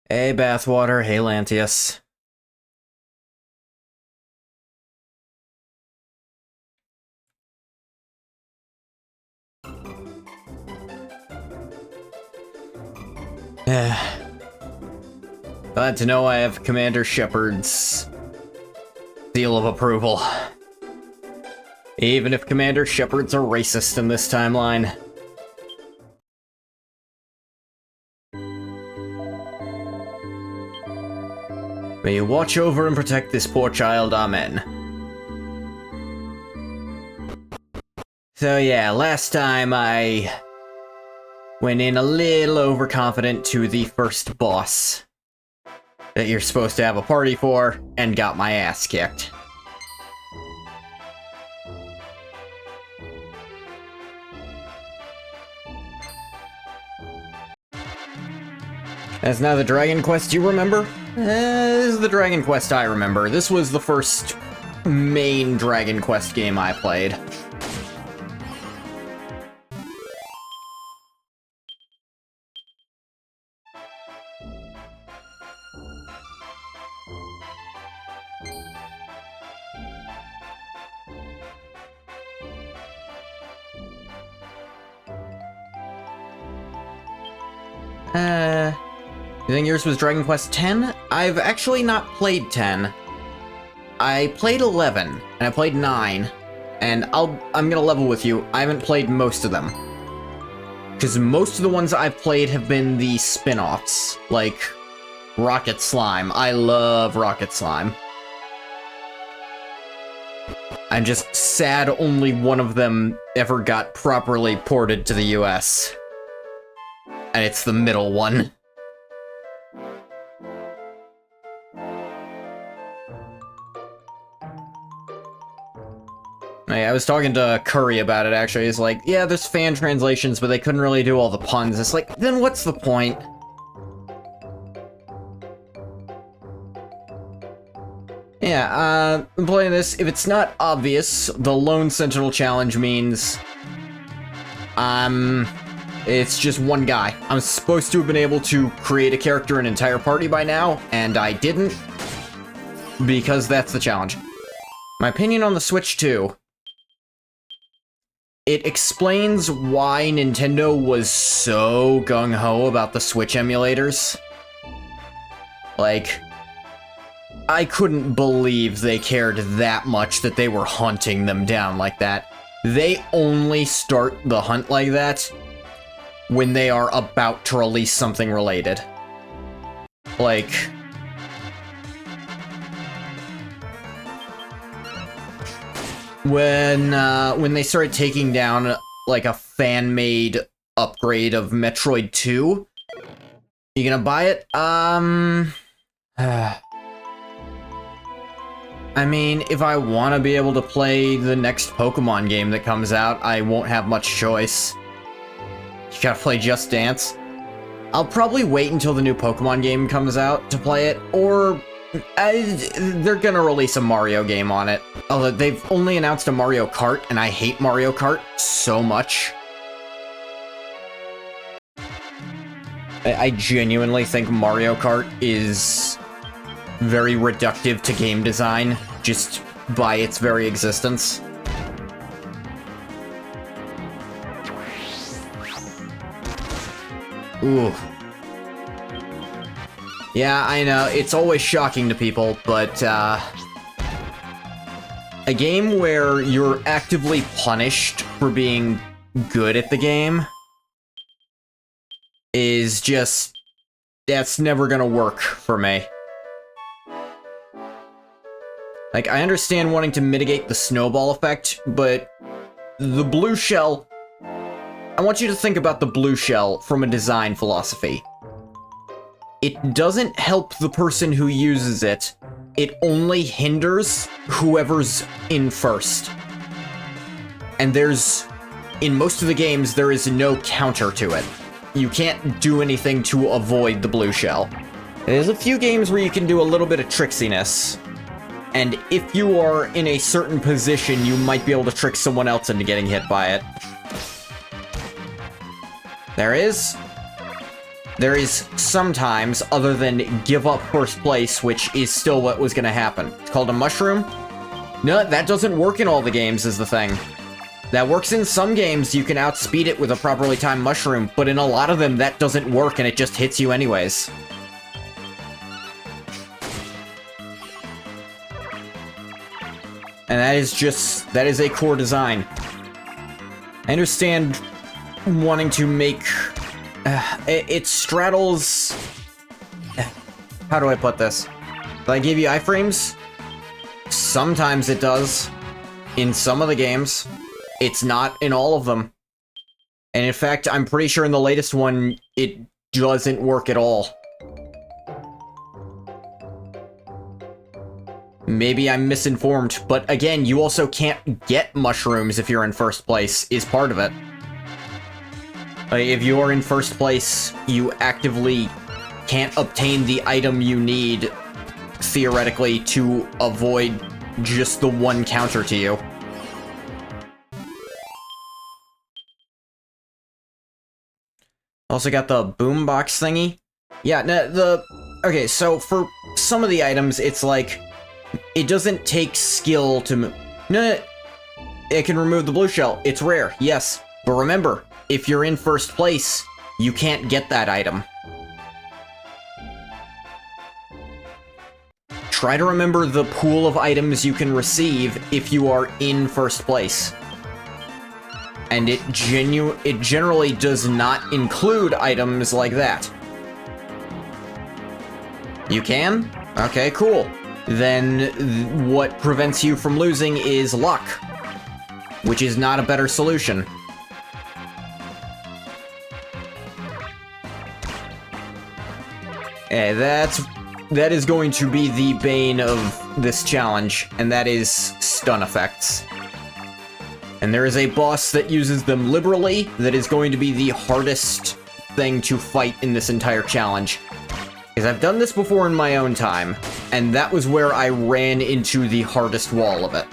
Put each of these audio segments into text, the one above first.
Hey, Bathwater. Hey, Lantius. Glad to know I have Commander Shepard's seal of approval. Even if Commander Shepard's a racist in this timeline. May you watch over and protect this poor child, amen. So yeah, last time I went in a little overconfident to the first boss that you're supposed to have a party for, and got my ass kicked. That's not the Dragon Quest you remember? This is the Dragon Quest I remember. This was the first main Dragon Quest game I played. You think yours was Dragon Quest X? I've actually not played 10. I played 11, and I played 9, and I'm gonna level with you, I haven't played most of them. Because most of the ones I've played have been the spin-offs, like Rocket Slime. I love Rocket Slime. I'm just sad only one of them ever got properly ported to the US. And it's the middle one. I was talking to Curry about it, actually. He's like, yeah, there's fan translations, but they couldn't really do all the puns. It's like, then what's the point? Yeah, I'm playing this. If it's not obvious, the Lone Sentinel Challenge means it's just one guy. I'm supposed to have been able to create a character an entire party by now, and I didn't, because that's the challenge. My opinion on the Switch 2. It explains why Nintendo was so gung-ho about the Switch emulators. Like, I couldn't believe they cared that much that they were hunting them down like that. They only start the hunt like that when they are about to release something related. Like, when they started taking down like a fan-made upgrade of Metroid 2, you gonna buy it? I mean, if I want to be able to play the next Pokemon game that comes out, I won't have much choice. You gotta play Just Dance. I'll probably wait until the new Pokemon game comes out to play it, or they're gonna release a Mario game on it. Although they've only announced a Mario Kart, and I hate Mario Kart so much. I genuinely think Mario Kart is very reductive to game design, just by its very existence. Ooh. Yeah, I know, it's always shocking to people, but, a game where you're actively punished for being good at the game is just... that's never gonna work for me. Like, I understand wanting to mitigate the snowball effect, but the blue shell... I want you to think about the blue shell from a design philosophy. It doesn't help the person who uses it. It only hinders whoever's in first. And in most of the games, there is no counter to it. You can't do anything to avoid the blue shell. There's a few games where you can do a little bit of tricksiness. And if you are in a certain position, you might be able to trick someone else into getting hit by it. There is sometimes, other than give up first place, which is still what was gonna happen. It's called a mushroom. No, that doesn't work in all the games, is the thing. That works in some games, you can outspeed it with a properly timed mushroom, but in a lot of them, that doesn't work and it just hits you anyways. And that is a core design. I understand wanting to make... it straddles... How do I put this? Do I give you iframes? Sometimes it does. In some of the games. It's not in all of them. And in fact, I'm pretty sure in the latest one, it doesn't work at all. Maybe I'm misinformed, but again, you also can't get mushrooms if you're in first place, is part of it. If you're in first place, you actively can't obtain the item you need, theoretically, to avoid just the one counter to you. Also got the boombox thingy. Yeah, okay, so for some of the items, it's like, it doesn't take skill to No, it can remove the blue shell. It's rare, yes. But remember, if you're in first place, you can't get that item. Try to remember the pool of items you can receive if you are in first place. And it generally does not include items like that. You can? Okay, cool. Then what prevents you from losing is luck, which is not a better solution. That is going to be the bane of this challenge, and that is stun effects. And there is a boss that uses them liberally that is going to be the hardest thing to fight in this entire challenge. Because I've done this before in my own time, and that was where I ran into the hardest wall of it.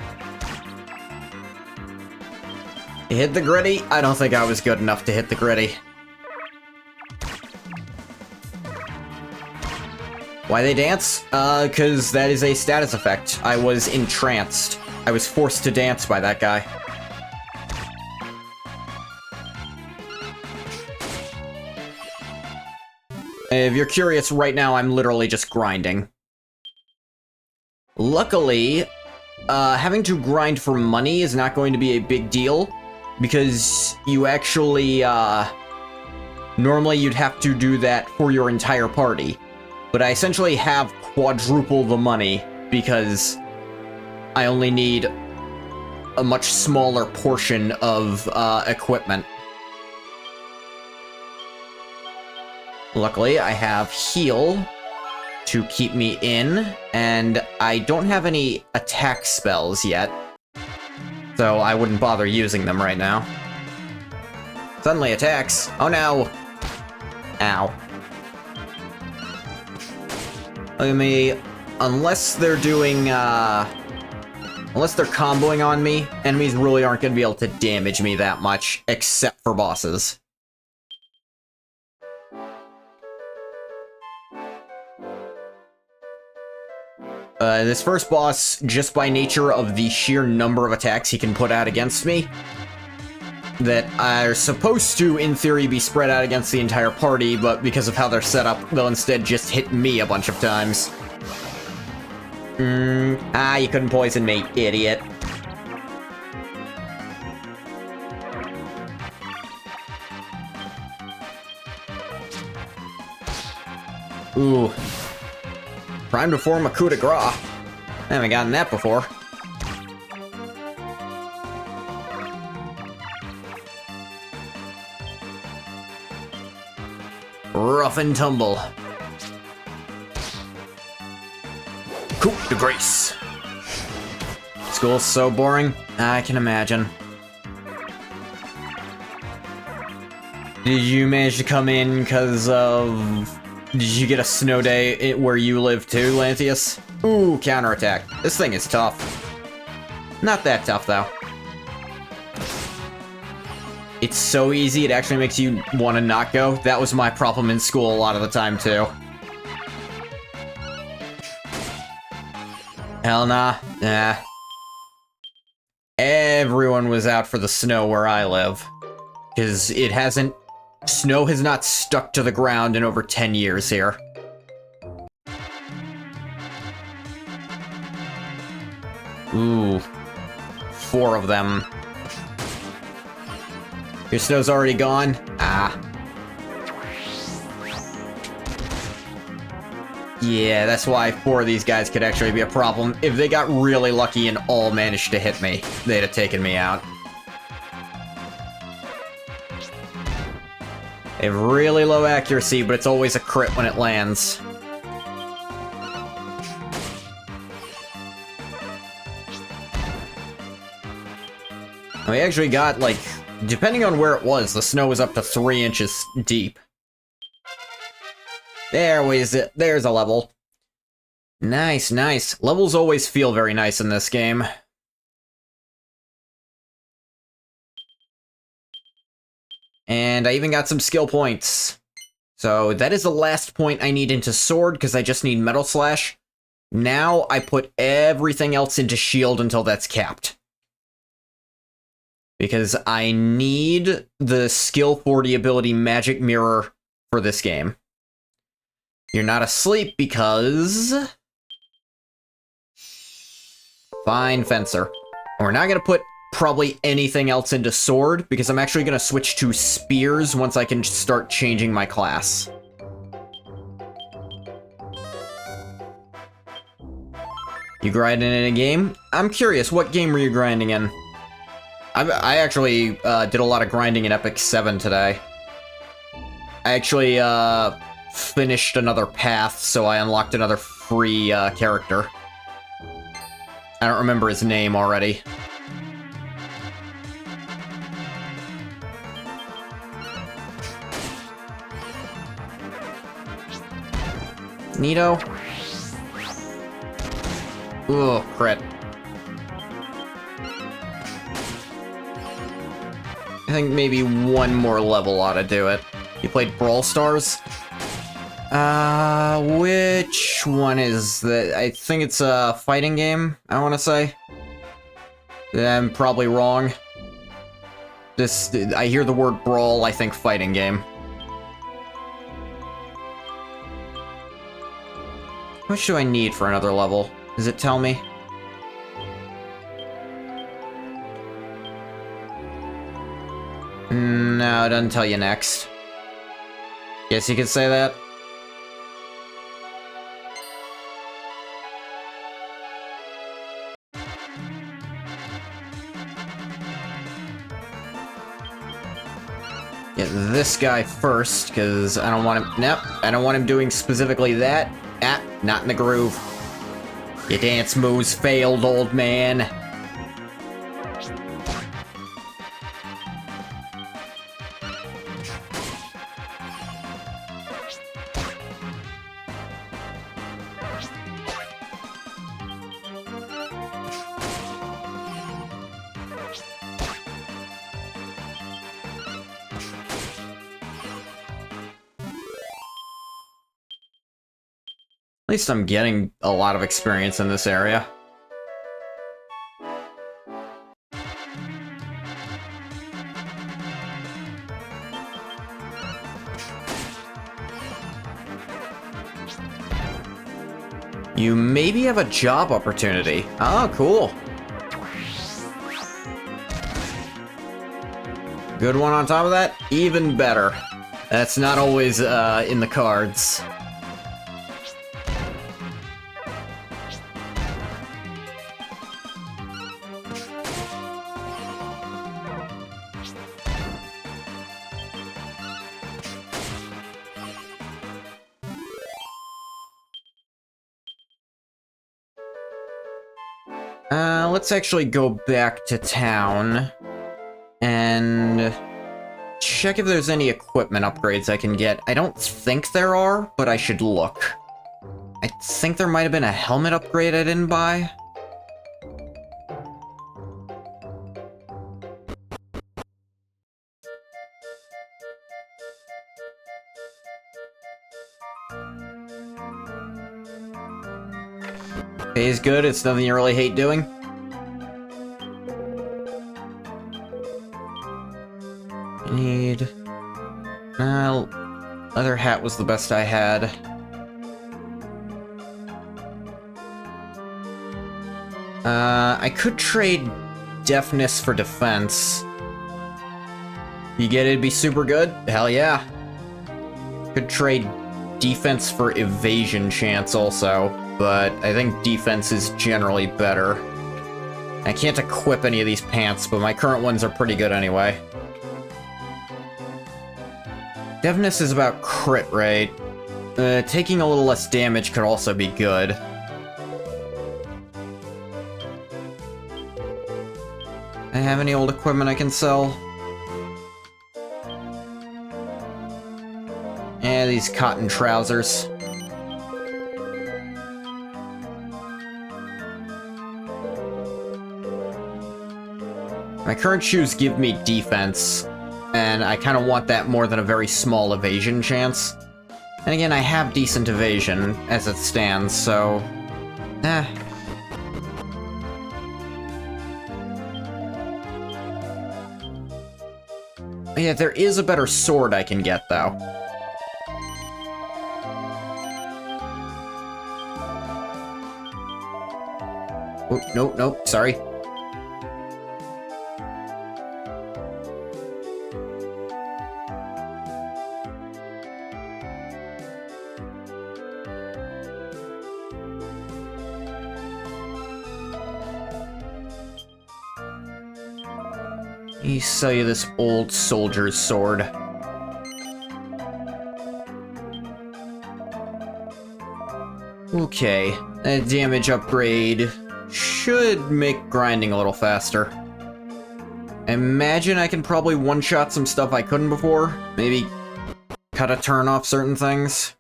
Hit the gritty? I don't think I was good enough to hit the gritty. Why they dance? Cause that is a status effect. I was entranced. I was forced to dance by that guy. If you're curious, right now I'm literally just grinding. Luckily, having to grind for money is not going to be a big deal, because you actually, normally you'd have to do that for your entire party. But I essentially have quadruple the money, because I only need a much smaller portion of, equipment. Luckily, I have heal to keep me in, and I don't have any attack spells yet, so I wouldn't bother using them right now. Suddenly attacks. Oh no! Ow. Look at me. Unless they're doing, unless they're comboing on me, enemies really aren't going to be able to damage me that much, except for bosses. This first boss, just by nature of the sheer number of attacks he can put out against me, that are supposed to, in theory, be spread out against the entire party, but because of how they're set up, they'll instead just hit me a bunch of times. You couldn't poison me, idiot. Ooh. Prime to form a coup de grace. I haven't gotten that before. Rough and tumble. Coup de grace. School's so boring. I can imagine. Did you manage to come in because of... Did you get a snow day where you live too, Lanthius? Ooh, counterattack. This thing is tough. Not that tough, though. It's so easy, it actually makes you want to not go. That was my problem in school a lot of the time, too. Hell nah. Nah. Everyone was out for the snow where I live. Because it hasn't... Snow has not stuck to the ground in over 10 years here. Ooh. 4 of them. Your snow's already gone? Ah. Yeah, that's why 4 of these guys could actually be a problem. If they got really lucky and all managed to hit me, they'd have taken me out. They have really low accuracy, but it's always a crit when it lands. We actually got, like, depending on where it was, the snow was up to 3 inches deep. There's a level. Nice, nice. Levels always feel very nice in this game. And I even got some skill points. So that is the last point I need into sword, because I just need Metal Slash. Now I put everything else into shield until that's capped. Because I need the skill 40 ability Magic Mirror for this game. You're not asleep because... Fine, Fencer. And we're not going to put probably anything else into sword, because I'm actually going to switch to spears once I can start changing my class. You grinding in a game? I'm curious, what game were you grinding in? I actually did a lot of grinding in Epic 7 today. I actually finished another path, so I unlocked another free character. I don't remember his name already. Neato? Ooh, crit. I think maybe one more level ought to do it. You played Brawl Stars? Which one is that? I think it's a fighting game, I want to say. I'm probably wrong. I hear the word brawl, I think fighting game. How much do I need for another level? Does it tell me? No, it doesn't tell you next. Guess you could say that. Get this guy first, because I don't want him... Nope, I don't want him doing specifically that. Ah, not in the groove. Your dance moves failed, old man. At least I'm getting a lot of experience in this area. You maybe have a job opportunity. Oh, cool. Good one on top of that? Even better. That's not always in the cards. Let's actually go back to town and check if there's any equipment upgrades I can get. I don't think there are, but I should look. I think there might have been a helmet upgrade I didn't buy. Pays good, it's nothing you really hate doing. I need... leather hat was the best I had. I could trade deafness for defense. You get it, it'd be super good? Hell yeah. Could trade defense for evasion chance also, but I think defense is generally better. I can't equip any of these pants, but my current ones are pretty good anyway. Deafness is about crit rate. Taking a little less damage could also be good. I have any old equipment I can sell? Yeah, these cotton trousers. My current shoes give me defense, and I kind of want that more than a very small evasion chance. And again, I have decent evasion as it stands, so... Yeah, there is a better sword I can get, though. Oh, nope, sorry. Let me sell you this old soldier's sword. Okay, a damage upgrade should make grinding a little faster. I imagine I can probably one-shot some stuff I couldn't before. Maybe cut a turn off certain things.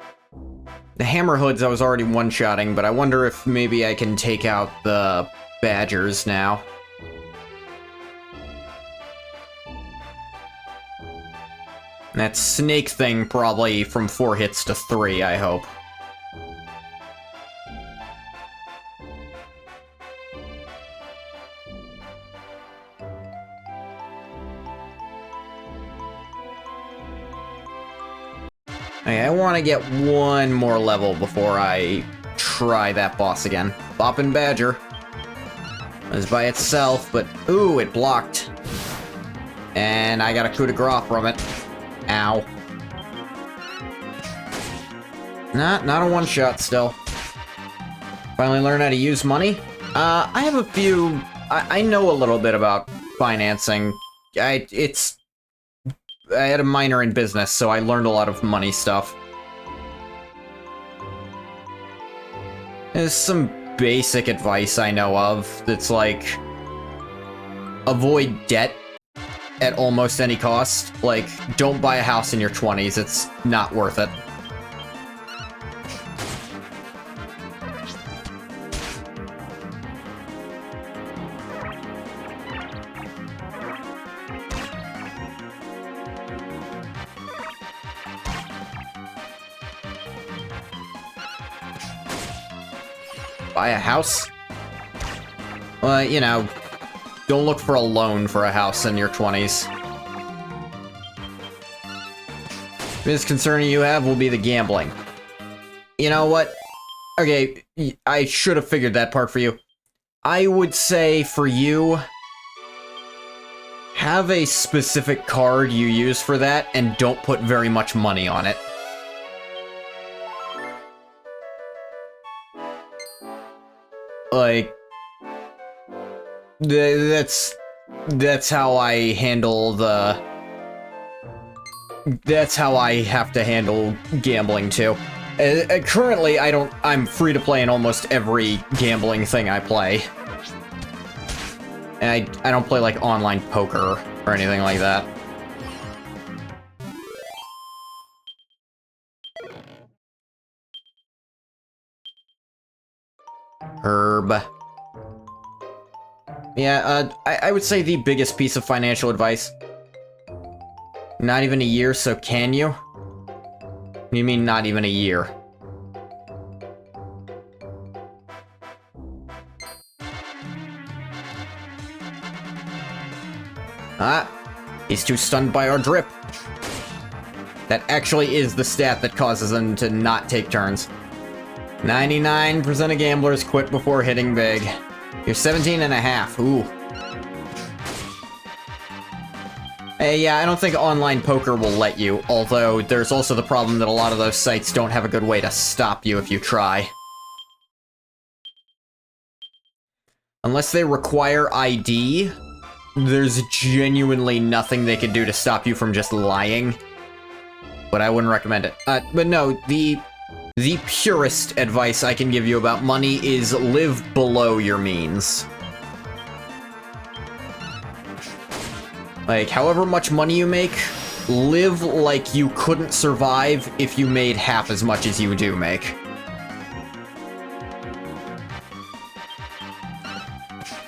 The hammer hoods I was already one-shotting, but I wonder if maybe I can take out the badgers now. That snake thing probably from 4 hits to 3, I hope. Okay, I want to get one more level before I try that boss again. Boppin' Badger. It was by itself, but ooh, it blocked. And I got a coup de grace from it. Ow. Not a one-shot still. Finally learn how to use money. I have a few... I know a little bit about financing. I had a minor in business, so I learned a lot of money stuff. There's some basic advice I know of that's like... avoid debt at almost any cost. Like, don't buy a house in your 20s, it's not worth it. Buy a house? Well, you know, don't look for a loan for a house in your 20s. The biggest concern you have will be the gambling. You know what? Okay, I should have figured that part for you. I would say for you, have a specific card you use for that and don't put very much money on it. Like, that's how I handle the... That's how I have to handle gambling, too. Currently, I'm free to play in almost every gambling thing I play. And I don't play, like, online poker or anything like that. Herb. Yeah, I would say the biggest piece of financial advice. Not even a year, so can you? You mean not even a year? Ah, he's too stunned by our drip. That actually is the stat that causes them to not take turns. 99% of gamblers quit before hitting big. You're 17 and a half. Ooh. Hey, yeah, I don't think online poker will let you, although there's also the problem that a lot of those sites don't have a good way to stop you if you try. Unless they require ID, there's genuinely nothing they could do to stop you from just lying. But I wouldn't recommend it. But no, the purest advice I can give you about money is live below your means. Like, however much money you make, live like you couldn't survive if you made half as much as you do make.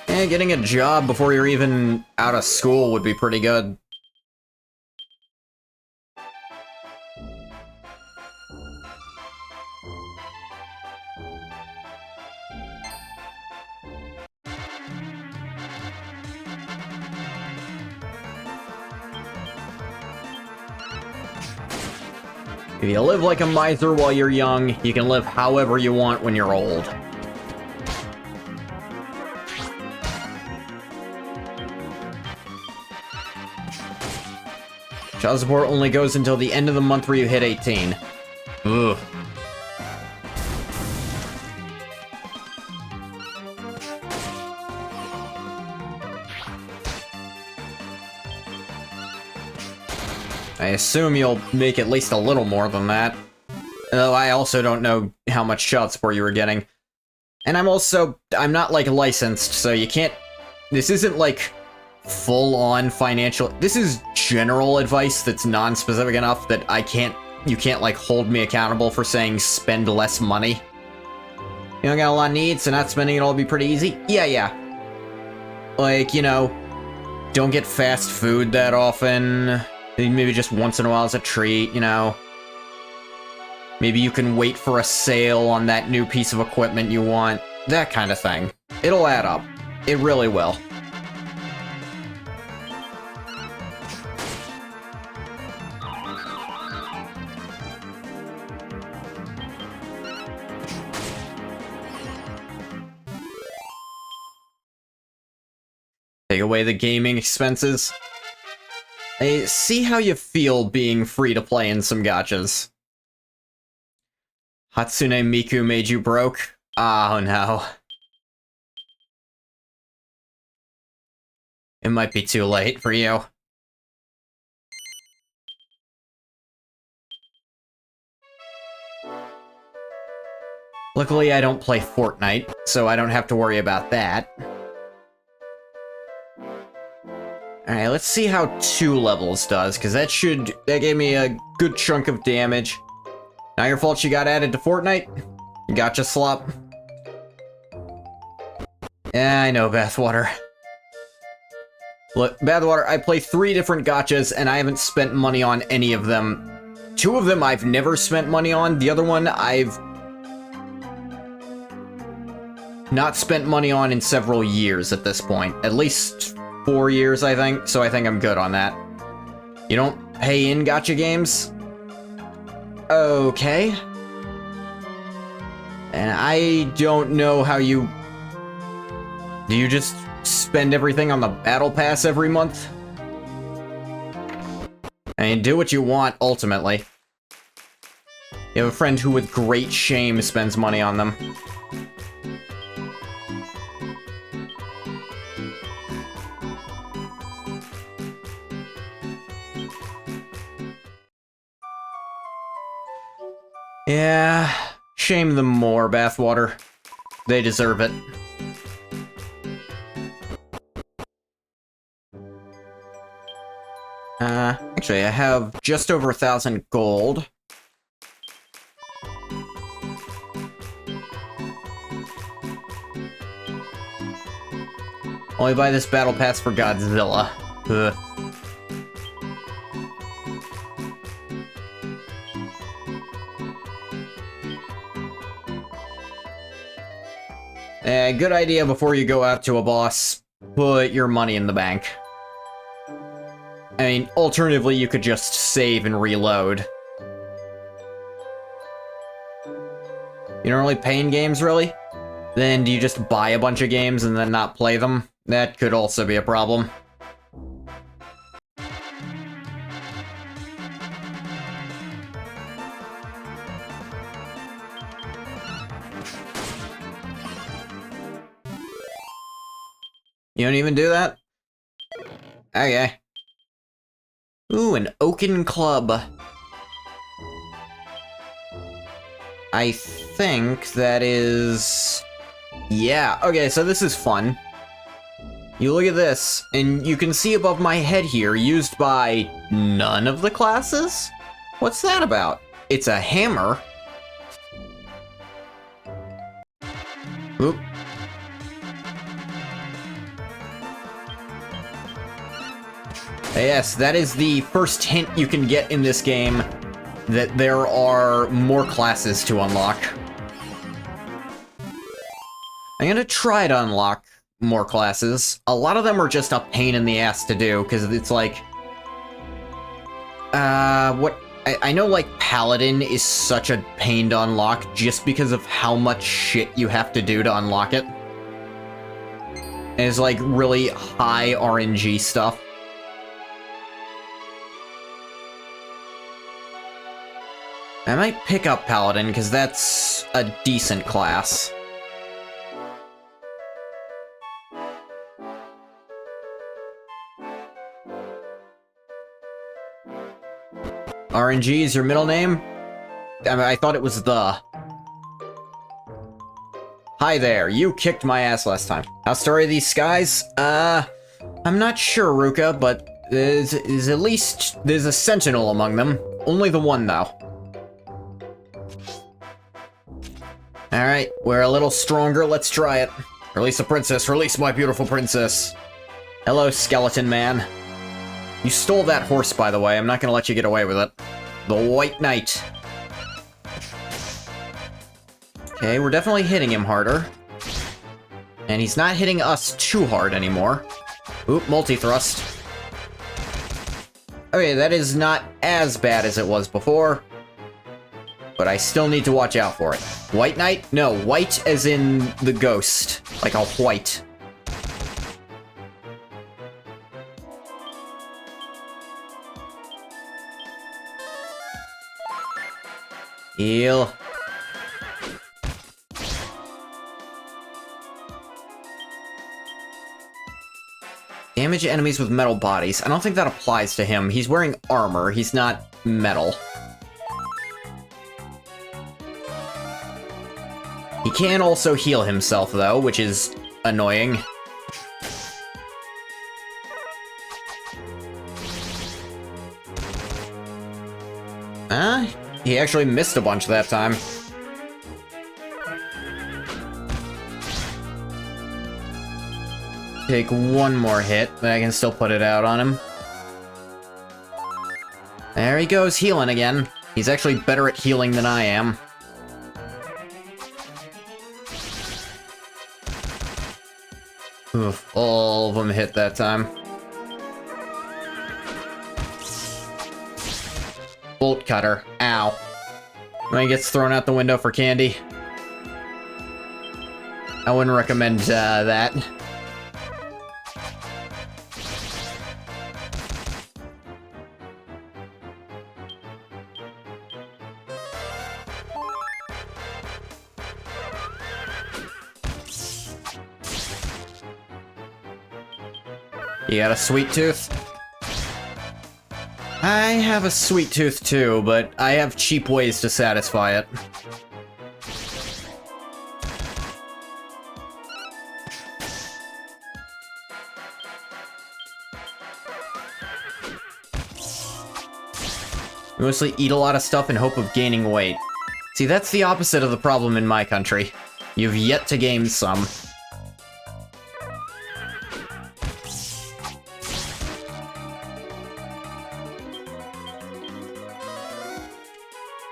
And getting a job before you're even out of school would be pretty good. If you live like a miser while you're young, you can live however you want when you're old. Child support only goes until the end of the month where you hit 18. Ugh. I assume you'll make at least a little more than that. Though I also don't know how much child support you were getting. And I'm not like licensed, so you can't... This isn't like full-on financial... This is general advice that's non-specific enough that you can't like hold me accountable for saying spend less money. You don't got a lot of needs, so not spending it all would be pretty easy? Yeah. Like, you know, don't get fast food that often. Maybe just once in a while as a treat, you know. Maybe you can wait for a sale on that new piece of equipment you want. That kind of thing. It'll add up. It really will. Take away the gaming expenses. Hey, see how you feel being free to play in some gachas. Hatsune Miku made you broke? Oh no. It might be too late for you. Luckily, I don't play Fortnite, so I don't have to worry about that. Alright, let's see how 2 levels does, because that gave me a good chunk of damage. Not your fault you got added to Fortnite. Gotcha, slop. Yeah, I know, Bathwater. Look, Bathwater, I play 3 different gachas, and I haven't spent money on any of them. 2 of them I've never spent money on. The other one I've not spent money on in several years at this point. At least 4 years, I think, so I think I'm good on that. You don't pay in gacha games? Okay. And I don't know how you... Do you just spend everything on the battle pass every month? I mean, do what you want, ultimately. You have a friend who with great shame spends money on them. Yeah, shame them more, Bathwater. They deserve it. Actually, I have just over 1,000 gold. Only buy this battle pass for Godzilla. Ugh. Good idea before you go out to a boss, put your money in the bank. I mean, alternatively, you could just save and reload. You don't really pay in games, really? Then do you just buy a bunch of games and then not play them? That could also be a problem. You don't even do that? Okay. Ooh, an oaken club. I think that is... Yeah, okay, so this is fun. You look at this, and you can see above my head here, used by none of the classes? What's that about? It's a hammer. Oop. Yes, that is the first hint you can get in this game that there are more classes to unlock. I'm gonna try to unlock more classes. A lot of them are just a pain in the ass to do, because it's like... I know, like, Paladin is such a pain to unlock just because of how much shit you have to do to unlock it. And it's, like, really high RNG stuff. I might pick up Paladin, because that's a decent class. RNG is your middle name? I mean, I thought it was the... Hi there, you kicked my ass last time. How story these skies? I'm not sure, Ruka, but there's at least... There's a sentinel among them. Only the one, though. Alright, we're a little stronger, let's try it. Release the princess, release my beautiful princess. Hello, skeleton man. You stole that horse, by the way, I'm not gonna let you get away with it. The White Knight. Okay, we're definitely hitting him harder. And he's not hitting us too hard anymore. Oop, multi-thrust. Okay, that is not as bad as it was before. But I still need to watch out for it. White Knight? No, white as in the ghost. Like a white. Heal. Damage enemies with metal bodies. I don't think that applies to him. He's wearing armor. He's not metal. He can also heal himself, though, which is annoying. He actually missed a bunch that time. Take one more hit, but I can still put it out on him. There he goes, healing again. He's actually better at healing than I am. Oof, all of them hit that time. Bolt cutter. Ow. When he gets thrown out the window for candy. I wouldn't recommend that. You got a sweet tooth? I have a sweet tooth too, but I have cheap ways to satisfy it. We mostly eat a lot of stuff in hope of gaining weight. See, that's the opposite of the problem in my country. You've yet to gain some.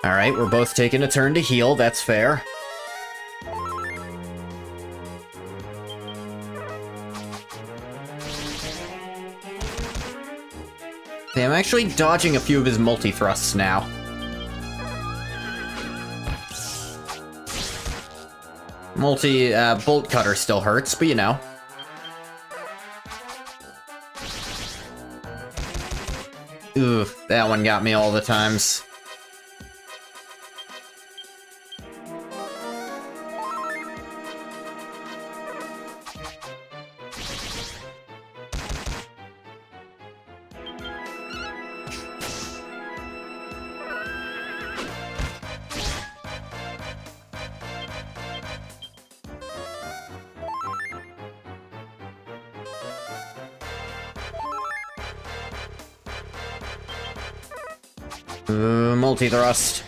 Alright, we're both taking a turn to heal, that's fair. Yeah, I'm actually dodging a few of his multi-thrusts now. Bolt cutter still hurts, but you know. Ooh, that one got me all the times. Multi-thrust.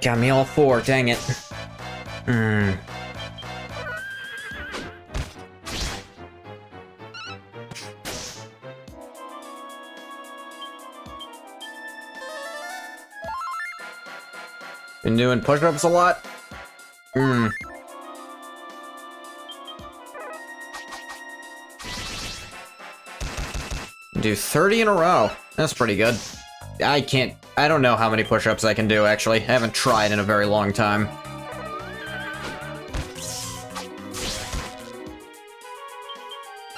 Got me all four, dang it. Been doing push-ups a lot? Do 30 in a row. That's pretty good. I don't know how many push-ups I can do, actually. I haven't tried in a very long time.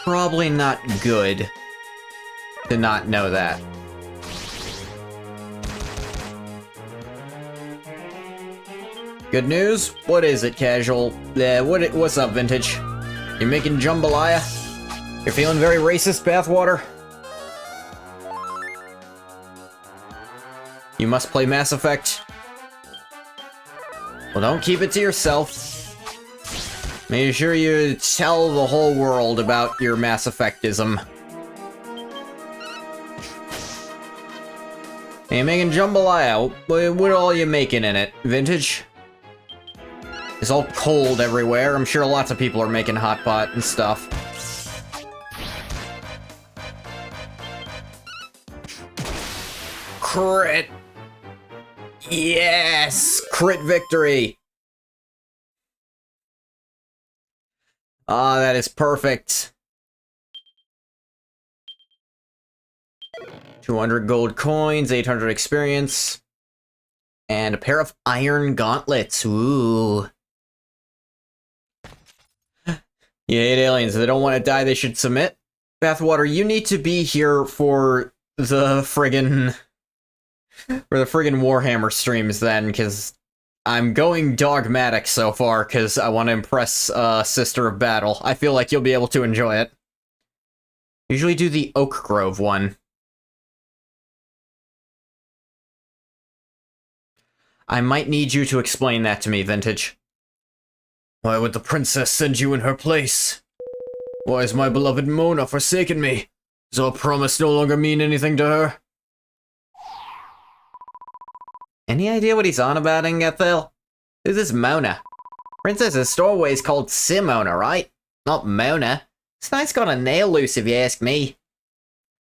Probably not good to not know that. Good news? What is it, casual? What's up, Vintage? You making jambalaya? You're feeling very racist, Bathwater? You must play Mass Effect. Well, don't keep it to yourself. Make sure you tell the whole world about your Mass Effectism. Hey, you're making jambalaya. What all are you making in it, Vintage? It's all cold everywhere. I'm sure lots of people are making hot pot and stuff. Crit! Yes! Crit victory! Ah, that is perfect. 200 gold coins, 800 experience, and a pair of iron gauntlets. Ooh. You hate aliens. If they don't want to die, they should submit. Bathwater, you need to be here for the friggin' Warhammer streams then, because I'm going dogmatic so far, because I want to impress Sister of Battle. I feel like you'll be able to enjoy it. Usually do the Oak Grove one. I might need you to explain that to me, Vintage. Why would the princess send you in her place? Why has my beloved Mona forsaken me? Does our promise no longer mean anything to her? Any idea what he's on about, Ingethil? Who's this Mona? Princess's Storeway's called Simona, right? Not Mona. This knight's got a nail loose, if you ask me.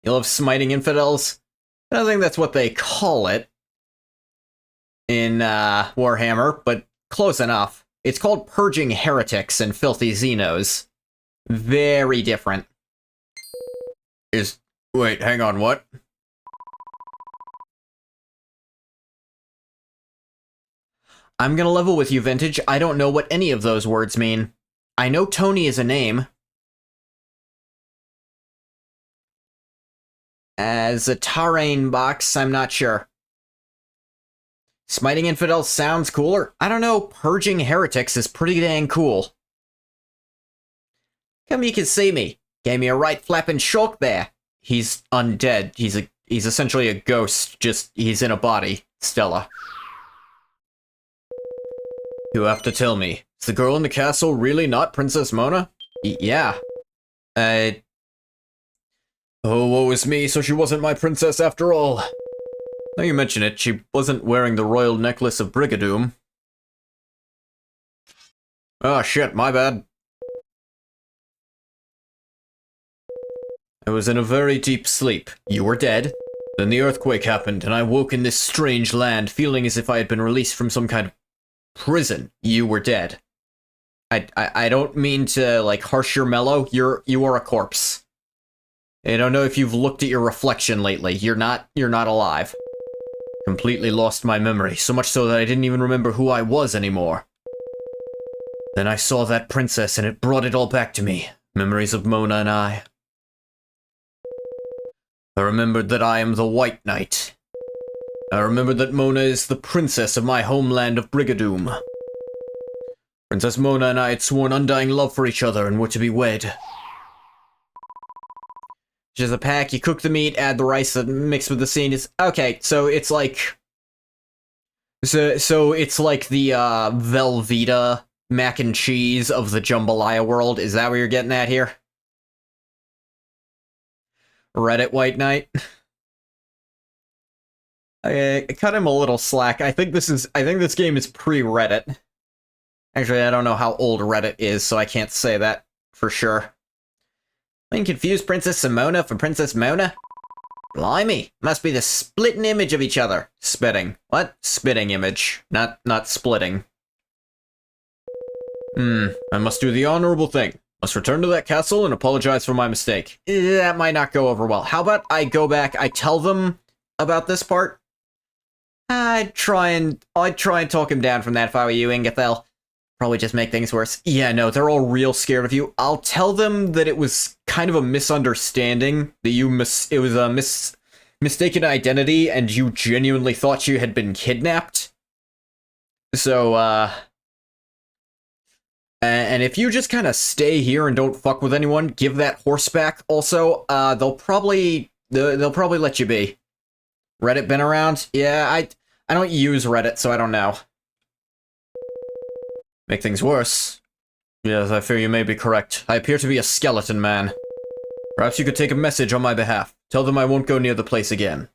You love smiting infidels? I don't think that's what they call it in Warhammer, but close enough. It's called purging heretics and filthy Xenos. Very different. Wait, hang on, what? I'm gonna level with you, Vintage. I don't know what any of those words mean. I know Tony is a name. As a Tarrain box, I'm not sure. Smiting infidels sounds cooler. I don't know, purging heretics is pretty dang cool. Come you can see me. Gave me a right flapping shulk there. He's undead. He's essentially a ghost, just he's in a body. Stella. You have to tell me, is the girl in the castle really not Princess Mona? Yeah. Oh, woe is me, so she wasn't my princess after all. Now you mention it, she wasn't wearing the royal necklace of Brigadoon. Oh shit, my bad. I was in a very deep sleep. You were dead. Then the earthquake happened, and I woke in this strange land, feeling as if I had been released from some kind of prison. You were dead. I don't mean to, like, harsh your mellow. You are a corpse. I don't know if you've looked at your reflection lately. You're not alive. Completely lost my memory, so much so that I didn't even remember who I was anymore. Then I saw that princess and it brought it all back to me. Memories of Mona and I. I remembered that I am the White Knight. I remembered that Mona is the princess of my homeland of Brigadoon. Princess Mona and I had sworn undying love for each other and were to be wed. Just a pack, you cook the meat, add the rice, and mix with the seeds. Okay, so it's like... So it's like the, Velveeta mac and cheese of the Jambalaya world. Is that what you're getting at here? Reddit White Knight? I cut him a little slack. I think this game is pre-Reddit. Actually, I don't know how old Reddit is, so I can't say that for sure. Being confused Princess Simona for Princess Mona? Blimey, must be the splitting image of each other. Spitting. What? Spitting image. Not splitting. I must do the honorable thing. Must return to that castle and apologize for my mistake. That might not go over well. How about I go back, I tell them about this part? I'd try and talk him down from that if I were you, Ingathel. Probably just make things worse. Yeah, no, they're all real scared of you. I'll tell them that it was kind of a misunderstanding, that it was a mistaken identity, and you genuinely thought you had been kidnapped. So, and if you just kind of stay here and don't fuck with anyone, give that horse back also, they'll probably let you be. Reddit been around? Yeah, I don't use Reddit, so I don't know. Make things worse. Yes, I fear you may be correct. I appear to be a skeleton man. Perhaps you could take a message on my behalf. Tell them I won't go near the place again.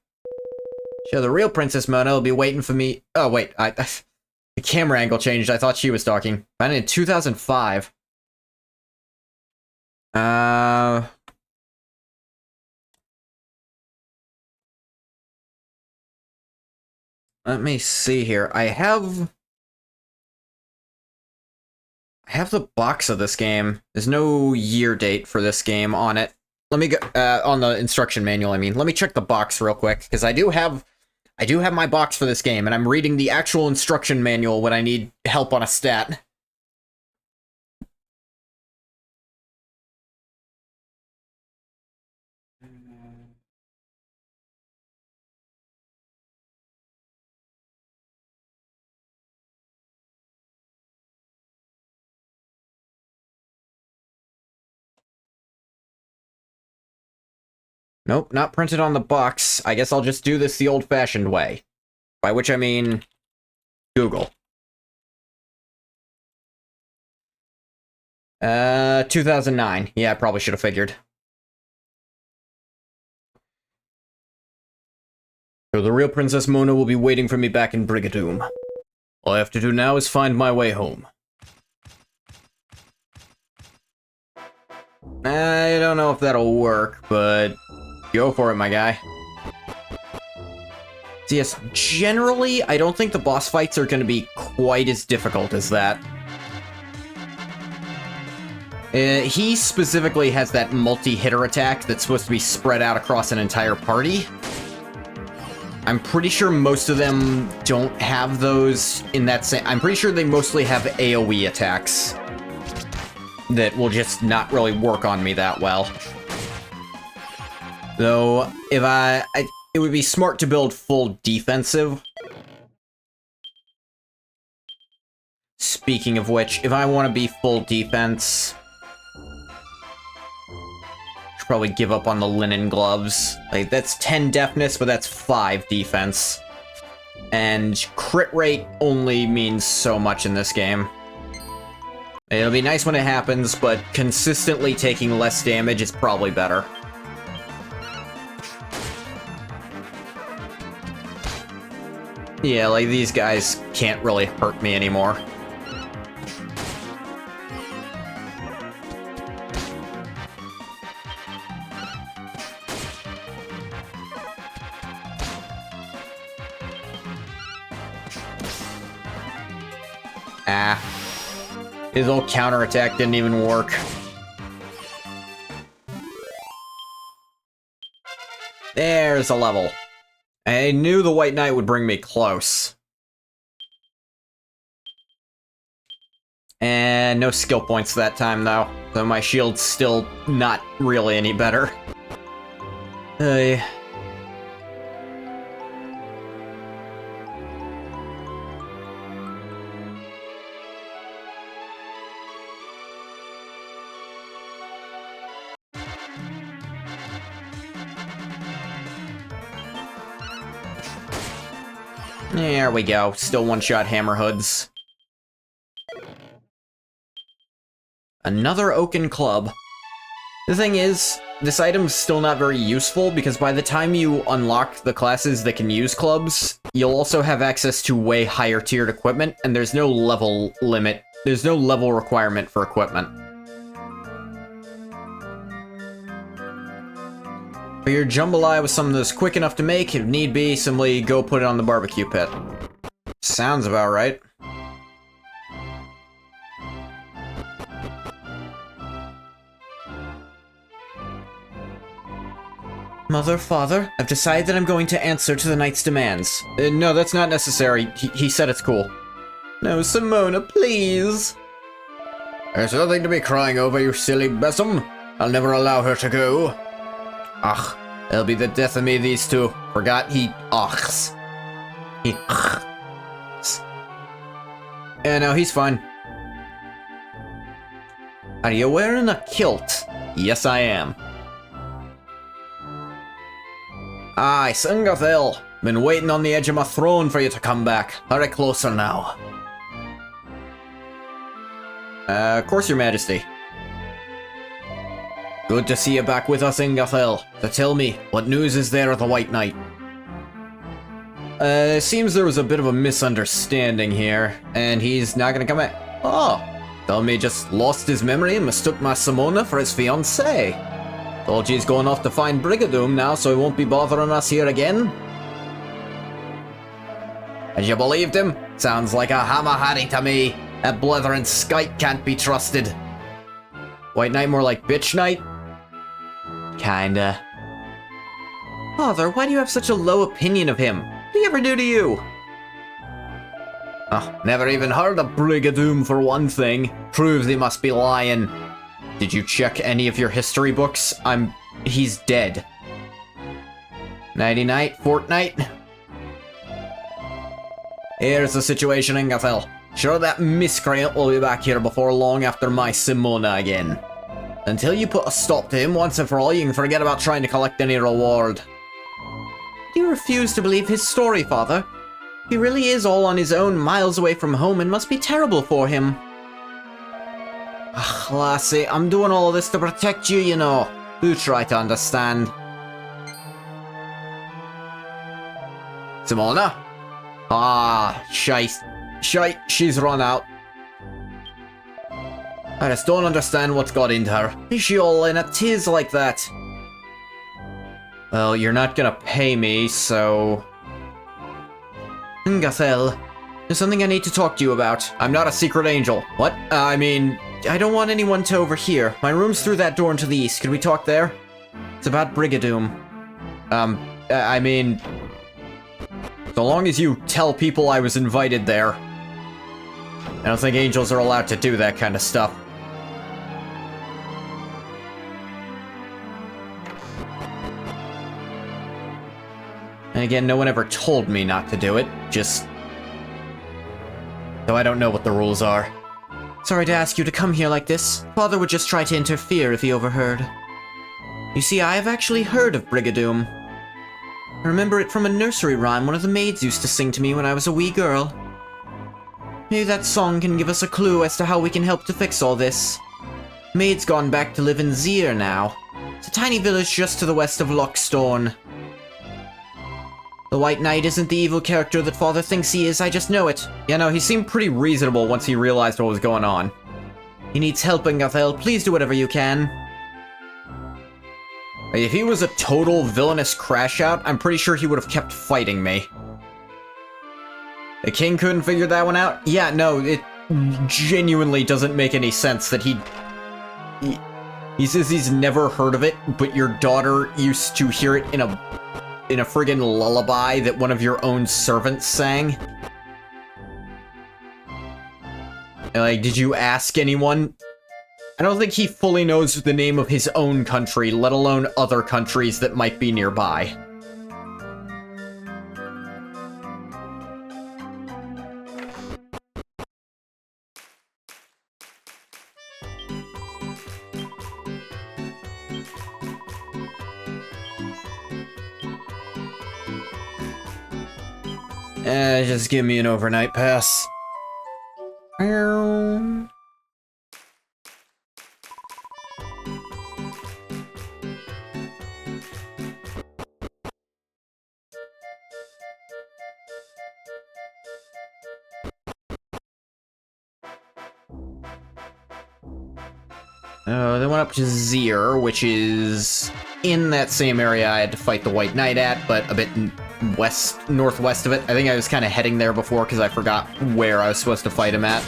Sure, the real Princess Mona will be waiting for me. Oh, wait, the camera angle changed. I thought she was talking. Found it in 2005. Let me see here. I have the box of this game. There's no year date for this game on it. Let me go on the instruction manual, I mean. Let me check the box real quick, because I do have my box for this game, and I'm reading the actual instruction manual when I need help on a stat. Nope, not printed on the box. I guess I'll just do this the old-fashioned way. By which I mean... Google. 2009. Yeah, I probably should have figured. So the real Princess Mona will be waiting for me back in Brigadoon. All I have to do now is find my way home. I don't know if that'll work, but... Go for it, my guy. So yes, generally, I don't think the boss fights are going to be quite as difficult as that. He specifically has that multi-hitter attack that's supposed to be spread out across an entire party. I'm pretty sure most of them don't have those in that same... I'm pretty sure they mostly have AoE attacks that will just not really work on me that well. Though, if it would be smart to build full defensive. Speaking of which, if I want to be full defense, I should probably give up on the linen gloves. Like, that's 10 deafness, but that's 5 defense. And crit rate only means so much in this game. It'll be nice when it happens, but consistently taking less damage is probably better. Yeah, like, these guys can't really hurt me anymore. Ah. His old counterattack didn't even work. There's a level. I knew the White Knight would bring me close. And no skill points that time, though. So my shield's still not really any better. There we go. Still one-shot Hammerhoods. Another Oaken Club. The thing is, this item's still not very useful, because by the time you unlock the classes that can use clubs, you'll also have access to way higher tiered equipment, and there's no level limit. There's no level requirement for equipment. But your jambalaya was something that's quick enough to make. If need be, simply go put it on the barbecue pit. Sounds about right. Mother, Father, I've decided that I'm going to answer to the knight's demands. No, that's not necessary. He said it's cool. No, Simona, please. There's nothing to be crying over, you silly besom. I'll never allow her to go. Ugh, it'll be the death of me, these two. Forgot he ughs. He ughs. Yeah, no, he's fine. Are you wearing a kilt? Yes, I am. Aye, Singathil. Been waiting on the edge of my throne for you to come back. Hurry closer now. Of course, Your Majesty. Good to see you back with us, Ingathil. So tell me, what news is there of the White Knight? Seems there was a bit of a misunderstanding here, and he's not gonna come back. Oh, tell me he just lost his memory and mistook my Simona for his fiancée. Told you he's going off to find Brigadoon now, so he won't be bothering us here again. And you believed him? Sounds like a hammer-hattie to me. That blethering skite can't be trusted. White Knight more like Bitch Knight? Kinda. Father, why do you have such a low opinion of him? What did he ever do to you? Oh, never even heard of Brigadoon for one thing. Proves he must be lying. Did you check any of your history books? He's dead. Nighty-night, fortnight. Here's the situation, Ingathil. Sure that miscreant will be back here before long after my Simona again. Until you put a stop to him once and for all, you can forget about trying to collect any reward. You refuse to believe his story, Father. He really is all on his own, miles away from home, and must be terrible for him. Ugh, lassie, I'm doing all of this to protect you, you know. Do try to understand. Simona? Ah, shite. Shite, she's run out. I just don't understand what's got into her. Is she all in a tiz like that? Well, you're not gonna pay me, so... Ngathel, there's something I need to talk to you about. I'm not a secret angel. What? I mean, I don't want anyone to overhear. My room's through that door into the east. Could we talk there? It's about Brigadoon. I mean... So long as you tell people I was invited there. I don't think angels are allowed to do that kind of stuff. And again, no one ever told me not to do it, just... Though I don't know what the rules are. Sorry to ask you to come here like this. Father would just try to interfere if he overheard. You see, I have actually heard of Brigadoon. I remember it from a nursery rhyme one of the maids used to sing to me when I was a wee girl. Maybe that song can give us a clue as to how we can help to fix all this. Maid's gone back to live in Zier now. It's a tiny village just to the west of Lockstone. The White Knight isn't the evil character that Father thinks he is, I just know it. Yeah, no, he seemed pretty reasonable once he realized what was going on. He needs help, Ingathel. Please do whatever you can. If he was a total villainous crash out, I'm pretty sure he would have kept fighting me. The king couldn't figure that one out? Yeah, no, it genuinely doesn't make any sense that he says he's never heard of it, but your daughter used to hear it in a in a friggin' lullaby that one of your own servants sang? Like, did you ask anyone? I don't think he fully knows the name of his own country, let alone other countries that might be nearby. Just give me an overnight pass. They went up to Zir, which is in that same area I had to fight the White Knight at, but a bit northwest of it. I think I was kind of heading there before because I forgot where I was supposed to fight him at.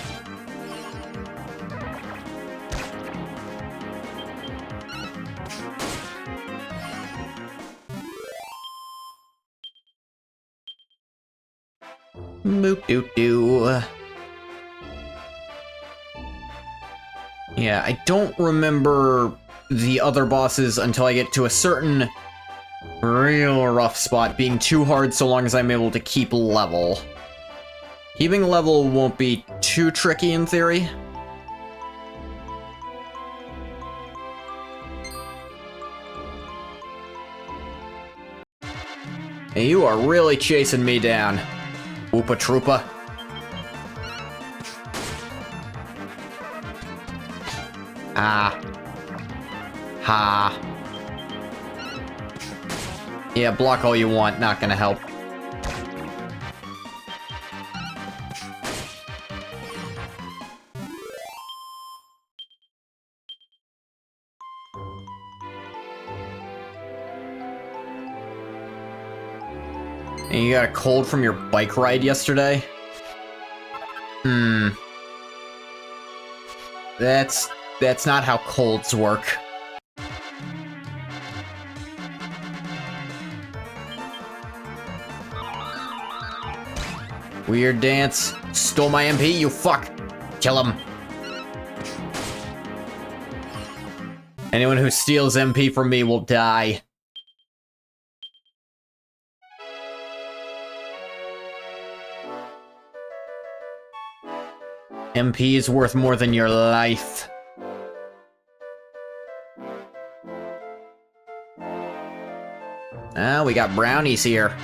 Boop doo doo. Yeah, I don't remember the other bosses until I get to a certain real rough spot being too hard so long as I'm able to keep level. Keeping level won't be too tricky in theory. Hey, you are really chasing me down, Oopa Troopa. Ah. Ha. Yeah, block all you want, not gonna help. And you got a cold from your bike ride yesterday? That's not how colds work. Weird dance. Stole my MP, you fuck. Kill him. Anyone who steals MP from me will die. MP is worth more than your life. Ah, we got brownies here.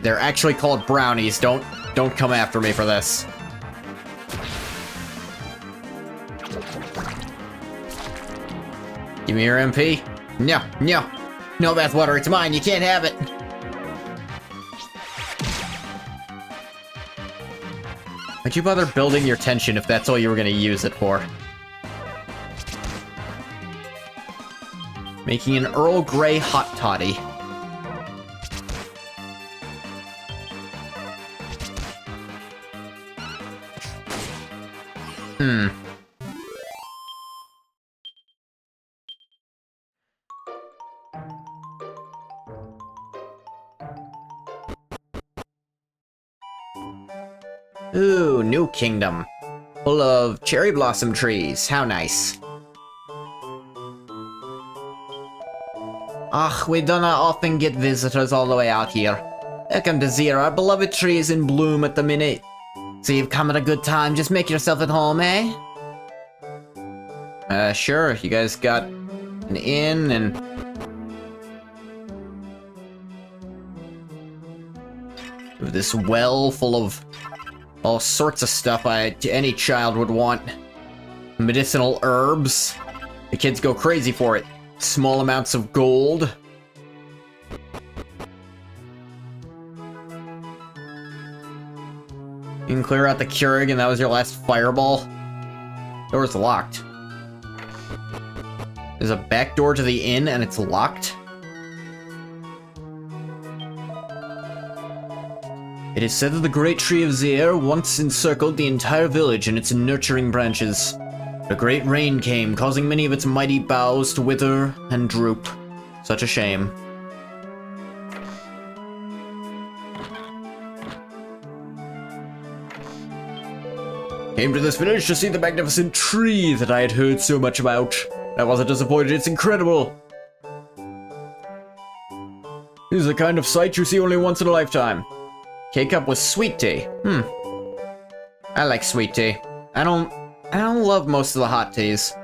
They're actually called brownies. Don't come after me for this. Give me your MP. No, no. No bathwater, it's mine. You can't have it. Why'd you bother building your tension if that's all you were gonna use it for? Making an Earl Grey hot toddy. Ooh, new kingdom. Full of cherry blossom trees. How nice. Ach, we do not often get visitors all the way out here. Welcome to Zir, our beloved tree is in bloom at the minute. So you've come at a good time, just make yourself at home, eh? Sure, you guys got an inn and... this well full of all sorts of stuff any child would want. Medicinal herbs. The kids go crazy for it. Small amounts of gold. You can clear out the Keurig and that was your last fireball. Door's locked. There's a back door to the inn and it's locked. It is said that the great tree of Zir once encircled the entire village in its nurturing branches. A great rain came, causing many of its mighty boughs to wither and droop. Such a shame. Came to this village to see the magnificent tree that I had heard so much about. I wasn't disappointed, it's incredible. This is the kind of sight you see only once in a lifetime. K-cup with sweet tea. I like sweet tea. I don't love most of the hot teas.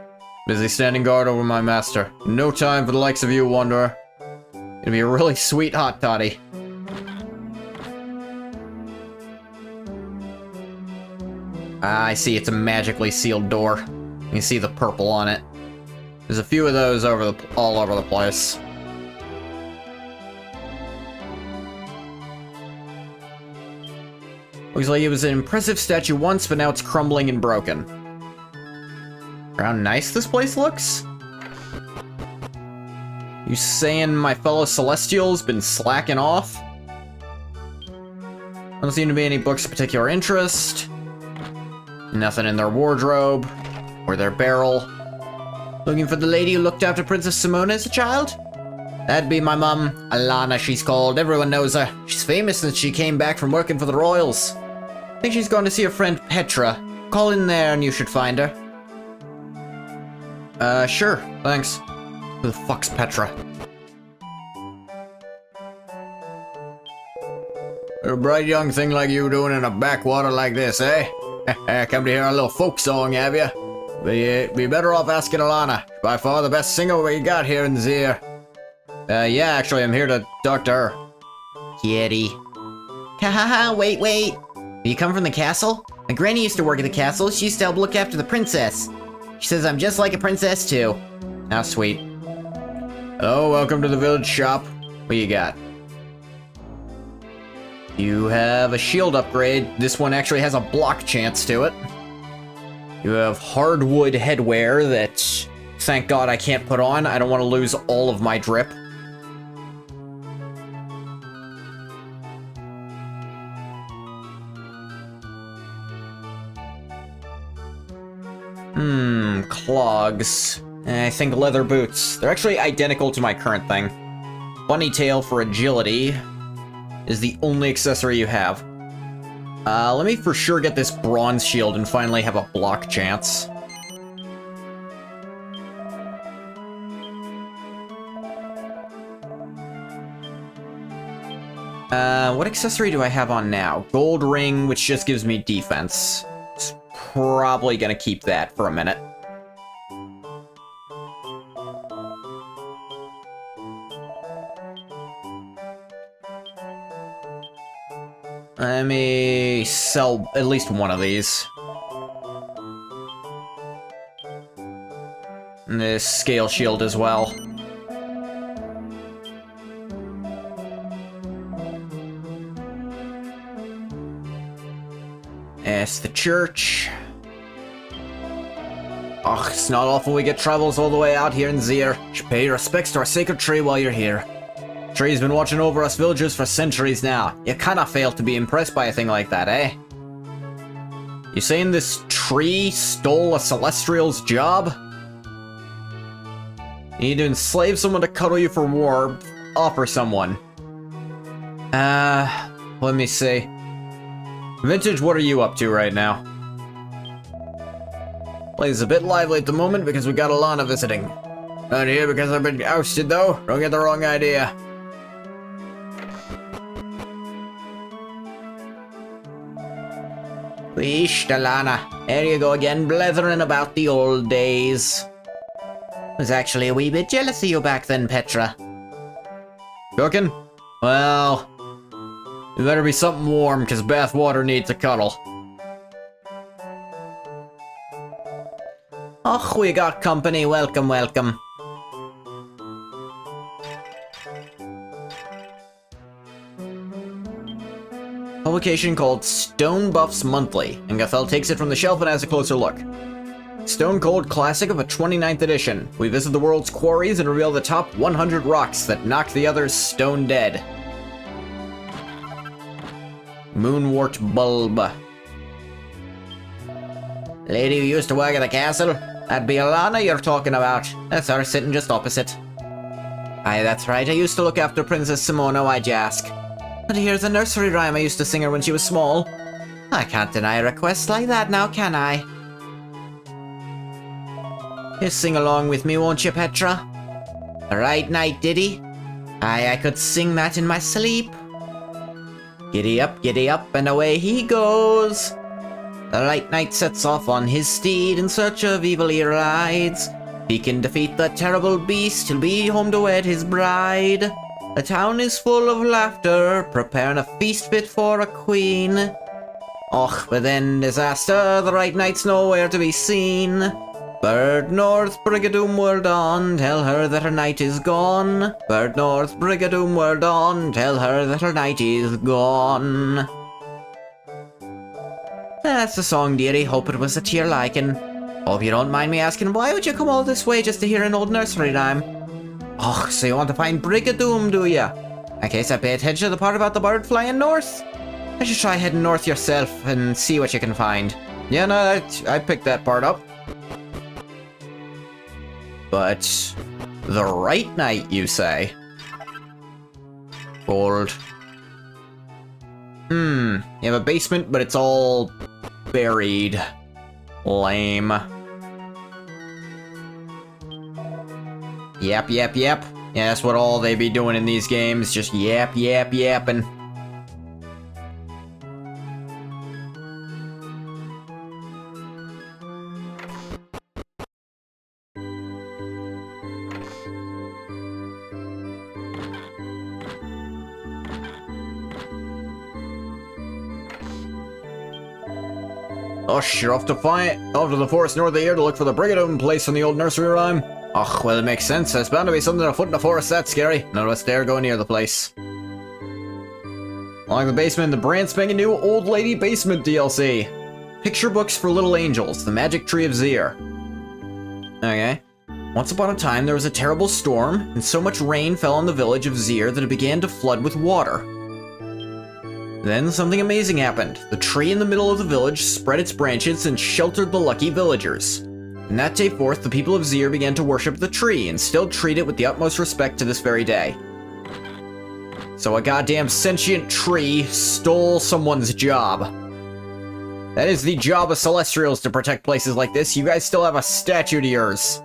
Busy standing guard over my master. No time for the likes of you, wanderer. It'd be a really sweet hot toddy. I see it's a magically sealed door. You can see the purple on it. There's a few of those all over the place. Looks like it was an impressive statue once, but now it's crumbling and broken. How nice this place looks? You saying my fellow Celestial's been slacking off? Don't seem to be any books of particular interest. Nothing in their wardrobe or their barrel. Looking for the lady who looked after Princess Simona as a child? That'd be my mum, Alana she's called. Everyone knows her. She's famous since she came back from working for the royals. I think she's going to see her friend Petra. Call in there and you should find her. Sure, thanks. Who the fuck's Petra? A bright young thing like you doing in a backwater like this, eh? Come to hear a little folk song, have ya? Be better off asking Alana. By far the best singer we got here in Zir. Yeah, actually, I'm here to talk to her. Kitty. Hahaha, wait. You come from the castle? My granny used to work at the castle. She used to help look after the princess. She says I'm just like a princess, too. How sweet. Oh, welcome to the village shop. What you got? You have a shield upgrade. This one actually has a block chance to it. You have hardwood headwear that, thank God, I can't put on. I don't want to lose all of my drip. Clogs. I think leather boots. They're actually identical to my current thing. Bunny tail for agility is the only accessory you have. Let me for sure get this bronze shield and finally have a block chance. What accessory do I have on now? Gold ring, which just gives me defense. It's probably gonna keep that for a minute. Let me sell at least one of these. And this scale shield as well. It's the church. Ugh, it's not often we get travels all the way out here in Zir. You should pay your respects to our sacred tree while you're here. The tree's been watching over us villagers for centuries now. You kinda failed to be impressed by a thing like that, eh? You saying this tree stole a Celestial's job? You need to enslave someone to cuddle you for war. Offer someone. Let me see. Vintage, what are you up to right now? Place is a bit lively at the moment because we got Alana visiting. Not here because I've been ousted though. Don't get the wrong idea. Wheesh, Alana. There you go again, blethering about the old days. I was actually a wee bit jealous of you back then, Petra. Cooking? Well, it better be something warm, because bathwater needs a cuddle. Och, we got company. Welcome, welcome. Publication called Stone Buffs Monthly, and Gathel takes it from the shelf and has a closer look. Stone Cold Classic of a 29th edition. We visit the world's quarries and reveal the top 100 rocks that knock the others stone dead. Moonwort Bulb. Lady who used to work at the castle? That'd be Alana you're talking about. That's her sitting just opposite. Aye, that's right. I used to look after Princess Simona, why'd you ask? But here's a nursery rhyme I used to sing her when she was small. I can't deny a request like that now, can I? You sing along with me, won't you, Petra? The right night, Diddy? Aye, I could sing that in my sleep. Giddy up, and away he goes. The right knight sets off on his steed, in search of evil he rides. If he can defeat the terrible beast, he'll be home to wed his bride. The town is full of laughter, preparing a feast fit for a queen. Och, but then disaster, the right knight's nowhere to be seen. Bird North, Brigadoon, word on, tell her that her knight is gone. Bird North, Brigadoon, word on, tell her that her knight is gone. That's the song, dearie, hope it was to your liking. Hope you don't mind me asking, why would you come all this way just to hear an old nursery rhyme? Och, so you want to find Brigadoon, do ya? In case I pay attention to the part about the bird flying north. I should try heading north yourself and see what you can find. Yeah, no, I picked that part up. But the right knight, you say? Gold. You have a basement, but it's all buried. Lame. Yep. Yeah, that's what all they be doing in these games. Just yapping. You're off to the forest north of here to look for the Brigadoon place in the old nursery rhyme. Och, well, it makes sense. There's bound to be something afoot in the forest that's scary. None of us dare go near the place. Along the basement, the brand spanking new Old Lady Basement DLC. Picture books for little angels, the magic tree of Zir. Okay. Once upon a time, there was a terrible storm, and so much rain fell on the village of Zir that it began to flood with water. Then something amazing happened. The tree in the middle of the village spread its branches and sheltered the lucky villagers. From that day forth, the people of Zir began to worship the tree and still treat it with the utmost respect to this very day. So a goddamn sentient tree stole someone's job. That is the job of Celestials, to protect places like this. You guys still have a statue to yours.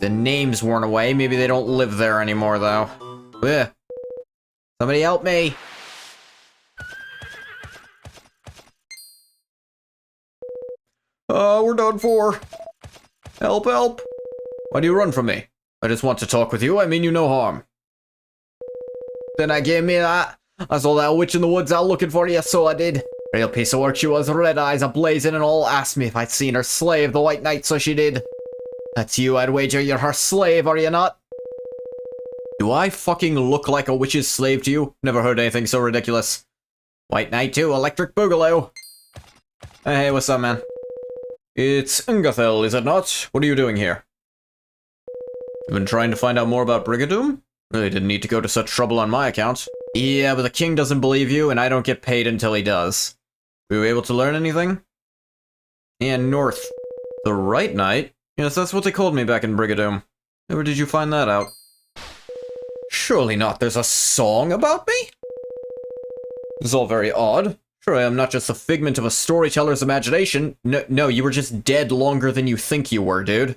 The name's worn away. Maybe they don't live there anymore, though. Ugh. Somebody help me! We're done for. Help! Why do you run from me? I just want to talk with you. I mean you no harm. Then I gave me that. I saw that witch in the woods out looking for you, so I did. Real piece of work she was, red eyes a-blazing and all. Asked me if I'd seen her slave, the White Knight, so she did. That's you, I'd wager you're her slave, are you not? Do I fucking look like a witch's slave to you? Never heard anything so ridiculous. White Knight too, Electric Boogaloo. Hey, what's up, man? It's Ngathel, is it not? What are you doing here? You've been trying to find out more about Brigadoon? Really didn't need to go to such trouble on my account. Yeah, but the king doesn't believe you, and I don't get paid until he does. Were you able to learn anything? And North. The right knight? Yes, that's what they called me back in Brigadoon. Where did you find that out? Surely not, there's a song about me? This is all very odd. Sure, I am not just a figment of a storyteller's imagination. No, you were just dead longer than you think you were, dude.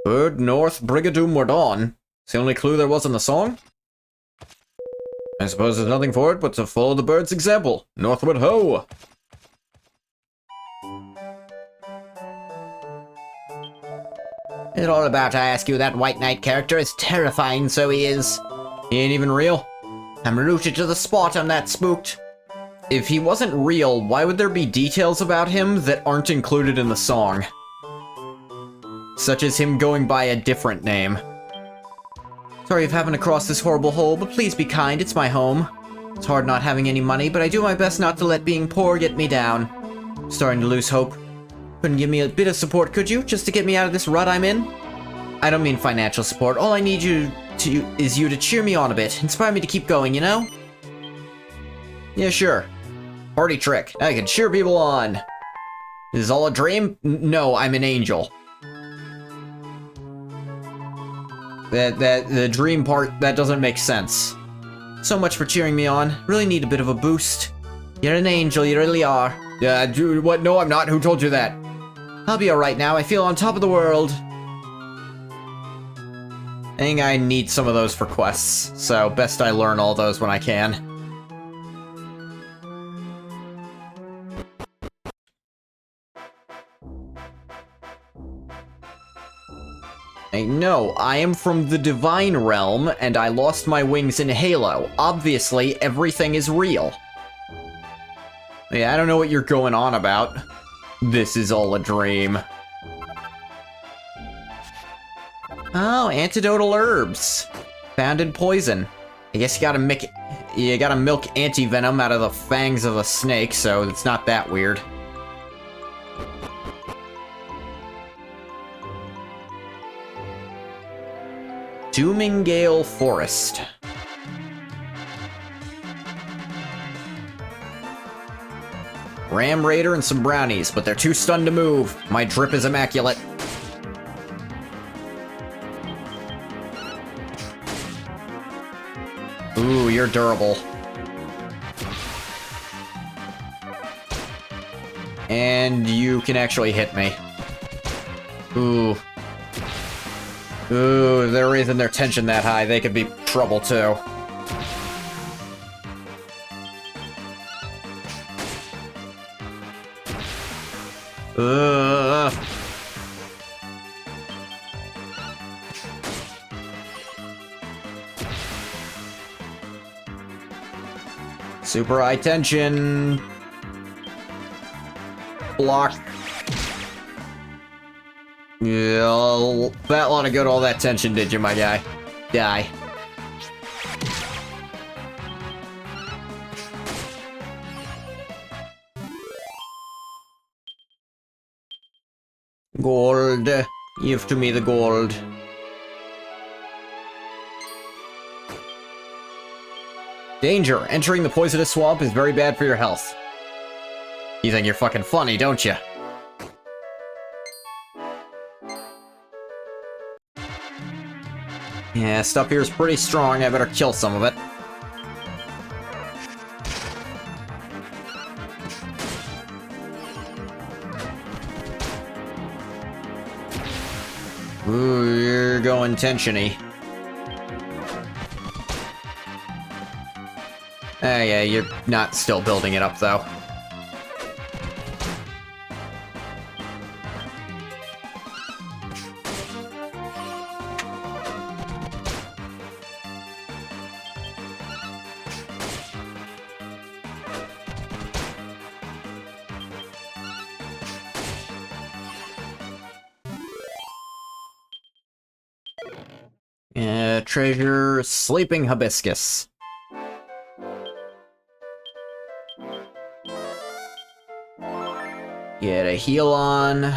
Bird North, Brigadoon were on. It's the only clue there was in the song? I suppose there's nothing for it but to follow the bird's example. Northward ho! It's all about, I ask you, that White Knight character is terrifying, so he is. He ain't even real. I'm rooted to the spot on that spooked. If he wasn't real, why would there be details about him that aren't included in the song? Such as him going by a different name. Sorry of having to cross this horrible hole, but please be kind, it's my home. It's hard not having any money, but I do my best not to let being poor get me down. I'm starting to lose hope. Couldn't give me a bit of support, could you? Just to get me out of this rut I'm in? I don't mean financial support. All I need is you to cheer me on a bit. Inspire me to keep going, you know? Yeah, sure. Party trick. I can cheer people on. Is this all a dream? No, I'm an angel. The dream part, that doesn't make sense. So much for cheering me on. Really need a bit of a boost. You're an angel, you really are. Yeah, dude, what? No, I'm not. Who told you that? I'll be alright now. I feel on top of the world. I think I need some of those for quests, so best I learn all those when I can. Hey, no, I am from the Divine Realm, and I lost my wings in Halo. Obviously, everything is real. Yeah, I don't know what you're going on about. This is all a dream. Oh, antidotal herbs. Found in poison. I guess you gotta milk anti-venom out of the fangs of a snake, so it's not that weird. Doomingale Forest. Ram Raider and some brownies, but they're too stunned to move. My drip is immaculate. Ooh, you're durable. And you can actually hit me. Ooh. Ooh, they're raising their tension that high. They could be trouble, too. Super high tension. Block. Yeah, that lot of good all that tension, did you, my guy? Die. Gold. Give to me the gold. Danger. Entering the poisonous swamp is very bad for your health. You think you're fucking funny, don't you? Yeah, stuff here is pretty strong. I better kill some of it. Ooh, you're going tensiony. Yeah, you're not still building it up, though. Treasure Sleeping Hibiscus. Get a heal on.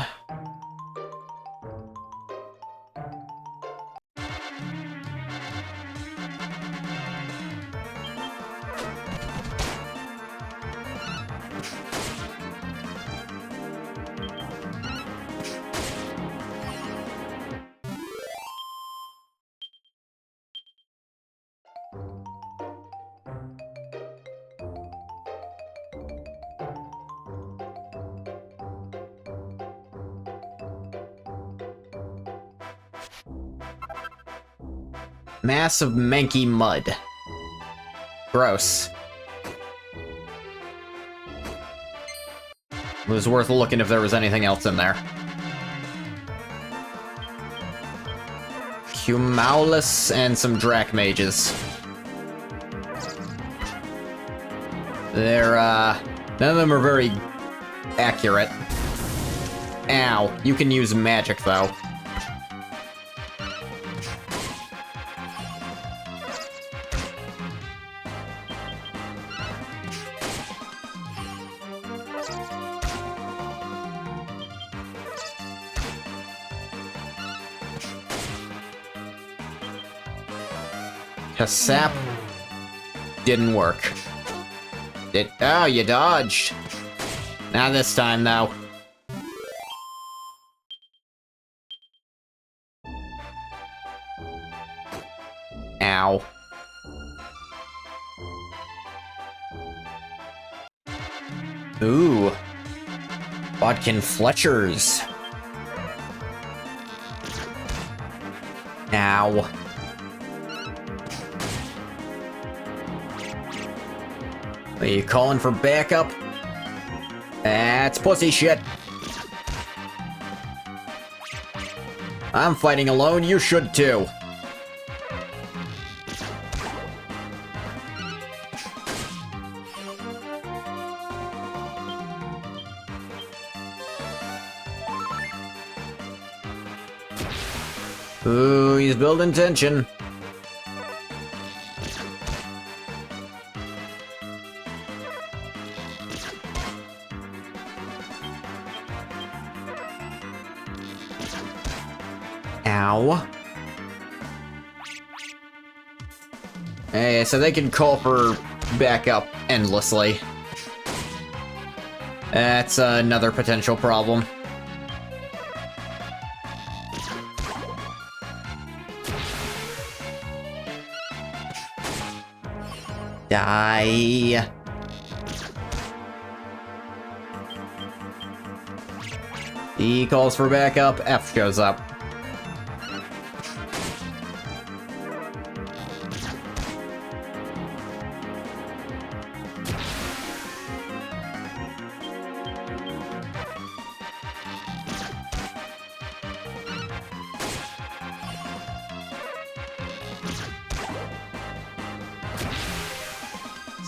Mass of manky mud. Gross. It was worth looking if there was anything else in there. Humaulus and some Drac Mages. They're, none of them are very accurate. Ow. You can use magic, though. Sap didn't work. Oh, you dodged. Not this time, though. Ow. Ooh. Bodkin Fletchers. Ow. Are you calling for backup? That's pussy shit. I'm fighting alone, you should too. Ooh, he's building tension. Ow. Hey, so they can call for backup endlessly. That's another potential problem. Die. E calls for backup, F shows up.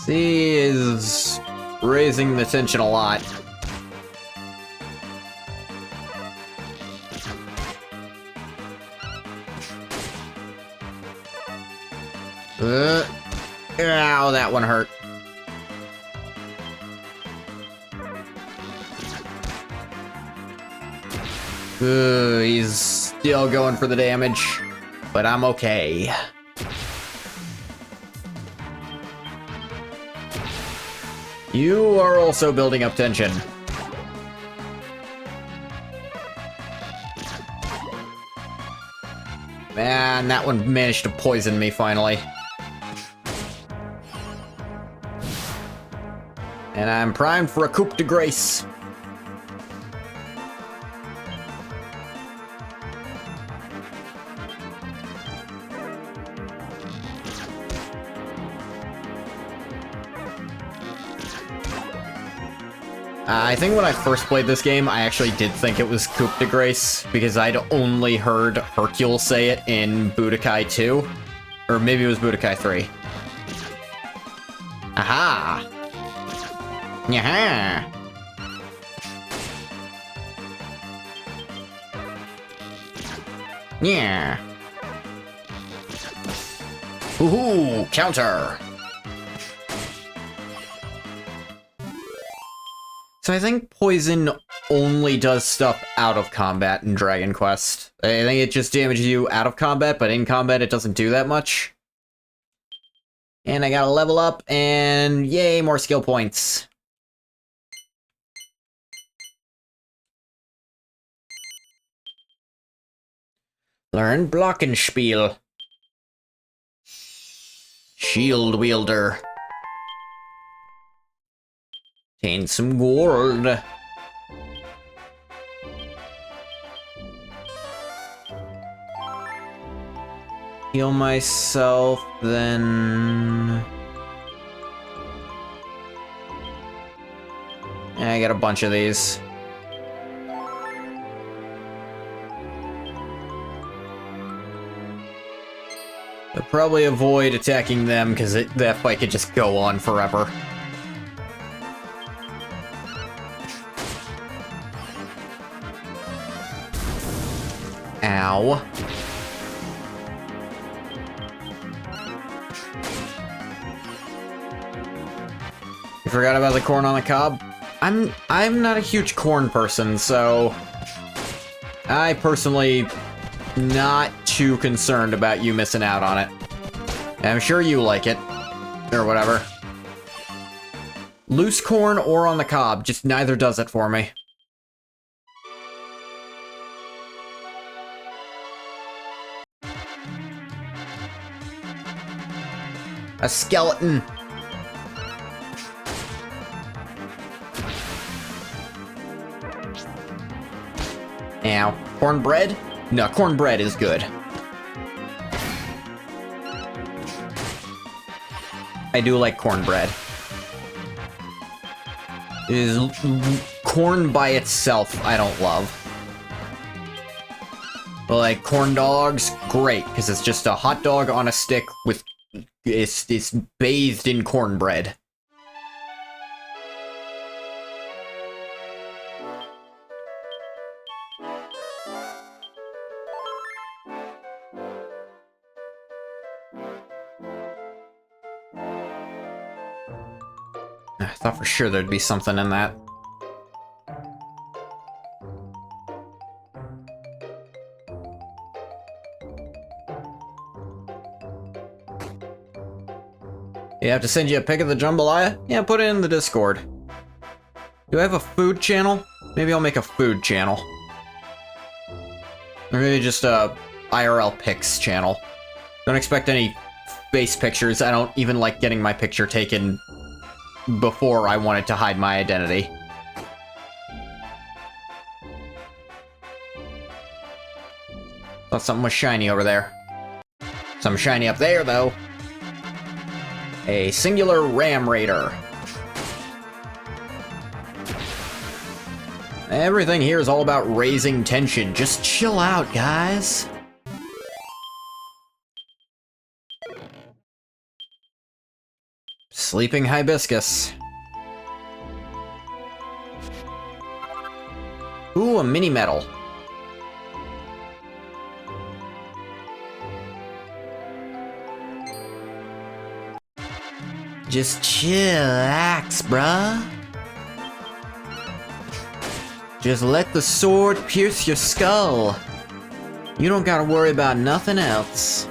C is raising the tension a lot. Ow, that one hurt. He's still going for the damage, but I'm okay. You are also building up tension. Man, that one managed to poison me finally. And I'm primed for a coup de grace. I think when I first played this game, I actually did think it was coup de grace, because I'd only heard Hercule say it in Budokai 2. Or maybe it was Budokai 3. Aha! Yaha! Yeah. Woohoo! Counter! So I think poison only does stuff out of combat in Dragon Quest. I think it just damages you out of combat, but in combat it doesn't do that much. And I gotta level up, and yay, more skill points. Learn Glockenspiel. Shield Wielder. Obtain some gold. Heal myself, then... Yeah, I got a bunch of these. I'll probably avoid attacking them, because that fight could just go on forever. Ow. You forgot about the corn on the cob? I'm not a huge corn person, so I personally not too concerned about you missing out on it. I'm sure you like it. Or whatever. Loose corn or on the cob, just neither does it for me. A skeleton. Ow. Cornbread? No, cornbread is good. I do like cornbread. Corn by itself, I don't love. But like corn dogs, great, because it's just a hot dog on a stick with it's bathed in cornbread. I thought for sure there'd be something in that. You have to send you a pic of the jambalaya? Yeah, put it in the Discord. Do I have a food channel? Maybe I'll make a food channel. Or maybe just a IRL pics channel. Don't expect any face pictures. I don't even like getting my picture taken before I wanted to hide my identity. Thought something was shiny over there. Something shiny up there, though. A singular ram raider. Everything here is all about raising tension. Just chill out, guys. Sleeping hibiscus. Ooh, a mini medal. Just chillax, bruh. Just let the sword pierce your skull. You don't gotta worry about nothing else.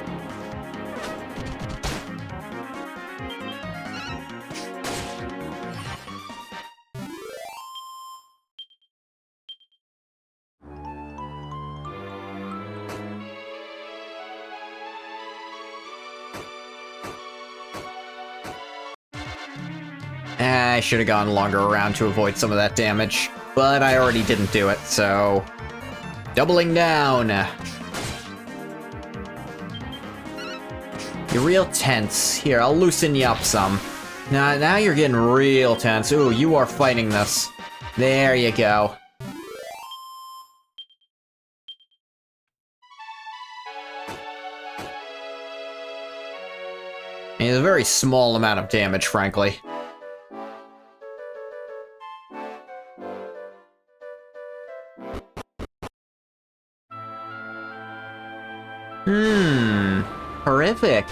I should have gone longer around to avoid some of that damage, but I already didn't do it, so... Doubling down! You're real tense. Here, I'll loosen you up some. Now you're getting real tense. Ooh, you are fighting this. There you go. It's a very small amount of damage, frankly. Horrific.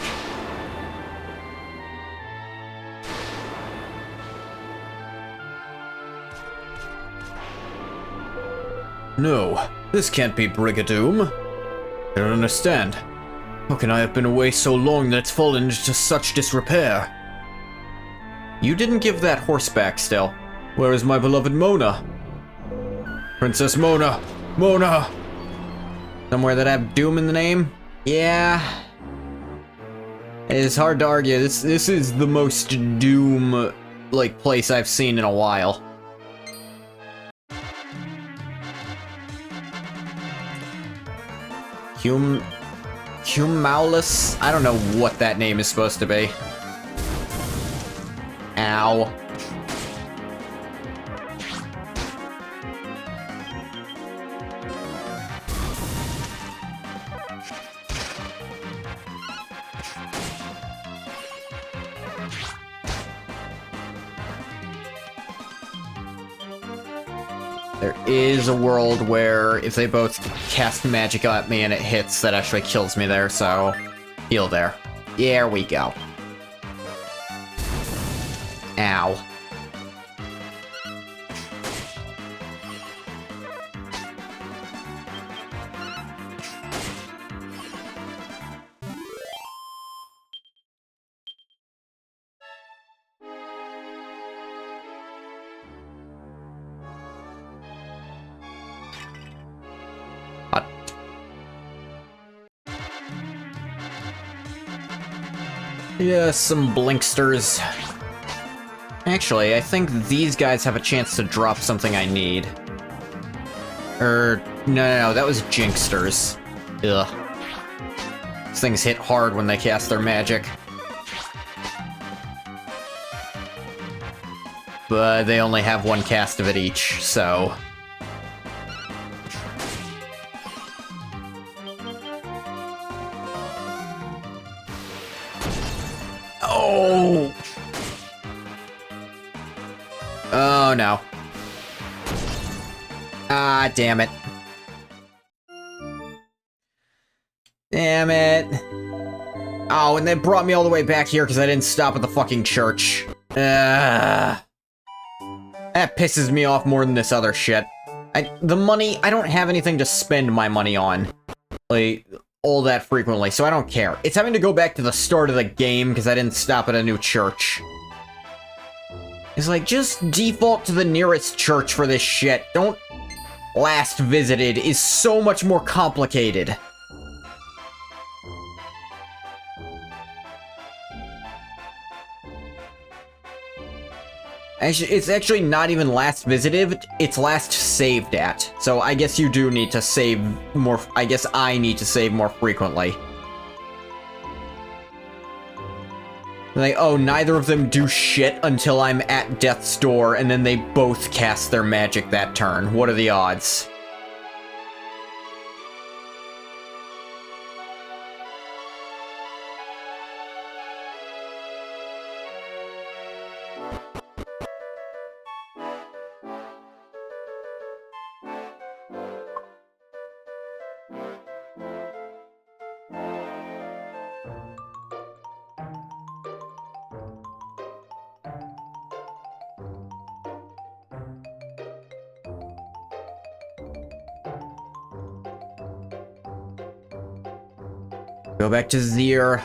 No, this can't be Brigadoon. I don't understand. How can I have been away so long that it's fallen into such disrepair? You didn't give that horse back still. Where is my beloved Mona? Princess Mona! Mona! Somewhere that have Doom in the name? Yeah. It's hard to argue. This is the most Doom, like, place I've seen in a while. Humaulus? I don't know what that name is supposed to be. Ow. There is a world where if they both cast magic at me and it hits, that actually kills me there, so heal there. There we go. Ow. Yeah, some blinksters. Actually, I think these guys have a chance to drop something I need. No, that was Jinxsters. Ugh. These things hit hard when they cast their magic. But they only have one cast of it each, so... Oh! Oh, no. Ah, damn it. Damn it. Oh, and they brought me all the way back here because I didn't stop at the fucking church. That pisses me off more than this other shit. The money, I don't have anything to spend my money on. Like, all that frequently, so I don't care. It's having to go back to the start of the game because I didn't stop at a new church. It's like, just default to the nearest church for this shit. Don't... Last visited is so much more complicated. Actually, it's actually not even last visited, it's last saved at. So I guess you do need to save more, I guess I need to save more frequently. Like, oh, neither of them do shit until I'm at death's door, and then they both cast their magic that turn. What are the odds? Go back to Zera.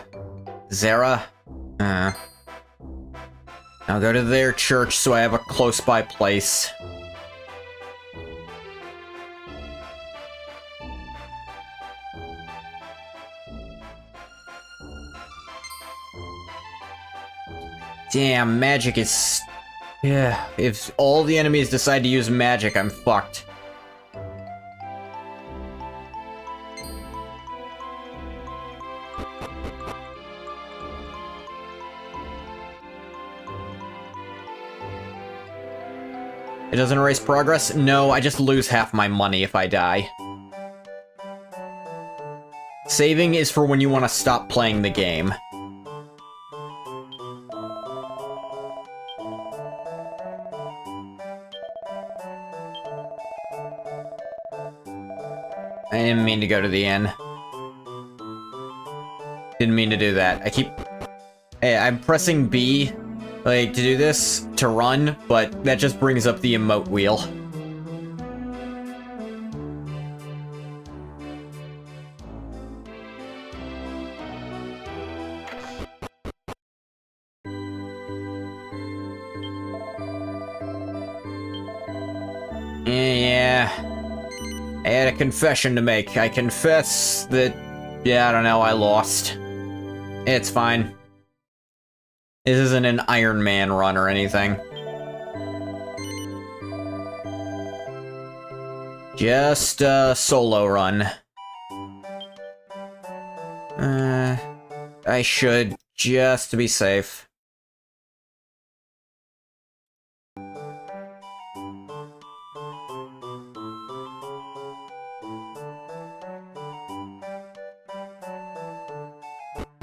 I'll go to their church so I have a close-by place. Damn, magic is... Yeah, if all the enemies decide to use magic, I'm fucked. It doesn't erase progress? No, I just lose half my money if I die. Saving is for when you want to stop playing the game. I didn't mean to go to the inn. Didn't mean to do that. Hey, I'm pressing B, like, to do this, to run, but that just brings up the emote wheel. Yeah. I had a confession to make. I confess that, yeah, I don't know, I lost. It's fine. This isn't an Iron Man run or anything. Just a solo run. I should, just to be safe.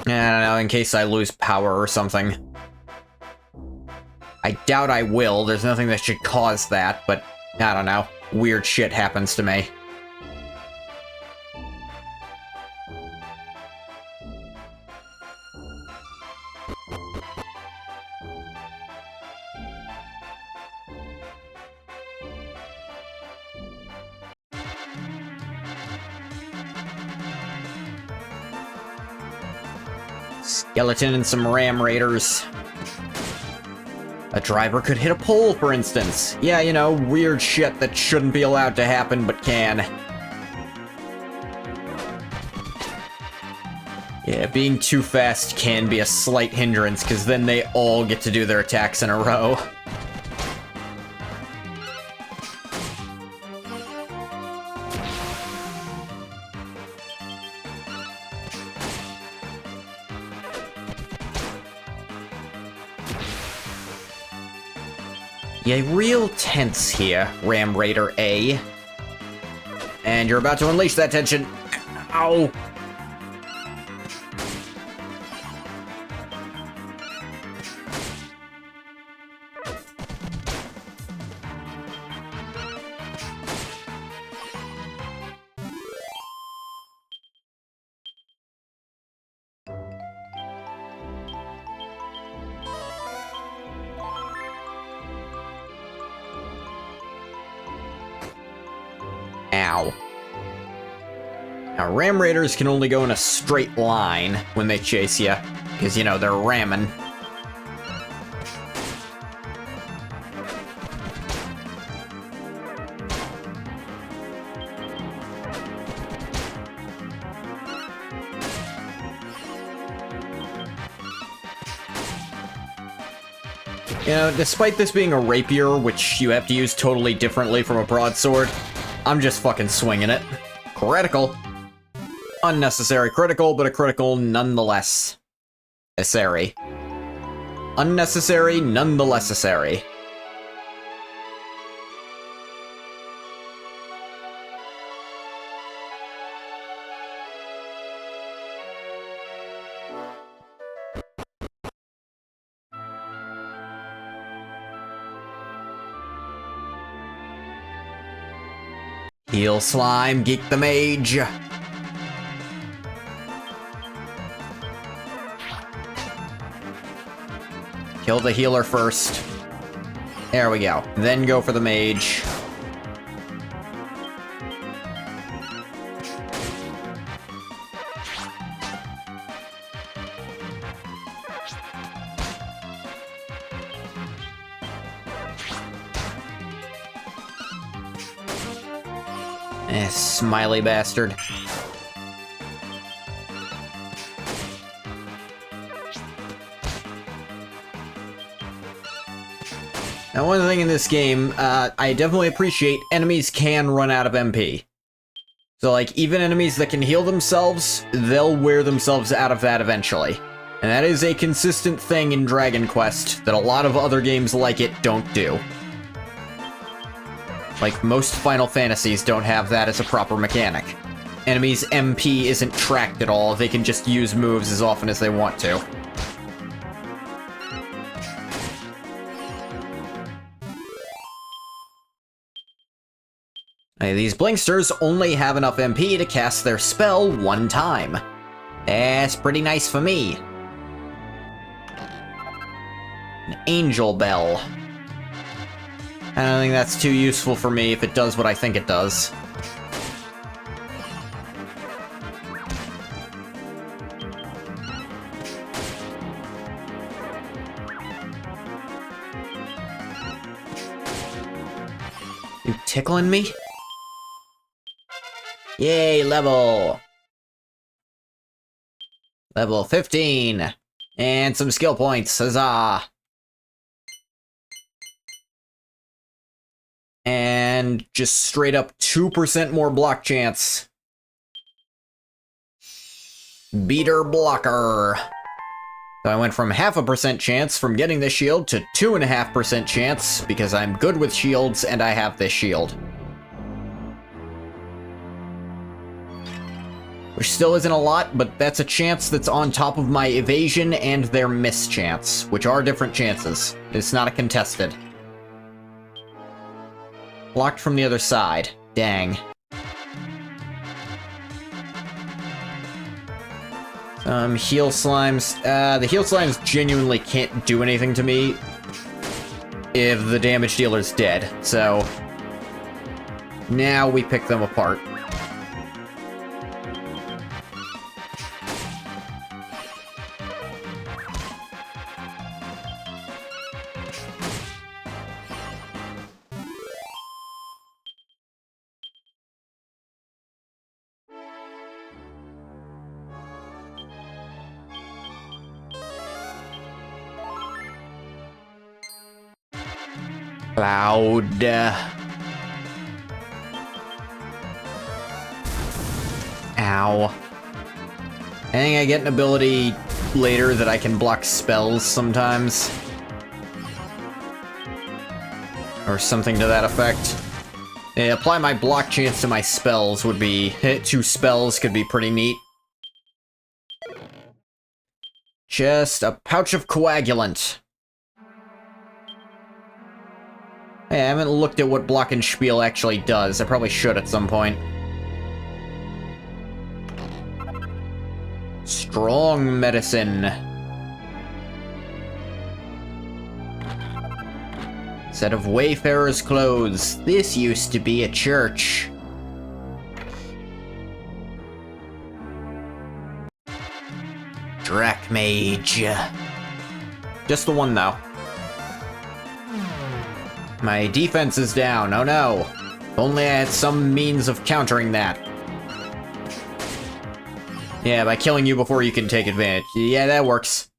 I don't know, in case I lose power or something. I doubt I will, there's nothing that should cause that, but I don't know. Weird shit happens to me. Skeleton and some ram raiders. A driver could hit a pole, for instance. Yeah, you know, weird shit that shouldn't be allowed to happen, but can. Yeah, being too fast can be a slight hindrance, because then they all get to do their attacks in a row. Yeah, real tense here, Ram Raider A. And you're about to unleash that tension. Ow! Ow. Now, Ram Raiders can only go in a straight line when they chase you, because, you know, they're ramming. You know, despite this being a rapier, which you have to use totally differently from a broadsword, I'm just fucking swinging it. Critical. Unnecessary critical, but a critical nonetheless. Necessary. Unnecessary, nonetheless necessary. Heal Slime, Geek the Mage. Kill the healer first. There we go. Then go for the mage. Smiley bastard. Now, one thing in this game, I definitely appreciate enemies can run out of MP. So, like, even enemies that can heal themselves, they'll wear themselves out of that eventually. And that is a consistent thing in Dragon Quest that a lot of other games like it don't do. Like, most Final Fantasies don't have that as a proper mechanic. Enemies' MP isn't tracked at all, they can just use moves as often as they want to. These Blinksters only have enough MP to cast their spell one time. That's pretty nice for me. An Angel Bell. I don't think that's too useful for me if it does what I think it does. You tickling me? Yay, level! Level 15! And some skill points, huzzah! And just straight up 2% more block chance. Beater blocker. So I went from 0.5% chance from getting this shield to 2.5% chance because I'm good with shields and I have this shield. Which still isn't a lot, but that's a chance that's on top of my evasion and their miss chance, which are different chances. It's not a contested. Blocked from the other side. Dang. Heal Slimes. The Heal Slimes genuinely can't do anything to me if the damage dealer's dead, so now we pick them apart. Cloud. Ow. I think I get an ability later that I can block spells sometimes. Or something to that effect. Yeah, apply my block chance to my spells would be... 2 spells could be pretty neat. Just a pouch of coagulant. Hey, I haven't looked at what Glockenspiel actually does. I probably should at some point. Strong medicine. Set of Wayfarer's clothes. This used to be a church. Drachmage. Just the one, though. My defense is down. Oh no. If only I had some means of countering that. Yeah, by killing you before you can take advantage. Yeah, that works.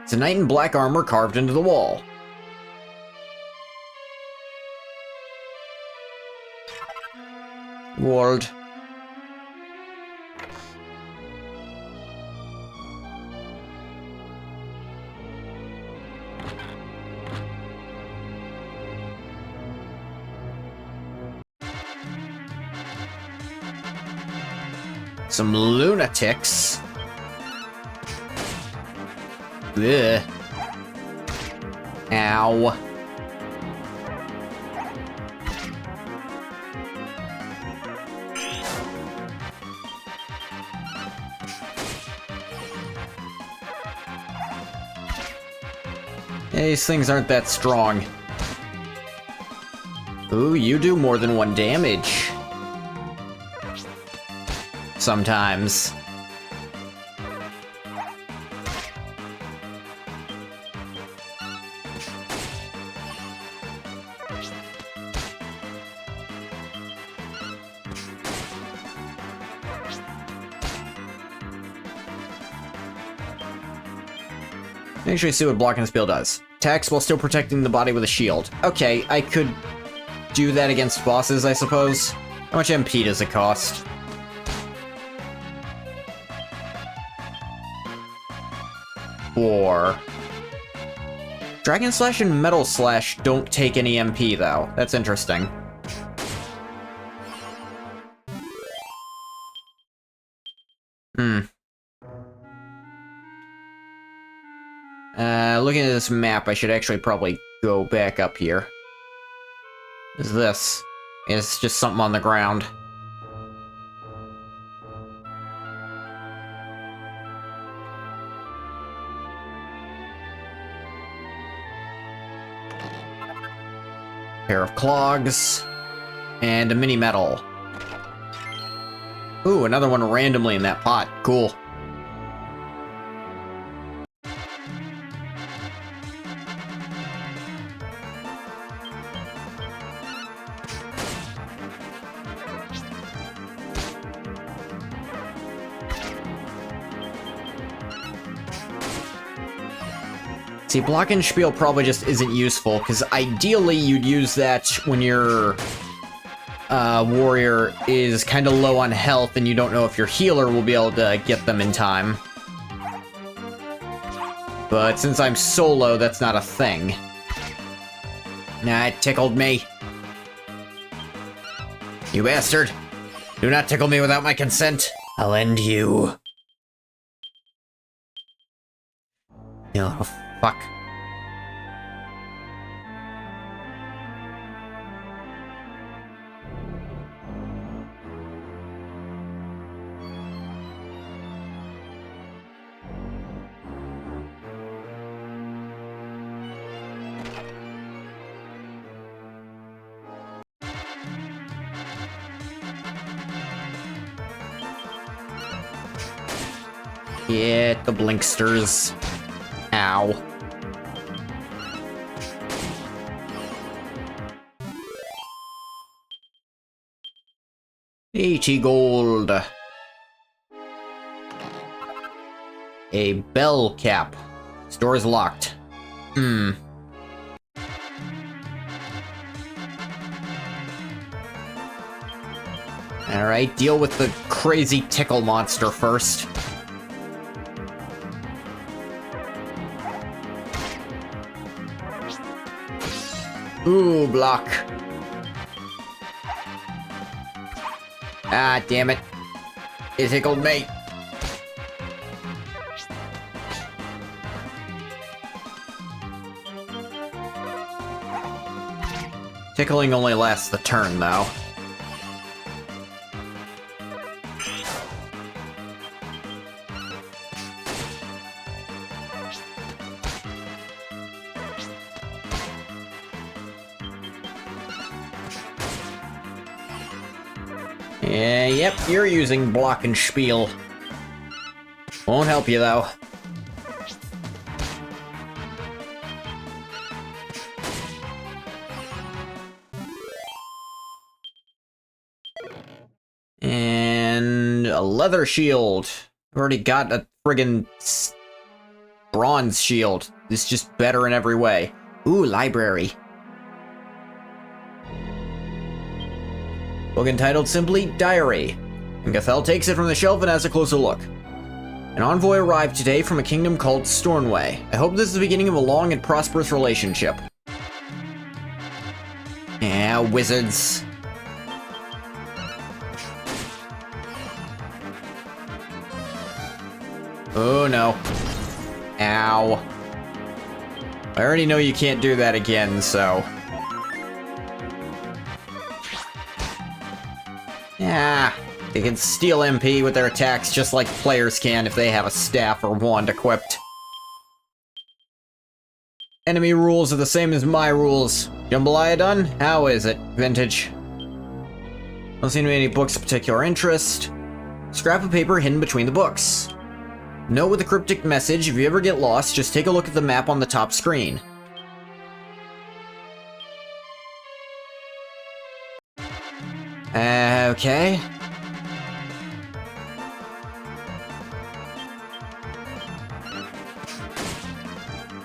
It's a knight in black armor carved into the wall. World. Some lunatics. Ugh. Ow. These things aren't that strong. Ooh, you do more than 1 damage. Sometimes. Make sure you see what Glockenspiel does. Attacks while still protecting the body with a shield. Okay, I could do that against bosses, I suppose. How much MP does it cost? Or Dragon Slash and Metal Slash don't take any MP, though. That's interesting. Looking at this map, I should actually probably go back up here. What is this? It's just something on the ground. Pair of clogs, and a mini medal. Ooh, another one randomly in that pot. Cool. See, Glockenspiel probably just isn't useful, because ideally you'd use that when your warrior is kind of low on health and you don't know if your healer will be able to get them in time. But since I'm solo, that's not a thing. Nah, it tickled me. You bastard! Do not tickle me without my consent. I'll end you. Oh, fuck. Yeah, the blinksters. Ow. $80 gold. A bell cap. Store is locked. Alright, deal with the crazy tickle monster first. Ooh, block. Ah, damn it. It tickled me. Tickling only lasts the turn, though. Yeah, yep, you're using block and spiel. Won't help you, though. And a leather shield. I've already got a friggin' bronze shield. It's just better in every way. Ooh, library. Book entitled simply Diary. And Gathel takes it from the shelf and has a closer look. An envoy arrived today from a kingdom called Stornway. I hope this is the beginning of a long and prosperous relationship. Yeah, wizards. Oh no. Ow. I already know you can't do that again, so... Yeah, they can steal MP with their attacks just like players can if they have a staff or wand equipped. Enemy rules are the same as my rules. Jambalaya done? How is it? Vintage. Don't seem to be any books of particular interest. Scrap of paper hidden between the books. Note with a cryptic message, if you ever get lost, just take a look at the map on the top screen. Okay.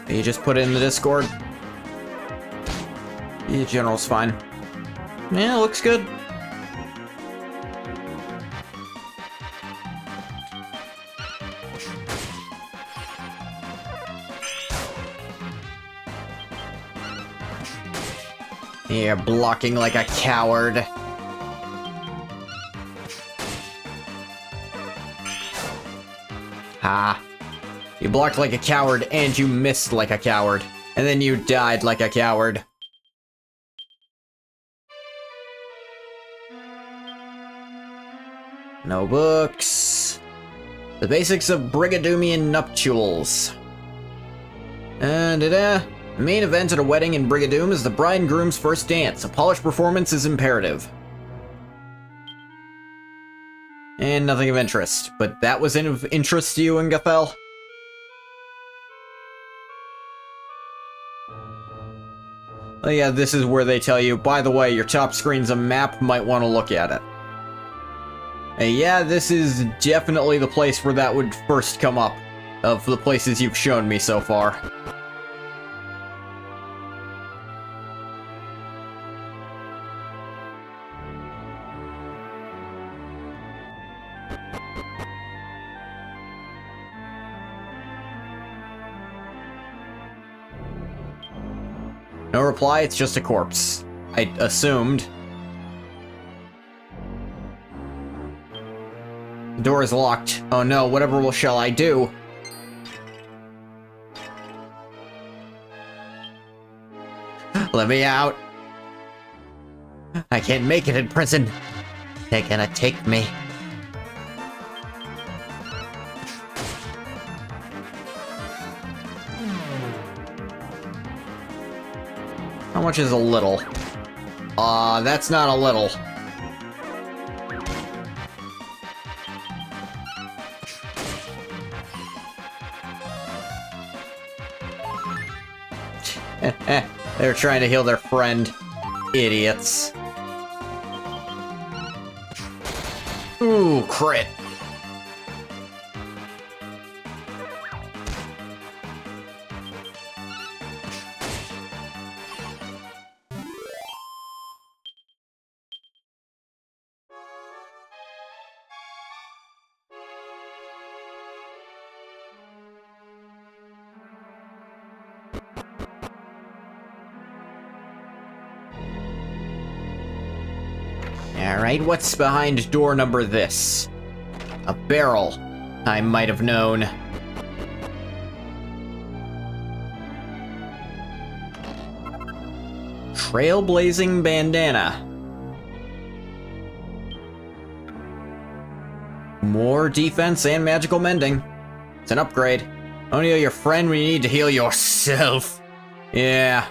You just put it in the Discord. Yeah, general's fine. Yeah, looks good. Yeah, blocking like a coward. Ha. You blocked like a coward and you missed like a coward. And then you died like a coward. No books. The basics of Brigadoomian nuptials. The main event at a wedding in Brigadoon is the bride and groom's first dance. A polished performance is imperative. And nothing of interest. But that was of interest to you in Gathel? Oh yeah, this is where they tell you, by the way, your top screen's a map, might want to look at it. Yeah, this is definitely the place where that would first come up, of the places you've shown me so far. No reply, it's just a corpse. I assumed. The door is locked. Oh no, whatever shall I do? Let me out. I can't make it in prison. They're gonna take me. How much is a little? That's not a little. They're trying to heal their friend. Idiots. Ooh, crit. Alright, what's behind door number this? A barrel. I might have known. Trailblazing bandana. More defense and magical mending. It's an upgrade. Only heal your friend when you need to heal yourself. Yeah.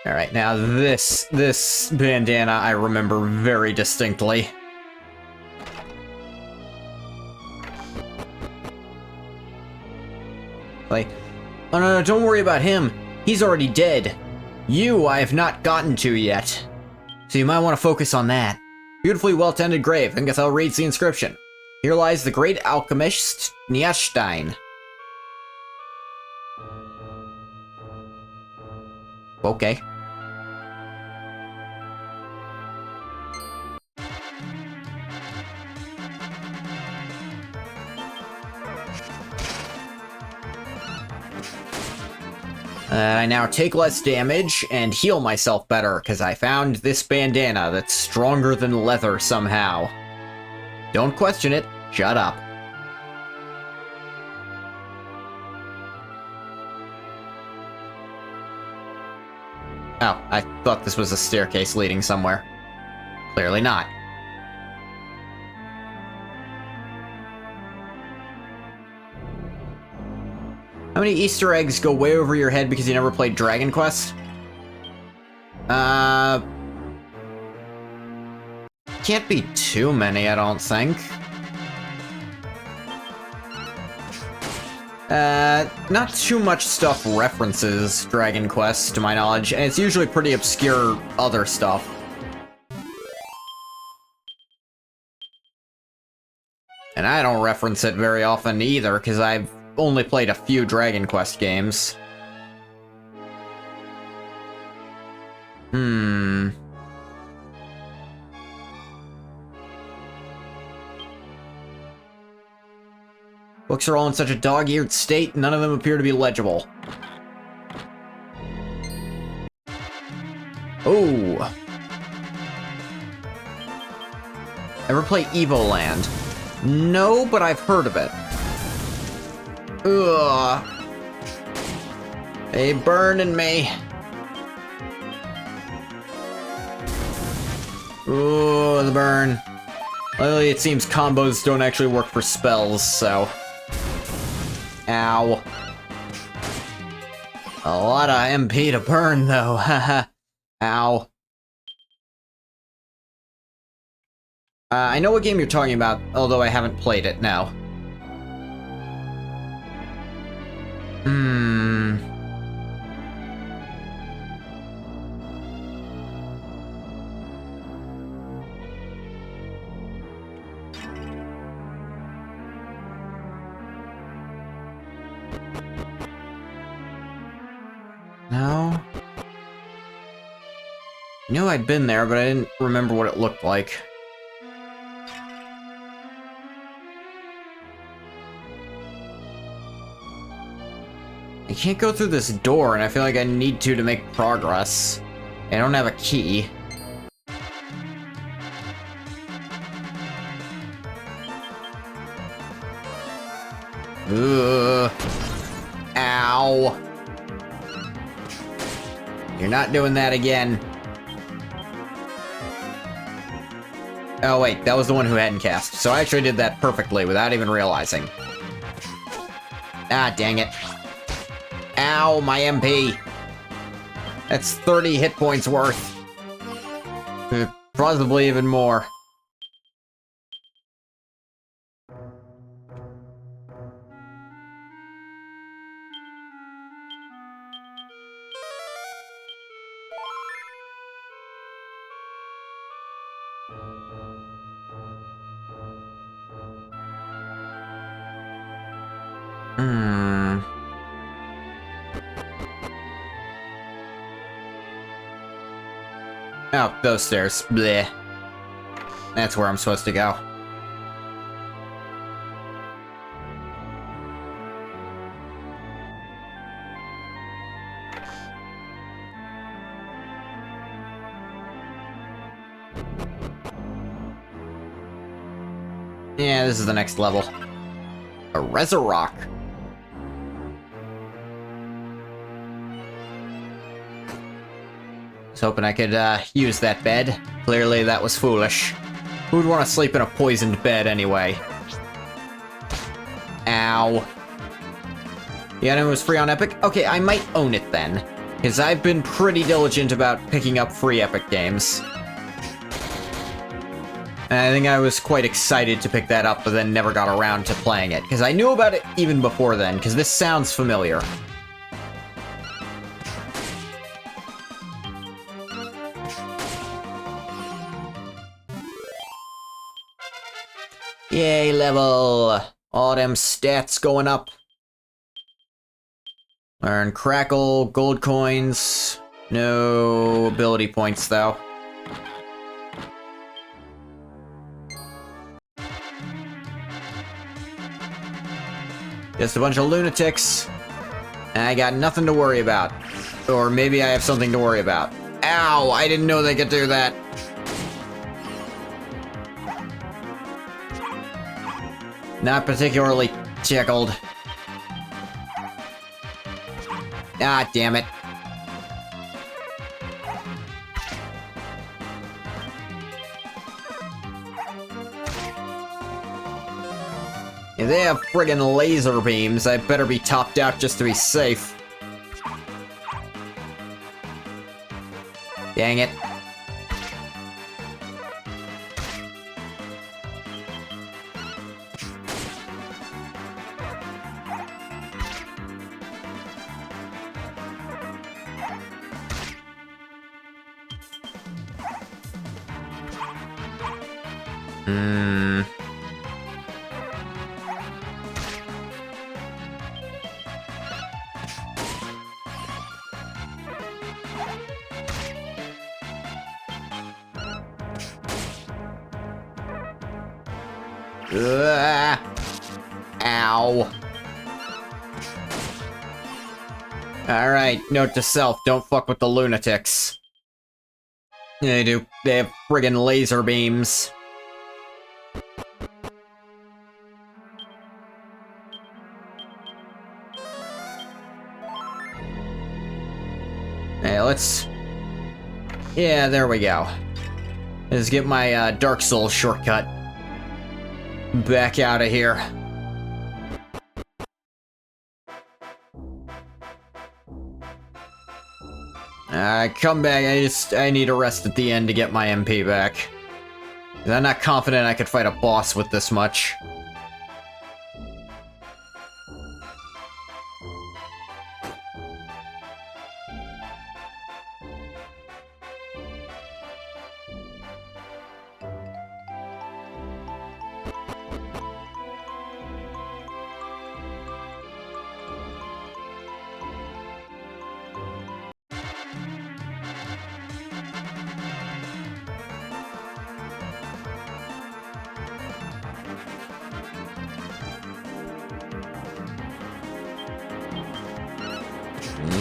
Alright, now this bandana I remember very distinctly. Like, oh no, don't worry about him. He's already dead. You, I have not gotten to yet. So you might want to focus on that. Beautifully well-tended grave, Ingathel reads the inscription. Here lies the great alchemist, Nyashstein. Okay. I now take less damage and heal myself better, because I found this bandana that's stronger than leather somehow. Don't question it, shut up. Oh, I thought this was a staircase leading somewhere. Clearly not. How many Easter eggs go way over your head because you never played Dragon Quest? Can't be too many, I don't think. Not too much stuff references Dragon Quest, to my knowledge, and it's usually pretty obscure other stuff. And I don't reference it very often either, because I've only played a few Dragon Quest games. Books are all in such a dog-eared state, none of them appear to be legible. Oh. Ever play Evoland? No, but I've heard of it. Ugh. They burning me. Ooh, the burn. Lately, it seems combos don't actually work for spells, so... Ow. A lot of MP to burn, though, haha. Ow. I know what game you're talking about, although I haven't played it, now. No? I knew I'd been there, but I didn't remember what it looked like. I can't go through this door, and I feel like I need to make progress. I don't have a key. Ugh. Ow. You're not doing that again. Oh wait, that was the one who hadn't cast. So I actually did that perfectly without even realizing. Ah, dang it. Ow, my MP. That's 30 hit points worth. Probably even more. Oh, those stairs. Bleh. That's where I'm supposed to go. Yeah, this is the next level. A Resurrock. Was hoping I could use that bed. Clearly that was foolish. Who'd want to sleep in a poisoned bed anyway? Ow. The item was free on Epic? Okay, I might own it then. Because I've been pretty diligent about picking up free Epic games. And I think I was quite excited to pick that up, but then never got around to playing it. Because I knew about it even before then, because this sounds familiar. Yay, level! All them stats going up. Earn Crackle, gold coins. No ability points, though. Just a bunch of lunatics. And I got nothing to worry about. Or maybe I have something to worry about. Ow! I didn't know they could do that. Not particularly tickled. Ah, damn it. If they have friggin' laser beams, I better be topped out just to be safe. Dang it. Ow. Alright, note to self, don't fuck with the lunatics. They do. They have friggin' laser beams. Hey, let's... Yeah, there we go. Let's get my Dark Souls shortcut. Back out of here. Come back. I need a rest at the end to get my MP back. I'm not confident I could fight a boss with this much.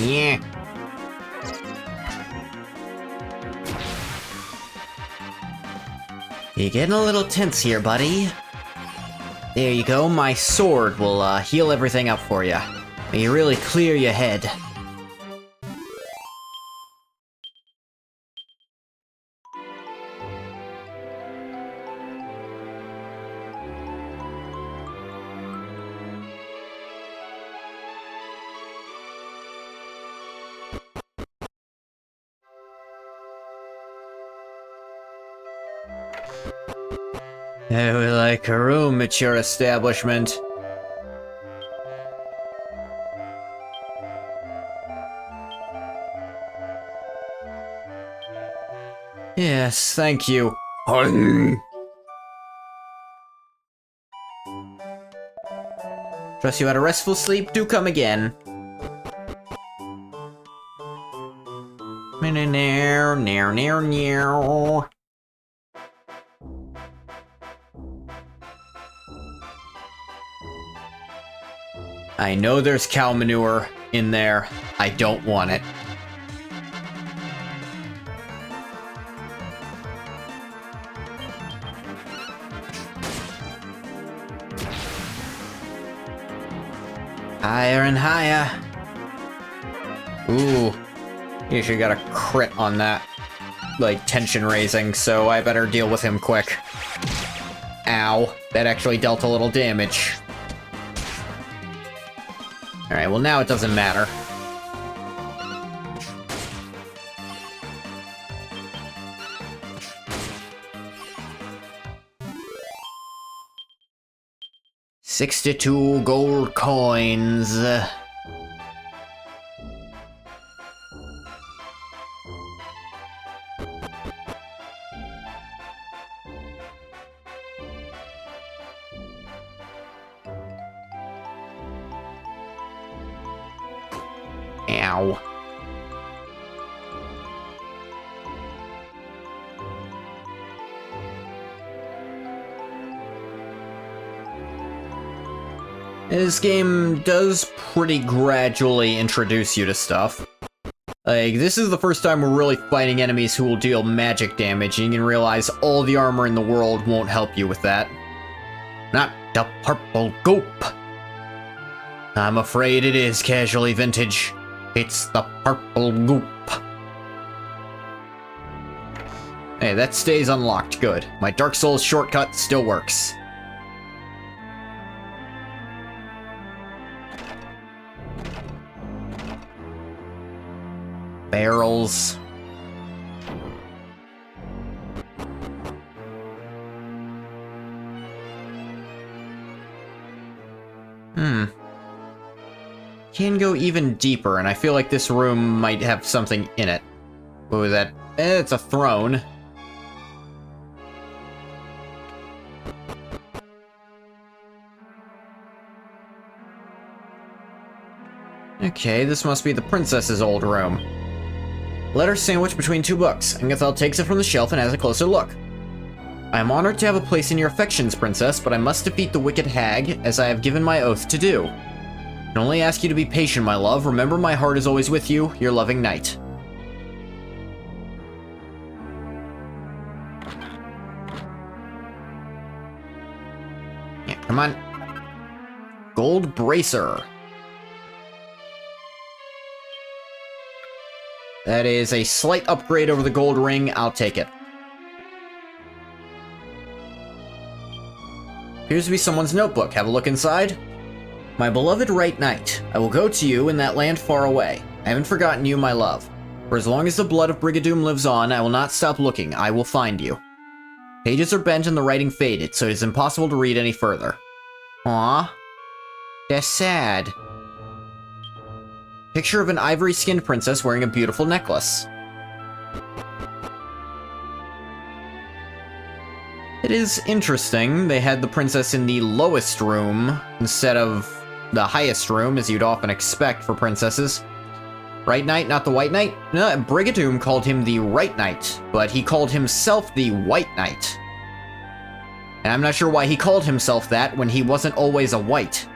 Yeah. You're getting a little tense here, buddy. There you go, my sword will heal everything up for you. May you really clear your head. I would like a room at your establishment. Yes, thank you. Trust you had a restful sleep. Do come again. I know there's cow manure in there. I don't want it. Higher and higher. Ooh. He actually got a crit on that. Like, tension raising, so I better deal with him quick. Ow. That actually dealt a little damage. Alright, well now it doesn't matter. $62 gold coins. Ow. This game does pretty gradually introduce you to stuff. Like, this is the first time we're really fighting enemies who will deal magic damage, and you can realize all the armor in the world won't help you with that. Not the purple goop! I'm afraid it is casually vintage. It's the purple goop. Hey, that stays unlocked. Good. My Dark Souls shortcut still works. Barrels. Can go even deeper, and I feel like this room might have something in it. What was that? It's a throne. Okay, this must be the princess's old room. Letter sandwiched between two books. Angathel takes it from the shelf and has a closer look. I am honored to have a place in your affections, princess, but I must defeat the wicked hag, as I have given my oath to do. I can only ask you to be patient, my love. Remember, my heart is always with you, your loving knight. Yeah, come on. Gold bracer. That is a slight upgrade over the gold ring. I'll take it. Appears to be someone's notebook. Have a look inside. My beloved right knight, I will go to you in that land far away. I haven't forgotten you, my love. For as long as the blood of Brigadoon lives on, I will not stop looking. I will find you. Pages are bent and the writing faded, so it is impossible to read any further. Aw. That's sad. Picture of an ivory-skinned princess wearing a beautiful necklace. It is interesting they had the princess in the lowest room instead of the highest room, as you'd often expect for princesses. Right Knight, not the White Knight? No, Brigadoon called him the Right Knight, but he called himself the White Knight. And I'm not sure why he called himself that when he wasn't always a white.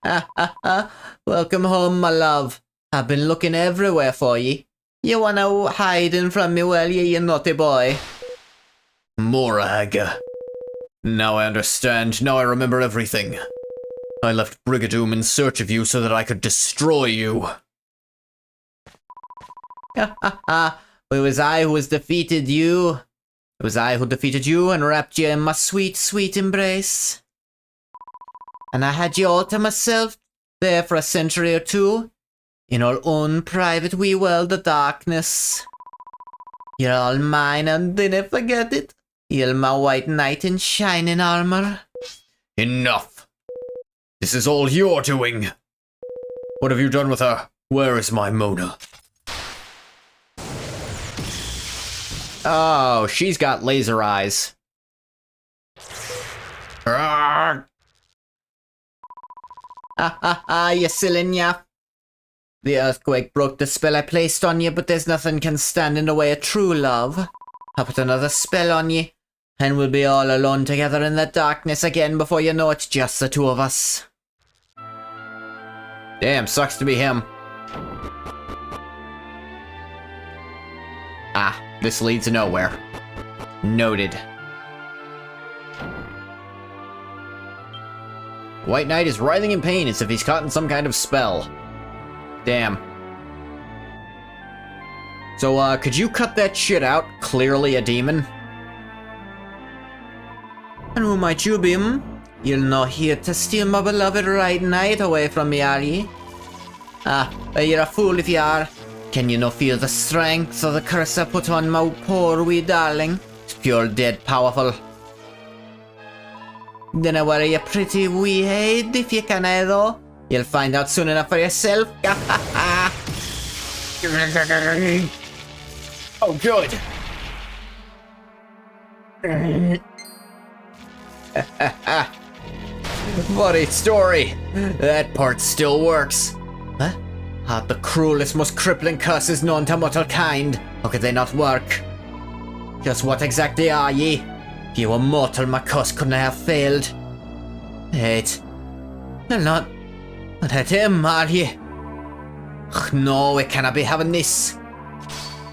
Ha ha ha. Welcome home, my love. I've been looking everywhere for ye. You wanna hiding from me, will ye, you naughty boy? Morag. Now I understand. Now I remember everything. I left Brigadoon in search of you so that I could destroy you. Ha ha ha. It was I who defeated you. It was I who defeated you and wrapped you in my sweet, sweet embrace. And I had you all to myself there for a century or two. In our own private wee world of darkness. You're all mine and didn't forget it. You're my white knight in shining armor. Enough. This is all your doing. What have you done with her? Where is my Mona? Oh, she's got laser eyes. Ah ha ha, you silly nyaf. The earthquake broke the spell I placed on you, but there's nothing can stand in the way of true love. I'll put another spell on you, and we'll be all alone together in the darkness again before you know it's just the two of us. Damn, sucks to be him. Ah, this leads nowhere. Noted. White Knight is writhing in pain as if he's caught in some kind of spell. Damn. So, could you cut that shit out? Clearly a demon. And who might you be, You're not here to steal my beloved White Knight away from me, are ye? Ah, you're a fool if you are. Can you not feel the strength of the curse I put on my poor wee darling? It's pure dead powerful. Then I worry your pretty wee head if you can, though. You'll find out soon enough for yourself. Oh, good. Funny story. That part still works. Huh? The cruelest, most crippling curses known to mortal kind. How could they not work? Just what exactly are ye? If you were mortal, my curse couldn't have failed. Wait. You're not at him, are ye? Ugh, no, we cannot be having this.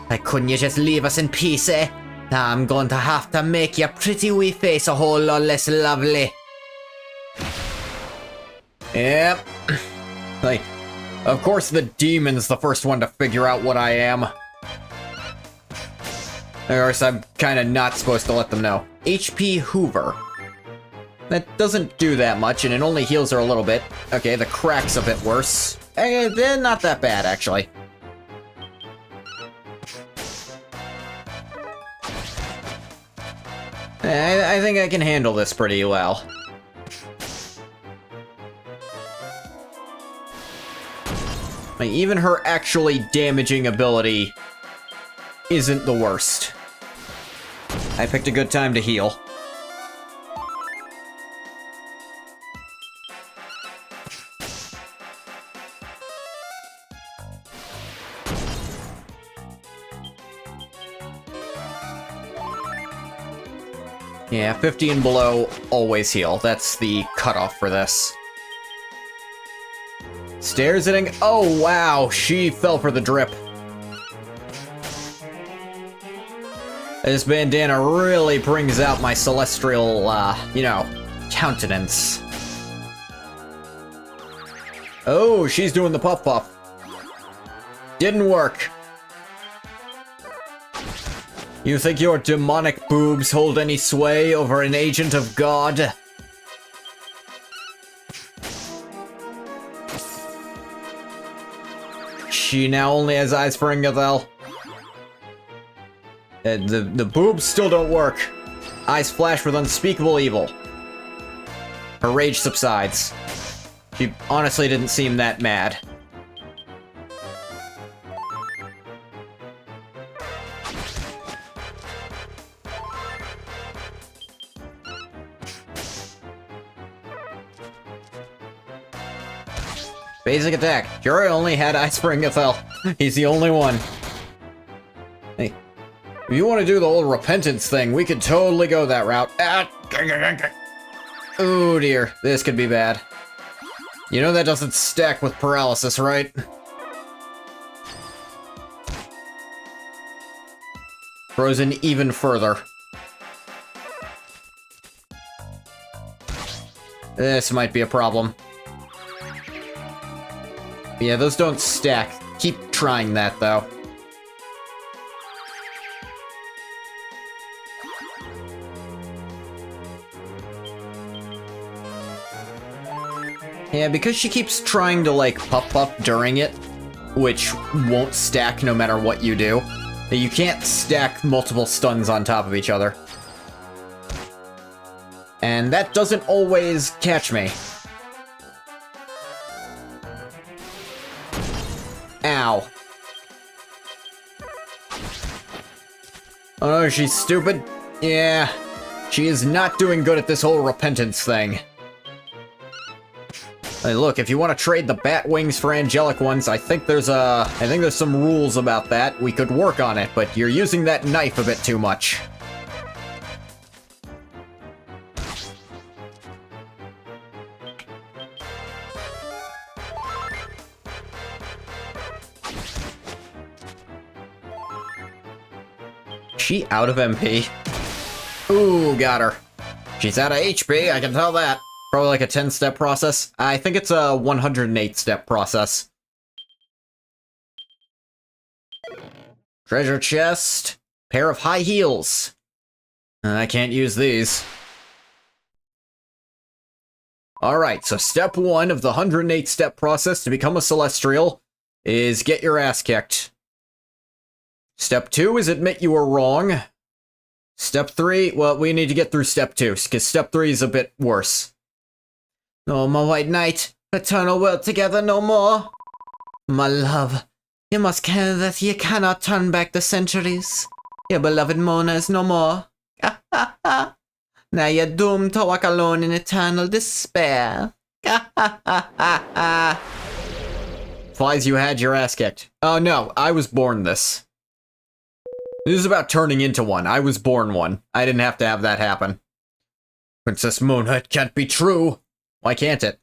Why couldn't you just leave us in peace, eh? Now I'm going to have to make your pretty wee face a whole lot less lovely. Yep. Like, of course the demon's the first one to figure out what I am. Of course, I'm kind of not supposed to let them know. HP Hoover. That doesn't do that much, and it only heals her a little bit. Okay, the crack's a bit worse. They're not that bad, actually. I think I can handle this pretty well. Like, even her actually damaging ability isn't the worst. I picked a good time to heal. Yeah, 50 and below, always heal. That's the cutoff for this. Stairs hitting. Oh, wow. She fell for the drip. This bandana really brings out my celestial, you know, countenance. Oh, she's doing the puff puff. Didn't work. You think your demonic boobs hold any sway over an agent of God? She now only has eyes for Ingathel. The boobs still don't work. Eyes flash with unspeakable evil. Her rage subsides. She honestly didn't seem that mad. Basic attack. Sure, I only had Ice for Ingathel. He's the only one. Hey, if you want to do the whole repentance thing, we could totally go that route. Oh dear, this could be bad. You know that doesn't stack with paralysis, right? Frozen even further. This might be a problem. Yeah, those don't stack. Keep trying that, though. Yeah, because she keeps trying to, like, puff up during it, which won't stack no matter what you do. You can't stack multiple stuns on top of each other. And that doesn't always catch me. Ow. Oh, she's stupid? Yeah. She is not doing good at this whole repentance thing. Hey, look, if you want to trade the bat wings for angelic ones, I think there's some rules about that. We could work on it, but you're using that knife a bit too much. She out of MP? Ooh, got her. She's out of HP, I can tell that. Probably like a 10-step process. I think it's a 108-step process. Treasure chest. Pair of high heels. I can't use these. Alright, so step 1 of the 108-step process to become a Celestial is get your ass kicked. Step 2 is admit you were wrong. Step 3, well, we need to get through step 2, because step 3 is a bit worse. No more White Knight, eternal world together no more. My love, you must care that you cannot turn back the centuries. Your beloved Mona is no more. Now you're doomed to walk alone in eternal despair. Flies, you had your ass kicked. Oh no, I was born this. This is about turning into one. I was born one. I didn't have to have that happen. Princess Mona, it can't be true. Why can't it?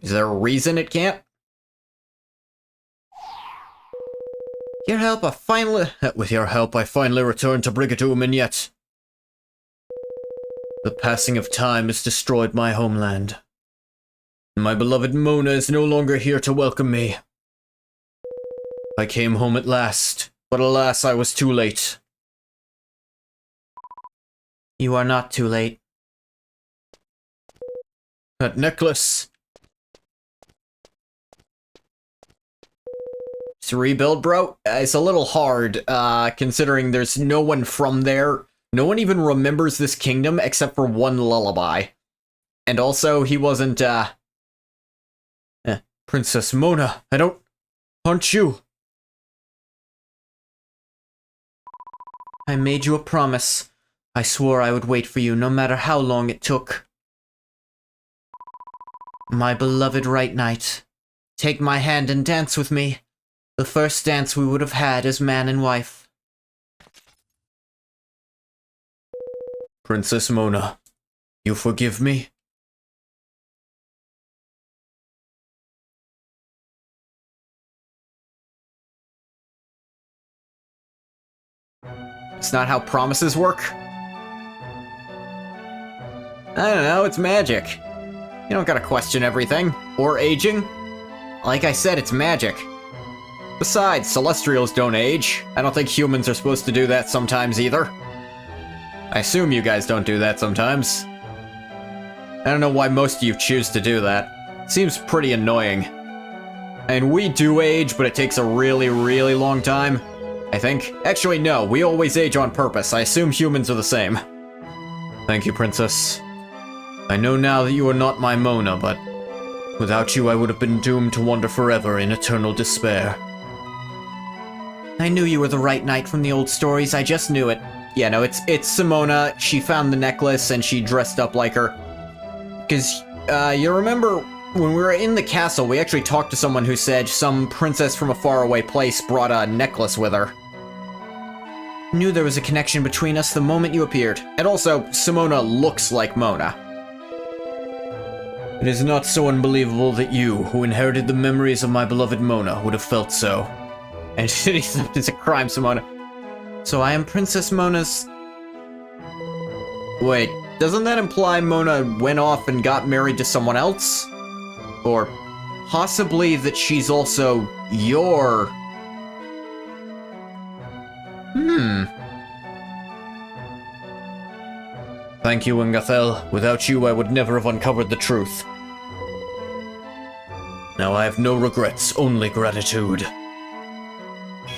Is there a reason it can't? With your help, I finally returned to Brigadoon, and yet the passing of time has destroyed my homeland. My beloved Mona is no longer here to welcome me. I came home at last, but alas, I was too late. You are not too late. That necklace. To rebuild, bro, it's a little hard, considering there's no one from there. No one even remembers this kingdom except for one lullaby. And also, he wasn't, Princess Mona, aren't you? I made you a promise. I swore I would wait for you, no matter how long it took. My beloved Right Knight, take my hand and dance with me. The first dance we would have had as man and wife. Princess Mona, you forgive me? It's not how promises work. I don't know, it's magic. You don't gotta question everything. Or aging. Like I said, it's magic. Besides, Celestials don't age. I don't think humans are supposed to do that sometimes either. I assume you guys don't do that sometimes. I don't know why most of you choose to do that. Seems pretty annoying. And we do age, but it takes a really, really long time, I think. Actually, no, we always age on purpose. I assume humans are the same. Thank you, Princess. I know now that you are not my Mona, but without you I would have been doomed to wander forever in eternal despair. I knew you were the right knight from the old stories, I just knew it. Yeah, no, it's Simona. She found the necklace and she dressed up like her. Because, you remember when we were in the castle, we actually talked to someone who said some princess from a faraway place brought a necklace with her. Knew there was a connection between us the moment you appeared. And also, Simona looks like Mona. It is not so unbelievable that you, who inherited the memories of my beloved Mona, would have felt so. And it's a crime, Simona. So I am Princess Mona's... Wait, doesn't that imply Mona went off and got married to someone else? Or possibly that she's also your... Thank you, Ingathel. Without you, I would never have uncovered the truth. Now I have no regrets, only gratitude.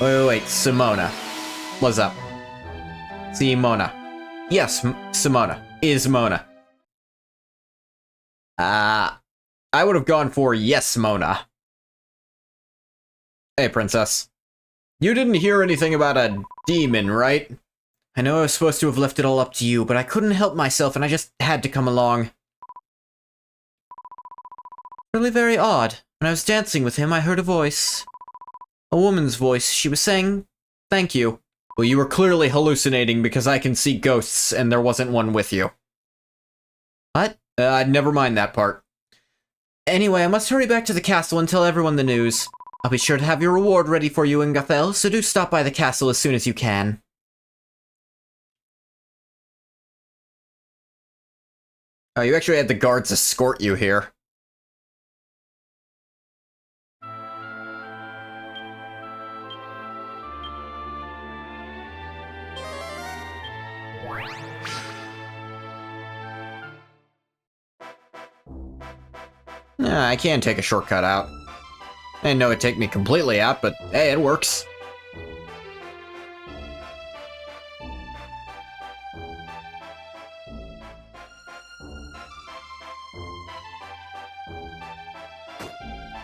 Wait, Simona. What's up? Simona. Yes, Simona. Is Mona. I would have gone for yes, Mona. Hey, Princess. You didn't hear anything about a demon, right? I know I was supposed to have left it all up to you, but I couldn't help myself and I just had to come along. Really very odd. When I was dancing with him, I heard a voice. A woman's voice. She was saying, thank you. Well, you were clearly hallucinating because I can see ghosts and there wasn't one with you. What? Never mind that part. Anyway, I must hurry back to the castle and tell everyone the news. I'll be sure to have your reward ready for you, Ingathel, so do stop by the castle as soon as you can. Oh, you actually had the guards escort you here. Yeah, I can take a shortcut out. I didn't know it'd take me completely out, but hey, it works.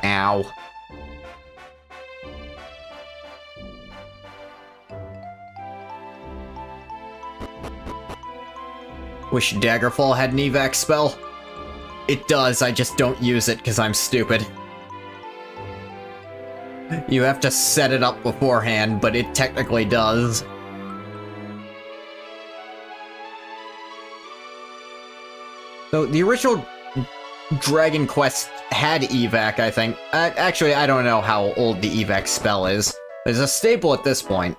Ow. Wish Daggerfall had an evac spell. It does, I just don't use it because I'm stupid. You have to set it up beforehand, but it technically does. So the original Dragon Quest had evac, I think. Actually, I don't know how old the evac spell is. It's a staple at this point.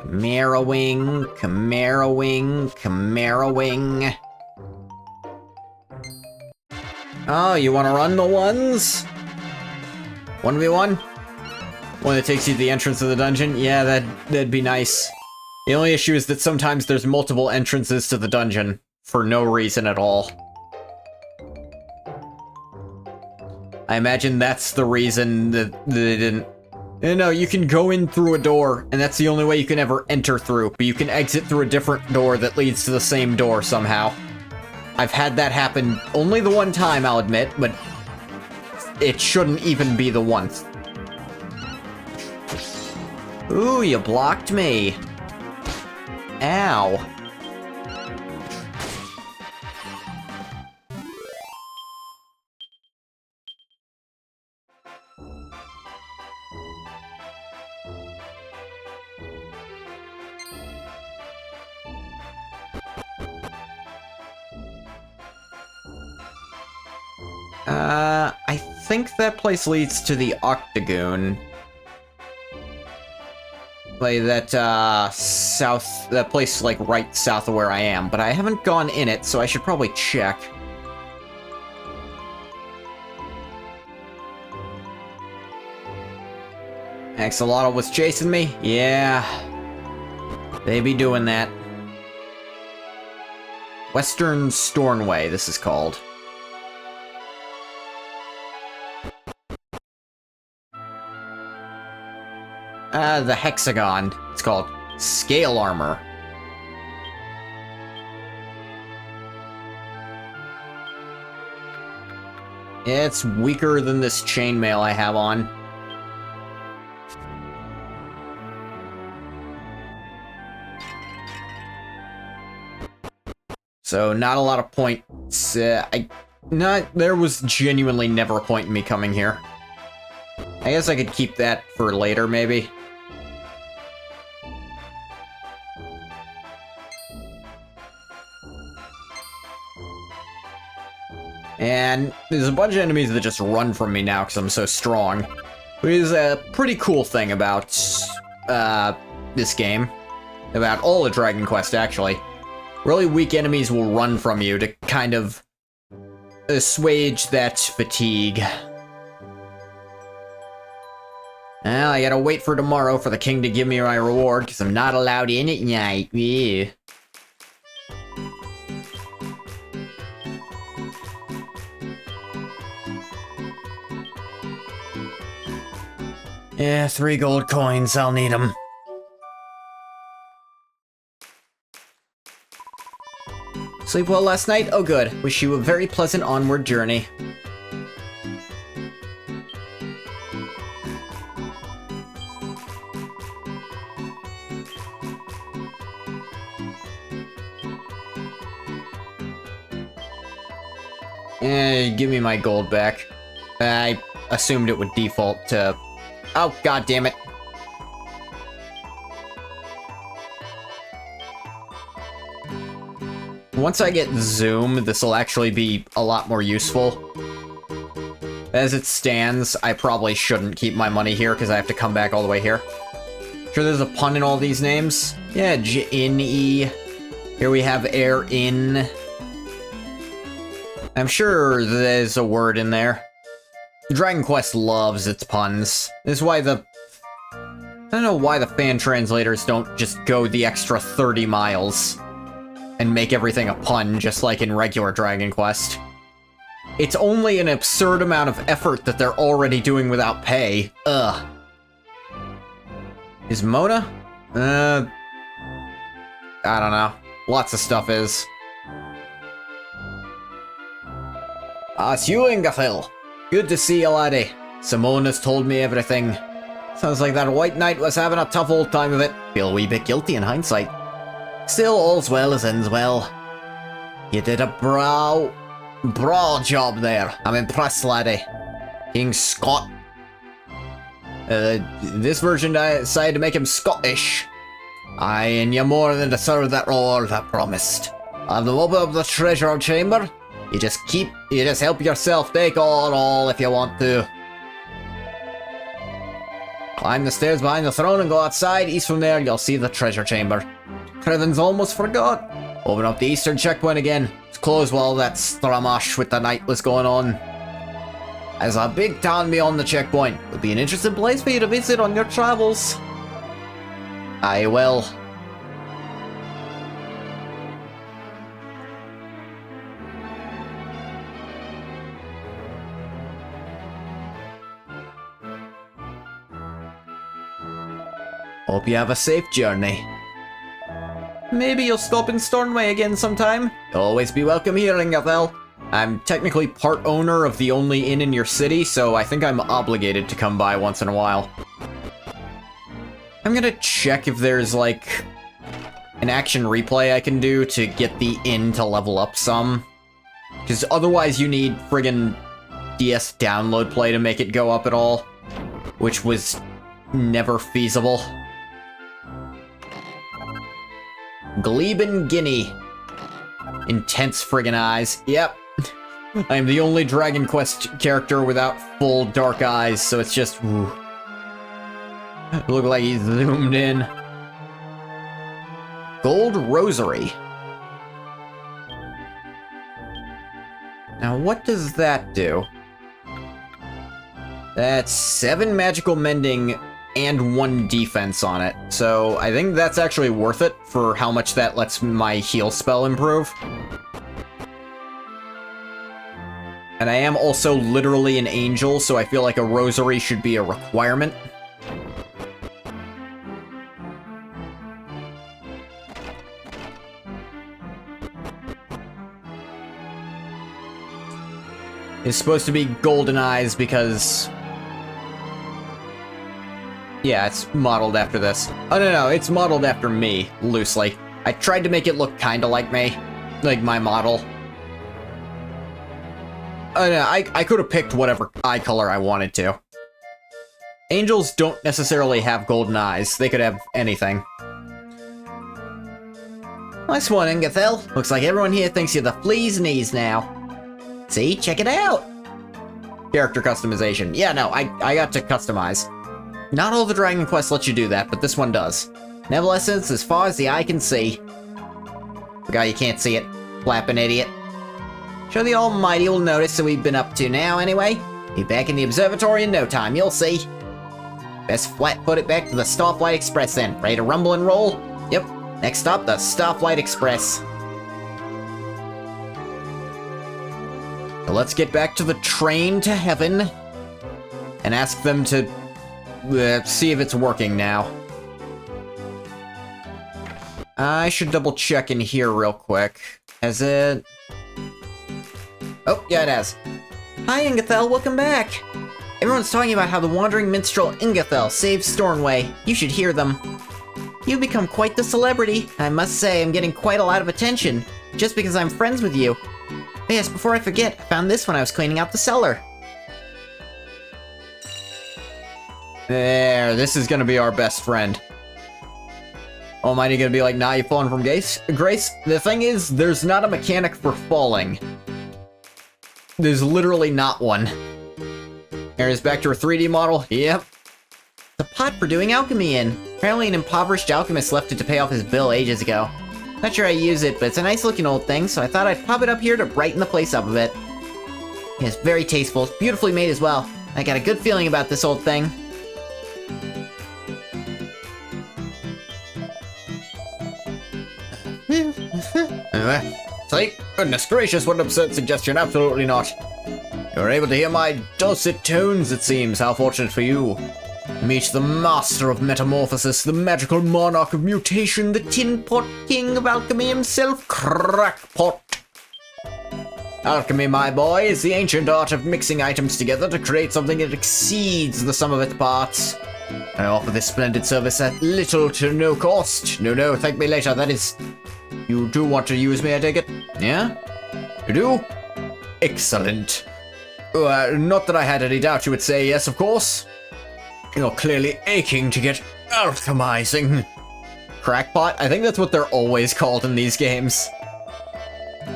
Camarowing, Camarowing, Camarowing. Oh, you want to run the ones? 1v1? One that takes you to the entrance of the dungeon? Yeah, that'd be nice. The only issue is that sometimes there's multiple entrances to the dungeon for no reason at all. I imagine that's the reason that they didn't... No, you can go in through a door, and that's the only way you can ever enter through, but you can exit through a different door that leads to the same door somehow. I've had that happen only the one time, I'll admit, but it shouldn't even be the one. Ooh, you blocked me. Ow. I think that place leads to the Octagon. Like that, that place, like, right south of where I am, but I haven't gone in it, so I should probably check. Axolotl was chasing me? Yeah. They be doing that. Western Stornway, this is called. The Hexagon. It's called Scale Armor. It's weaker than this chainmail I have on. So, not a lot of points. There was genuinely never a point in me coming here. I guess I could keep that for later, maybe. And there's a bunch of enemies that just run from me now because I'm so strong. Which is a pretty cool thing about this game. About all of Dragon Quest, actually. Really weak enemies will run from you to kind of assuage that fatigue. Well, I gotta wait for tomorrow for the king to give me my reward, because I'm not allowed in at night. Yeah. Yeah, 3 gold coins, I'll need them. Sleep well last night? Oh good. Wish you a very pleasant onward journey. Give me my gold back. I assumed it would default to... Oh, god damn it. Once I get zoom, this will actually be a lot more useful. As it stands, I probably shouldn't keep my money here because I have to come back all the way here. Sure there's a pun in all these names? Yeah, J-N-E. Here we have air-in. I'm sure there's a word in there. Dragon Quest loves its puns. This is why I don't know why the fan translators don't just go the extra 30 miles and make everything a pun, just like in regular Dragon Quest. It's only an absurd amount of effort that they're already doing without pay. Ugh. Is Mona? I don't know. Lots of stuff is. It's you, Ingafil. Good to see you, laddie. Simone has told me everything. Sounds like that White Knight was having a tough old time of it. Feel a wee bit guilty in hindsight. Still, all's well as ends well. You did a braw job there. I'm impressed, laddie. King Scott. This version decided to make him Scottish. Aye, and you more than deserve that reward I promised. I've the open up the treasure chamber. You just help yourself take all if you want to. Climb the stairs behind the throne and go outside. East from there, you'll see the treasure chamber. Creven's almost forgot. Open up the eastern checkpoint again. It's closed while that stramash with the night was going on. There's a big town beyond the checkpoint. It'll be an interesting place for you to visit on your travels. I will. Hope you have a safe journey. Maybe you'll stop in Stornway again sometime. You'll always be welcome here, Ingafell. I'm technically part owner of the only inn in your city, so I think I'm obligated to come by once in a while. I'm gonna check if there's, like, an action replay I can do to get the inn to level up some. Because otherwise you need friggin' DS download play to make it go up at all. Which was never feasible. Gleben Guinea. Intense friggin' eyes. Yep. I am the only Dragon Quest character without full dark eyes, so it's just... Ooh. Look like he's zoomed in. Gold Rosary. Now what does that do? That's 7 magical mending and 1 defense on it. So I think that's actually worth it for how much that lets my heal spell improve. And I am also literally an angel, so I feel like a rosary should be a requirement. It's supposed to be golden eyes because... yeah, it's modeled after this. Oh, no, it's modeled after me, loosely. I tried to make it look kinda like me. Like my model. Oh, no, I could have picked whatever eye color I wanted to. Angels don't necessarily have golden eyes. They could have anything. Nice one, Ingethel. Looks like everyone here thinks you're the flea's knees now. See? Check it out! Character customization. Yeah, no, I got to customize. Not all the Dragon Quest lets you do that, but this one does. Neville Essence as far as the eye can see. Forgot you can't see it. Flapping idiot. Sure the Almighty will notice what we've been up to now, anyway. Be back in the observatory in no time, you'll see. Best flat-foot it back to the Starflight Express then. Ready to rumble and roll? Yep. Next stop, the Starflight Express. So let's get back to the train to heaven. And ask them to... see if it's working now. I should double check in here real quick. Has it... oh, yeah, it has. Hi, Ingethel, welcome back! Everyone's talking about how the wandering minstrel Ingethel saved Stornway. You should hear them. You've become quite the celebrity. I must say, I'm getting quite a lot of attention, just because I'm friends with you. But yes, before I forget, I found this when I was cleaning out the cellar. There, this is gonna be our best friend. Almighty gonna be like, nah, you've fallen from Grace? The thing is, there's not a mechanic for falling. There's literally not one. Here's back to her 3D model. Yep. The pot for doing alchemy in. Apparently an impoverished alchemist left it to pay off his bill ages ago. Not sure I use it, but it's a nice looking old thing, so I thought I'd pop it up here to brighten the place up a bit. It's very tasteful, it's beautifully made as well. I got a good feeling about this old thing. Sleep? Goodness gracious, what an absurd suggestion, absolutely not. You're able to hear my dulcet tones, it seems. How fortunate for you. Meet the master of metamorphosis, the magical monarch of mutation, the tin pot king of alchemy himself, Crackpot. Alchemy, my boy, is the ancient art of mixing items together to create something that exceeds the sum of its parts. I offer this splendid service at little to no cost. No, thank me later, that is... You do want to use me, I take it? Yeah? You do? Excellent. Not that I had any doubt you would say yes, of course. You're clearly aching to get alchemizing. Crackpot? I think that's what they're always called in these games.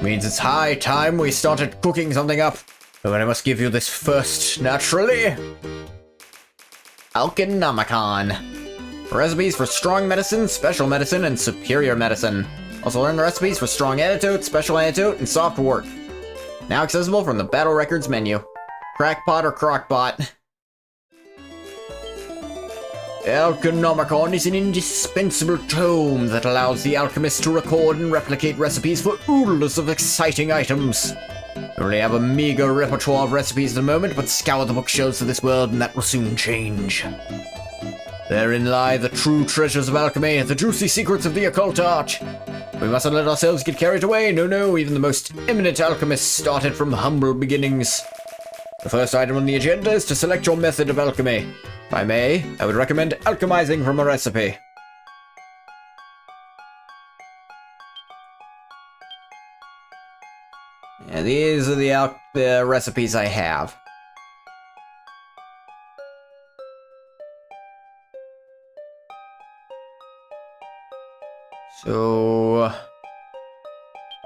Means it's high time we started cooking something up. But I must give you this first, naturally. Alchenomicon. Recipes for strong medicine, special medicine, and superior medicine. Also learn the recipes for strong antidote, special antidote, and soft work. Now accessible from the Battle Records menu. Crackpot or Crockpot. Alchenomicon is an indispensable tome that allows the alchemist to record and replicate recipes for oodles of exciting items. We only have a meager repertoire of recipes at the moment, but scour the bookshelves of this world and that will soon change. Therein lie the true treasures of alchemy, the juicy secrets of the occult art. We mustn't let ourselves get carried away, no, even the most eminent alchemists started from humble beginnings. The first item on the agenda is to select your method of alchemy. If I may, I would recommend alchemizing from a recipe. Yeah, these are the recipes I have. So,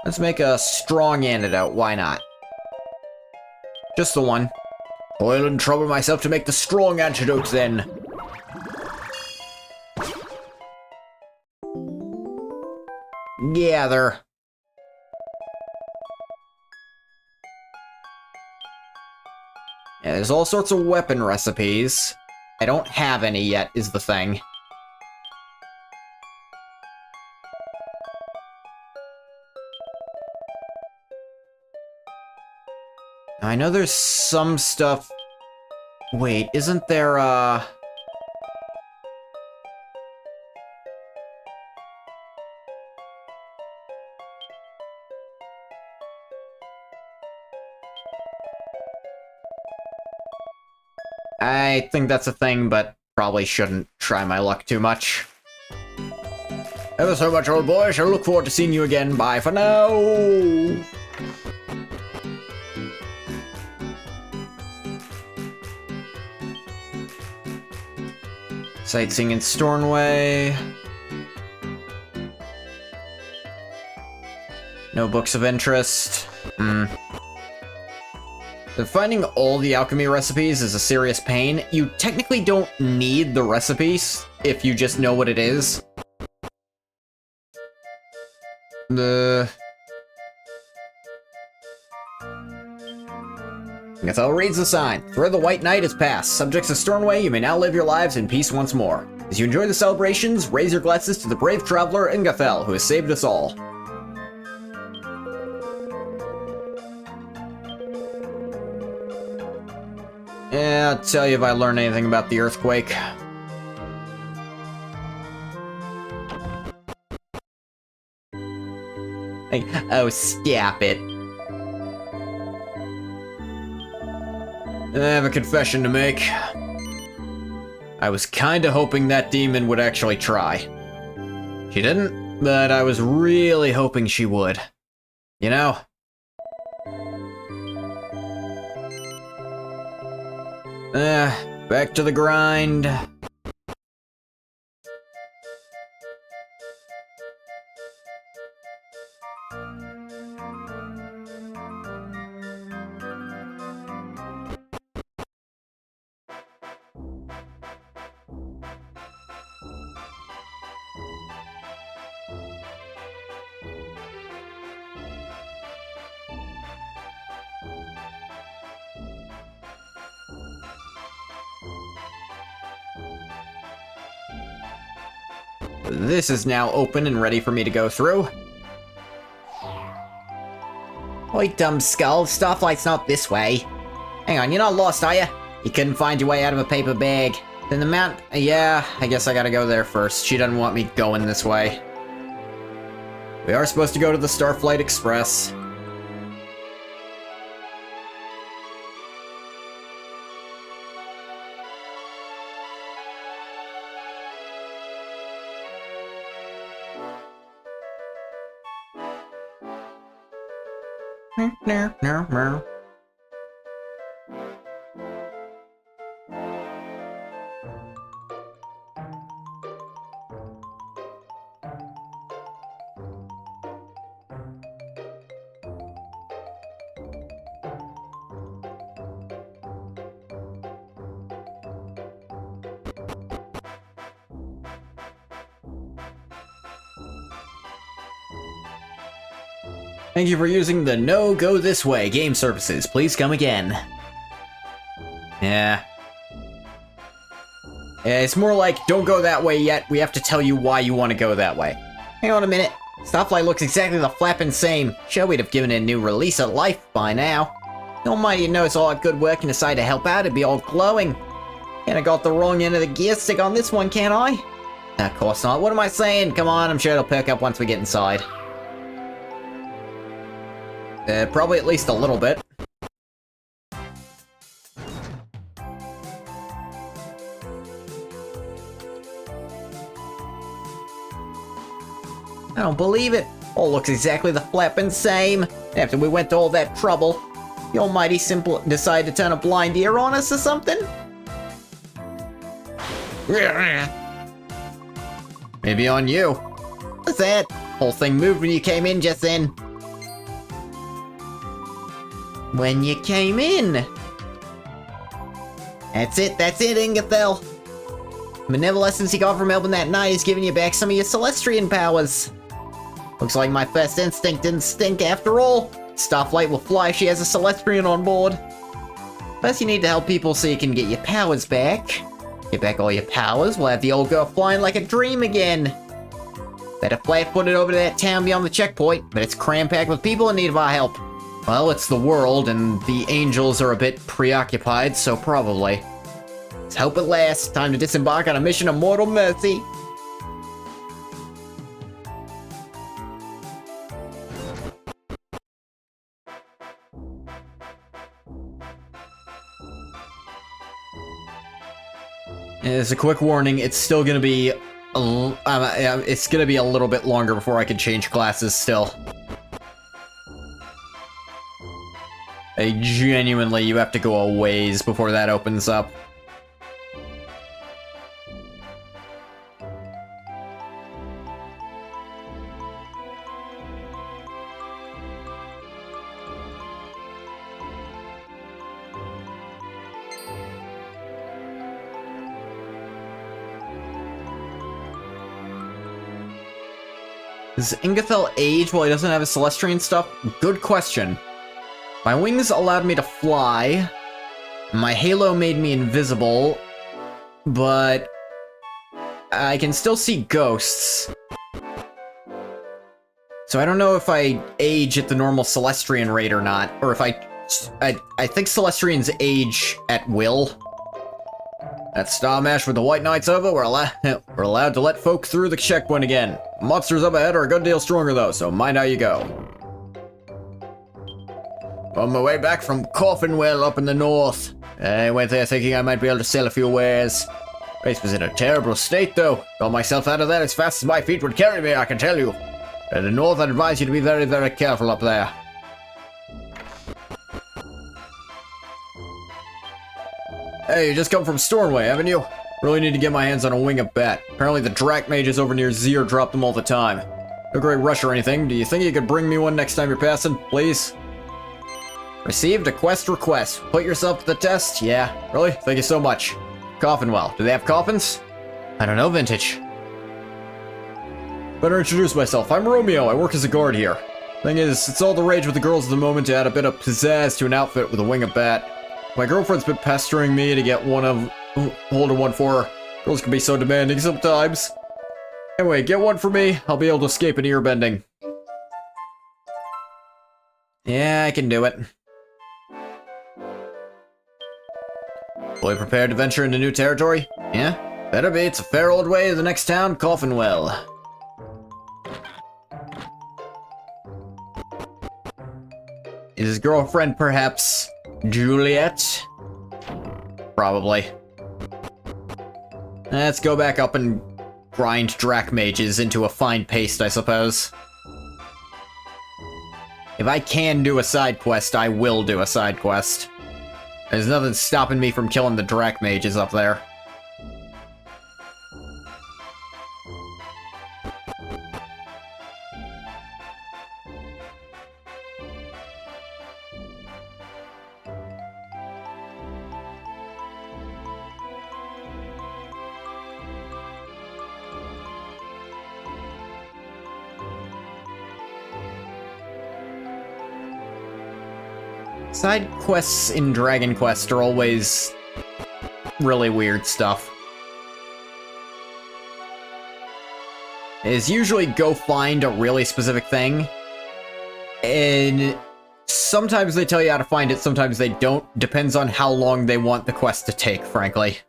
let's make a strong antidote, why not? Just the one. Toil and trouble myself to make the strong antidote then. Gather. Yeah, there's all sorts of weapon recipes. I don't have any yet, is the thing. I know there's some stuff... Wait, isn't there, I think that's a thing, but probably shouldn't try my luck too much. Ever so much, old boy. Shall look forward to seeing you again. Bye for now! Sightseeing in Stornway. No books of interest. So finding all the alchemy recipes is a serious pain. You technically don't need the recipes if you just know what it is. Gathel reads the sign. Throw the White Night has passed. Subjects of Stornway, you may now live your lives in peace once more. As you enjoy the celebrations, raise your glasses to the brave traveler in Gathel, who has saved us all. Yeah, I'll tell you if I learn anything about the earthquake. Hey, oh, stop it. I have a confession to make. I was kinda hoping that demon would actually try. She didn't, but I was really hoping she would. You know? Back to the grind. This is now open and ready for me to go through. Oi, dumb skull. Starflight's not this way. Hang on, you're not lost, are you? You couldn't find your way out of a paper bag. Then the mount... Yeah, I guess I gotta go there first. She doesn't want me going this way. We are supposed to go to the Starflight Express. Thank you for using the No Go This Way game services. Please come again. Yeah. It's more like, don't go that way yet. We have to tell you why you want to go that way. Hang on a minute. Starflight looks exactly the flappin' same. Sure, we'd have given it a new release of life by now. The Almighty knows all our good work and decide to help out, it'd be all glowing. Can't have got the wrong end of the gear stick on this one, can I? Of course not. What am I saying? Come on, I'm sure it'll perk up once we get inside. Probably at least a little bit. I don't believe it. All looks exactly the flappin' same. After we went to all that trouble, the Almighty simple decided to turn a blind ear on us or something? Maybe on you. What's that? Whole thing moved when you came in just then. When you came in. That's it, Ingathel. The benevolence you got from helping that night is giving you back some of your Celestian powers. Looks like my first instinct didn't stink after all. Starflight will fly if she has a Celestian on board. First you need to help people so you can get your powers back. Get back all your powers, we'll have the old girl flying like a dream again. Better flat-footed over to that town beyond the checkpoint, but it's cram-packed with people in need of our help. Well, it's the world, and the angels are a bit preoccupied, so probably. Let's hope it lasts. Time to disembark on a mission of mortal mercy. As a quick warning, it's still gonna be it's gonna be a little bit longer before I can change classes still. Genuinely, you have to go a ways before that opens up. Does Ingathel age while he doesn't have his Celestian stuff? Good question. My wings allowed me to fly. My halo made me invisible. But I can still see ghosts. So I don't know if I age at the normal Celestian rate or not. Or if I think Celestians age at will. That star mash with the White Knights over, we're allowed to let folk through the checkpoint again. Monsters up ahead are a good deal stronger though, so mind how you go. On my way back from Coffinwell up in the north. I went there thinking I might be able to sell a few wares. Place was in a terrible state though. Got myself out of there as fast as my feet would carry me, I can tell you. In the north, I'd advise you to be very, very careful up there. Hey, you just come from Stornway, haven't you? Really need to get my hands on a wing of bat. Apparently the Drac mages over near Zier drop them all the time. No great rush or anything. Do you think you could bring me one next time you're passing, please? Received a quest request. Put yourself to the test? Yeah. Really? Thank you so much. Coffinwell. Do they have coffins? I don't know, Vintage. Better introduce myself. I'm Romeo. I work as a guard here. Thing is, it's all the rage with the girls at the moment to add a bit of pizzazz to an outfit with a wing of bat. My girlfriend's been pestering me to get one of... hold one for her. Girls can be so demanding sometimes. Anyway, get one for me. I'll be able to escape an ear bending. Yeah, I can do it. Fully prepared to venture into new territory? Yeah? Better be. It's a fair old way to the next town, Coffinwell. Is his girlfriend perhaps Juliet? Probably. Let's go back up and grind Drac Mages into a fine paste, I suppose. If I can do a side quest, I will do a side quest. There's nothing stopping me from killing the Drac Mages up there. Side quests in Dragon Quest are always really weird stuff. Is usually go find a really specific thing, and sometimes they tell you how to find it, sometimes they don't. Depends on how long they want the quest to take, frankly.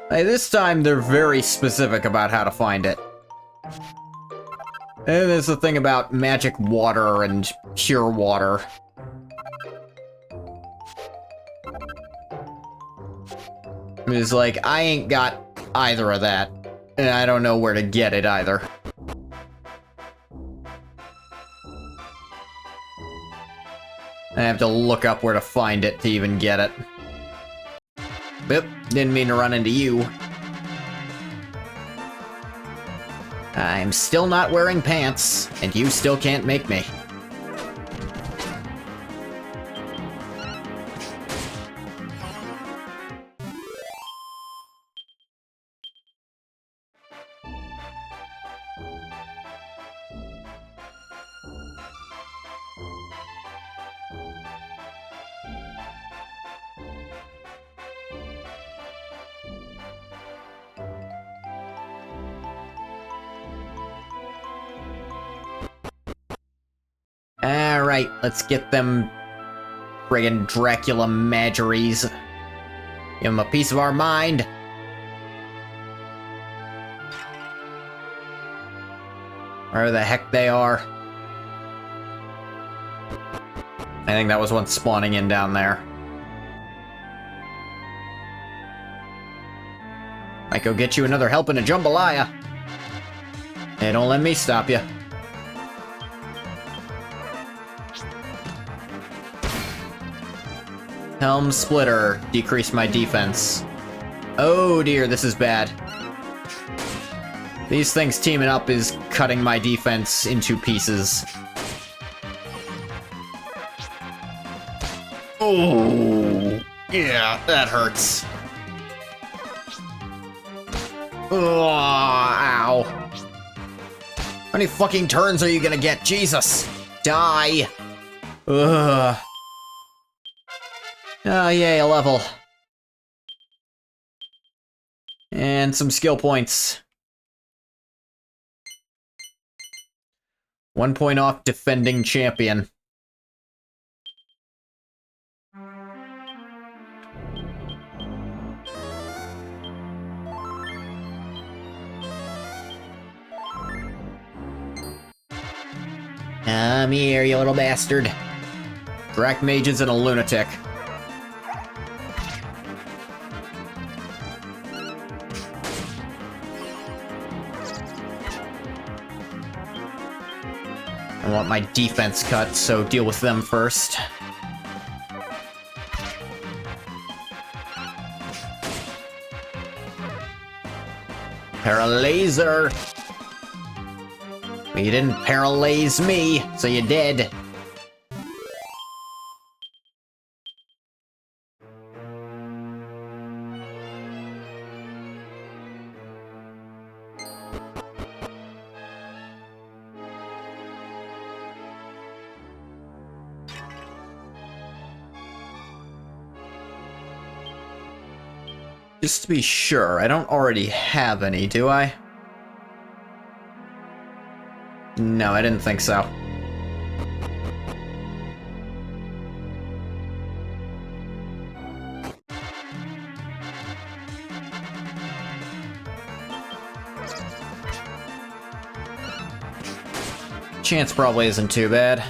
This time, they're very specific about how to find it. And there's the thing about magic water and pure water. It's like, I ain't got either of that, and I don't know where to get it either. I have to look up where to find it to even get it. Oop, didn't mean to run into you. I'm still not wearing pants, and you still can't make me. Alright, let's get them friggin' Dracula Mageries. Give them a piece of our mind. Wherever the heck they are. I think that was one spawning in down there. Might go get you another helping of jambalaya. Hey, don't let me stop you. Helm Splitter. Decrease my defense. Oh dear, this is bad. These things teaming up is cutting my defense into pieces. Oh, yeah, that hurts. Oh, ow. How many fucking turns are you gonna get? Jesus! Die! Ugh. Oh, yay, a level. And some skill points. 1 point off defending champion. Come here, you little bastard. Drac Mages and a lunatic. I want my defense cut, so deal with them first. Paralaser! Well, you didn't paralaze me, so you did. Just to be sure, I don't already have any, do I? No, I didn't think so. Chance probably isn't too bad.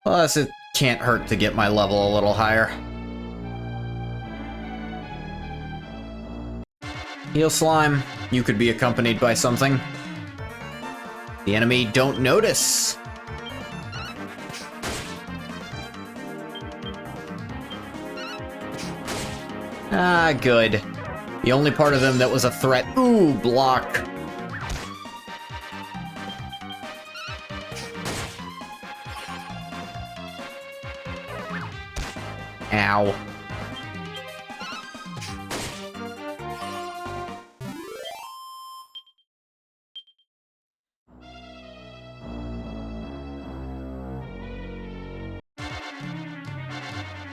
Plus, it can't hurt to get my level a little higher. Heal Slime, you could be accompanied by something. The enemy don't notice. Ah, good. The only part of them that was a threat. Ooh, block. Ow.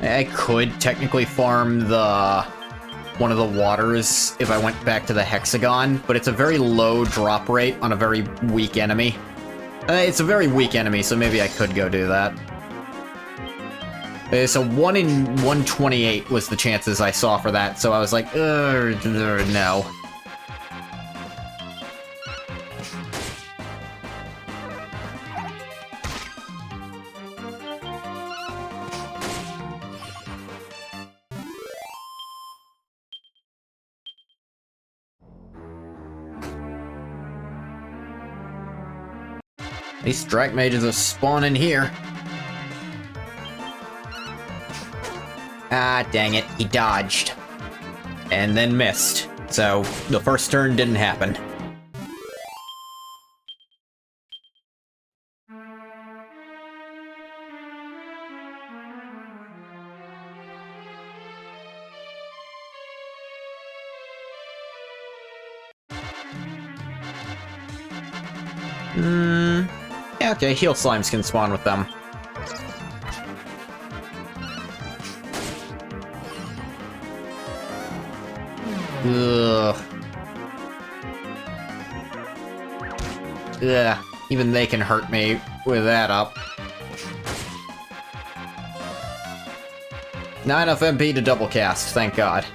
I could technically farm one of the waters if I went back to the hexagon, but it's a very low drop rate on a very weak enemy. It's a very weak enemy, so maybe I could go do that. So 1 in 128 was the chances I saw for that, so I was like, no. These strike mages are spawning here. Ah, dang it, he dodged. And then missed. So, the first turn didn't happen. Yeah, okay, heal slimes can spawn with them. Ugh. Ugh. Even they can hurt me with that up. Not enough MP to double cast, thank God.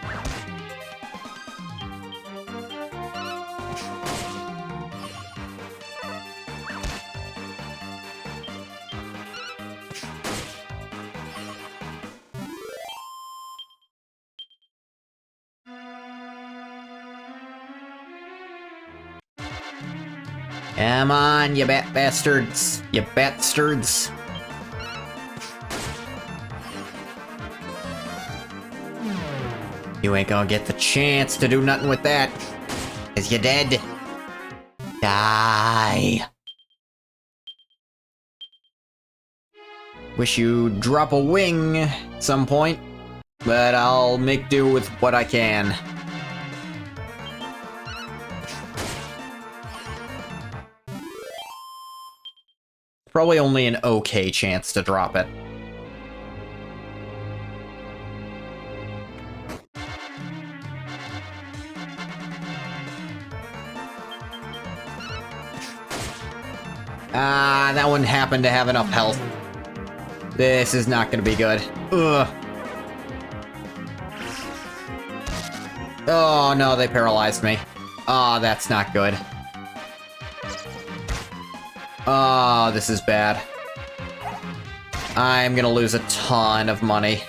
Come on, you bat bastards. You bastards. You ain't gonna get the chance to do nothing with that. 'Cause you're dead. Die. Wish you'd drop a wing at some point, but I'll make do with what I can. Probably only an okay chance to drop it. Ah, that one happened to have enough health. This is not gonna be good. Ugh. Oh no, they paralyzed me. Oh, that's not good. Oh, this is bad. I'm gonna lose a ton of money.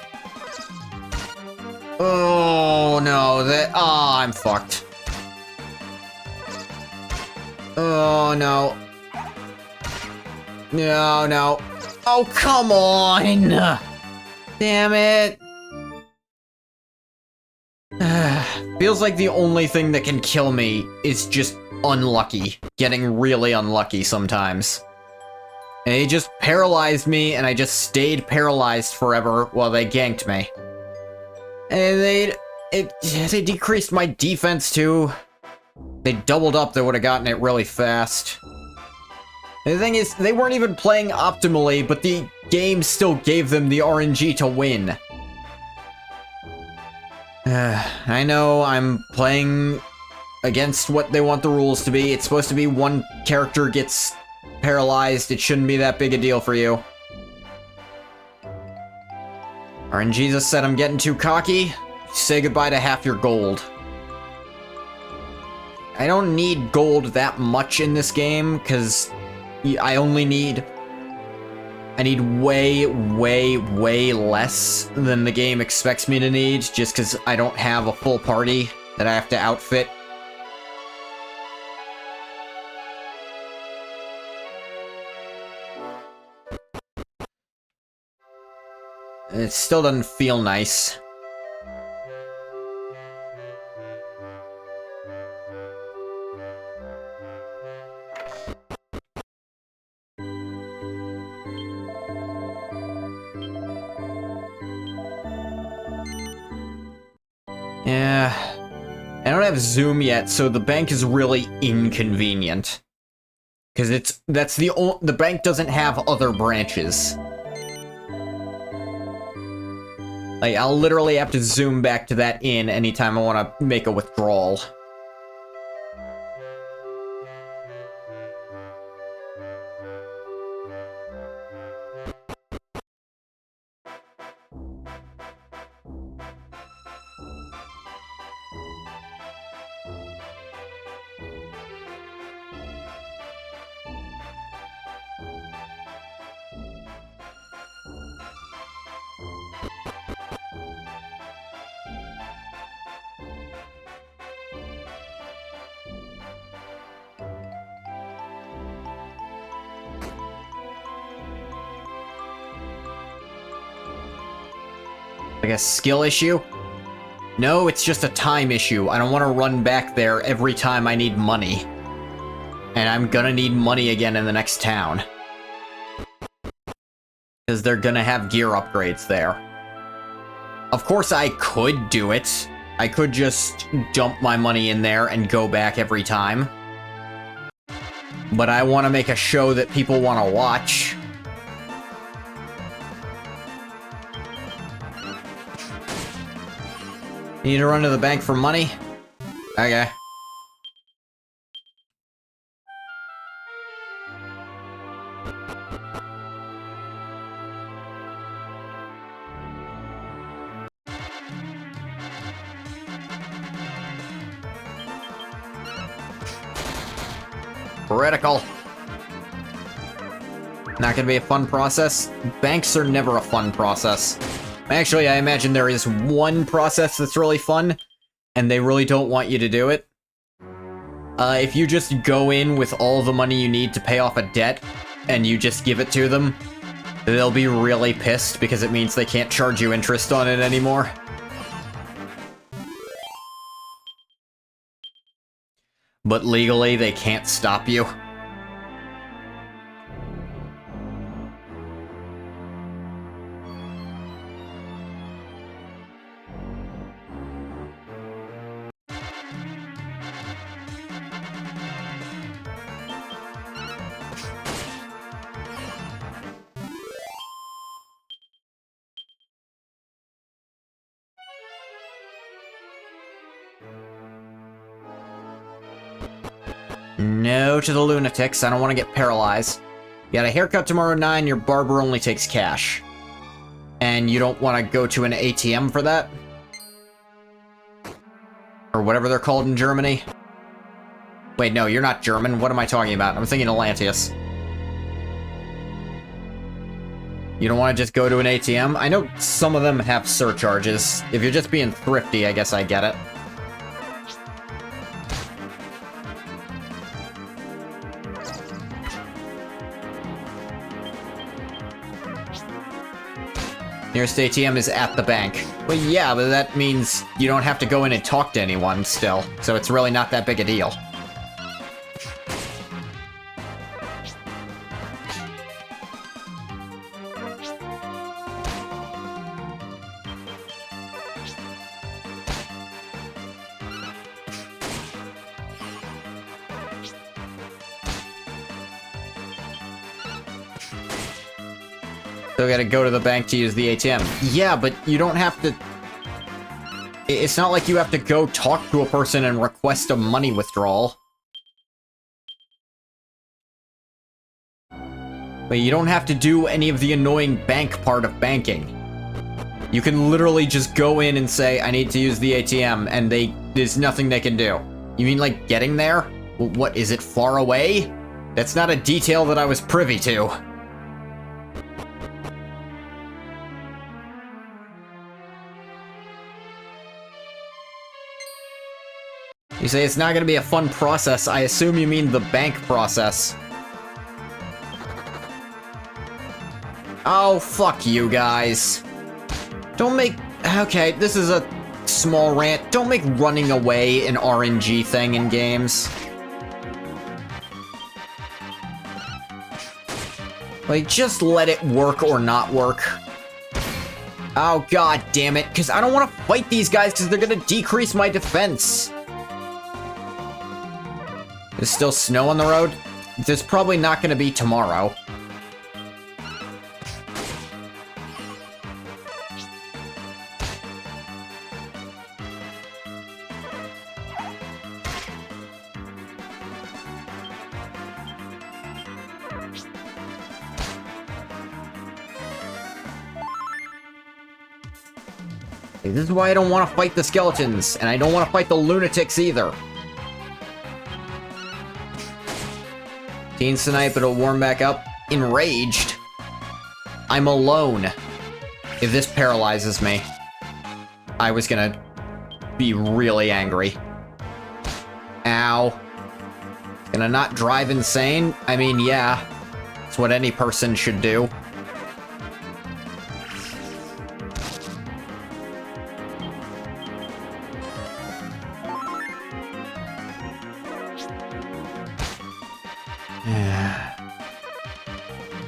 Oh no, I'm fucked. Oh no. No, no. Oh, come on! Damn it. Feels like the only thing that can kill me is just unlucky. Getting really unlucky sometimes. And they just paralyzed me, and I just stayed paralyzed forever while they ganked me. And they decreased my defense too. They doubled up, they would have gotten it really fast. And the thing is, they weren't even playing optimally, but the game still gave them the RNG to win. I know I'm playing against what they want the rules to be. It's supposed to be one character gets paralyzed. It shouldn't be that big a deal for you. RNGesus said I'm getting too cocky. Say goodbye to half your gold. I don't need gold that much in this game, because I need way, way, way less than the game expects me to need, just because I don't have a full party that I have to outfit. It still doesn't feel nice. Yeah, I don't have Zoom yet, so the bank is really inconvenient. Because the bank doesn't have other branches. Like, I'll literally have to zoom back to that inn anytime I want to make a withdrawal. Like a skill issue? No, it's just a time issue. I don't want to run back there every time I need money. And I'm gonna need money again in the next town. Because they're gonna have gear upgrades there. Of course I could do it. I could just dump my money in there and go back every time. But I want to make a show that people want to watch. You need to run to the bank for money? Okay. Critical. Not gonna be a fun process. Banks are never a fun process. Actually, I imagine there is one process that's really fun, and they really don't want you to do it. If you just go in with all the money you need to pay off a debt, and you just give it to them, they'll be really pissed because it means they can't charge you interest on it anymore. But legally, they can't stop you. No to the lunatics, I don't want to get paralyzed. You got a haircut tomorrow at 9, your barber only takes cash. And you don't want to go to an ATM for that? Or whatever they're called in Germany? Wait, no, you're not German. What am I talking about? I'm thinking Atlantis. You don't want to just go to an ATM? I know some of them have surcharges. If you're just being thrifty, I guess I get it. Nearest ATM is at the bank. Well, yeah, but that means you don't have to go in and talk to anyone still, so it's really not that big a deal. Still gotta go to the bank to use the ATM. Yeah, but you don't have to... It's not like you have to go talk to a person and request a money withdrawal. But you don't have to do any of the annoying bank part of banking. You can literally just go in and say, I need to use the ATM, and there's nothing they can do. You mean like getting there? Well, what, is it far away? That's not a detail that I was privy to. You say it's not gonna be a fun process. I assume you mean the bank process. Oh, fuck you guys. Don't make... Okay, this is a small rant. Don't make running away an RNG thing in games. Like, just let it work or not work. Oh, god damn it. Because I don't want to fight these guys because they're going to decrease my defense. There's still snow on the road? There's probably not going to be tomorrow. This is why I don't want to fight the skeletons, and I don't want to fight the lunatics either. Teens tonight, but it'll warm back up. Enraged. I'm alone. If this paralyzes me, I was gonna be really angry. Ow. Gonna not drive insane? I mean, yeah. It's what any person should do.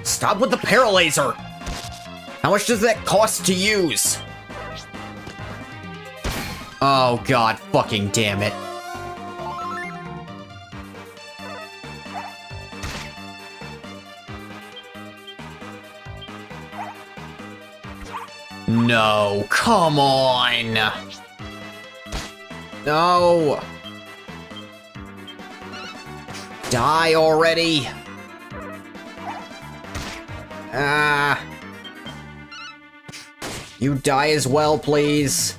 Stop with the paralaser! How much does that cost to use? Oh god, fucking damn it. No, come on! No! Die already! Ah. You die as well, please.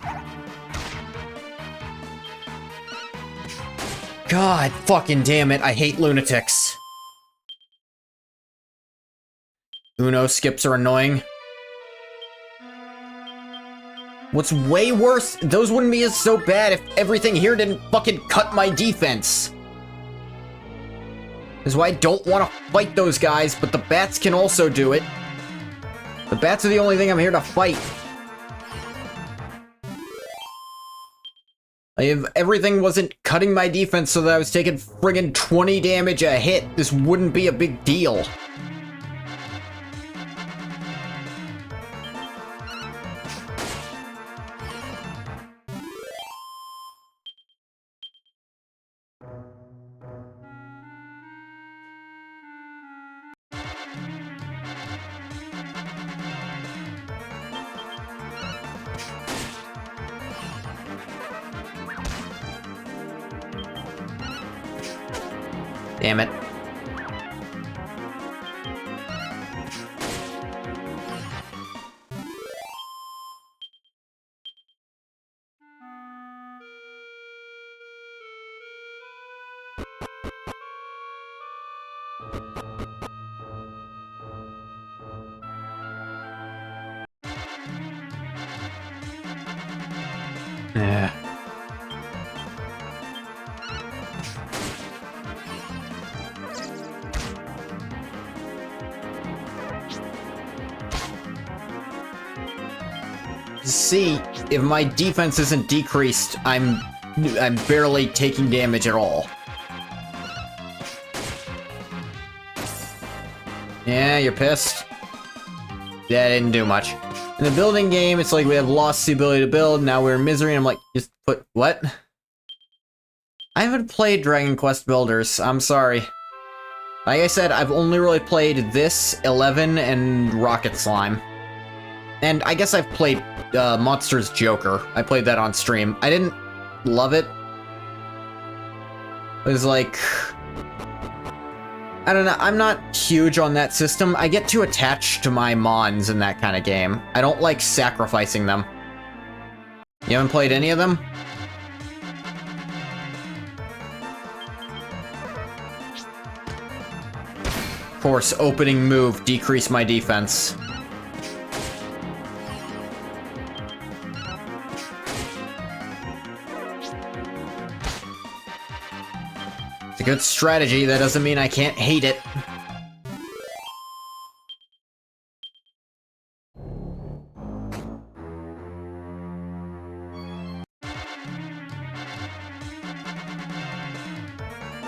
God fucking damn it, I hate lunatics. Uno skips are annoying. What's way worse, those wouldn't be so bad if everything here didn't fucking cut my defense. This is why I don't want to fight those guys, but the bats can also do it. The bats are the only thing I'm here to fight. If everything wasn't cutting my defense so that I was taking friggin' 20 damage a hit, this wouldn't be a big deal. Damn it. Yeah. See, if my defense isn't decreased, I'm barely taking damage at all. Yeah, you're pissed? That didn't do much. In the building game, it's like we have lost the ability to build, now we're in misery, and I'm like, just put, what? I haven't played Dragon Quest Builders, I'm sorry. Like I said, I've only really played this, 11, and Rocket Slime. And I guess I've played Monsters Joker. I played that on stream. I didn't love it. It was like... I don't know, I'm not huge on that system. I get too attached to my mons in that kind of game. I don't like sacrificing them. You haven't played any of them? Of course, opening move, decrease my defense. It's a good strategy, that doesn't mean I can't hate it.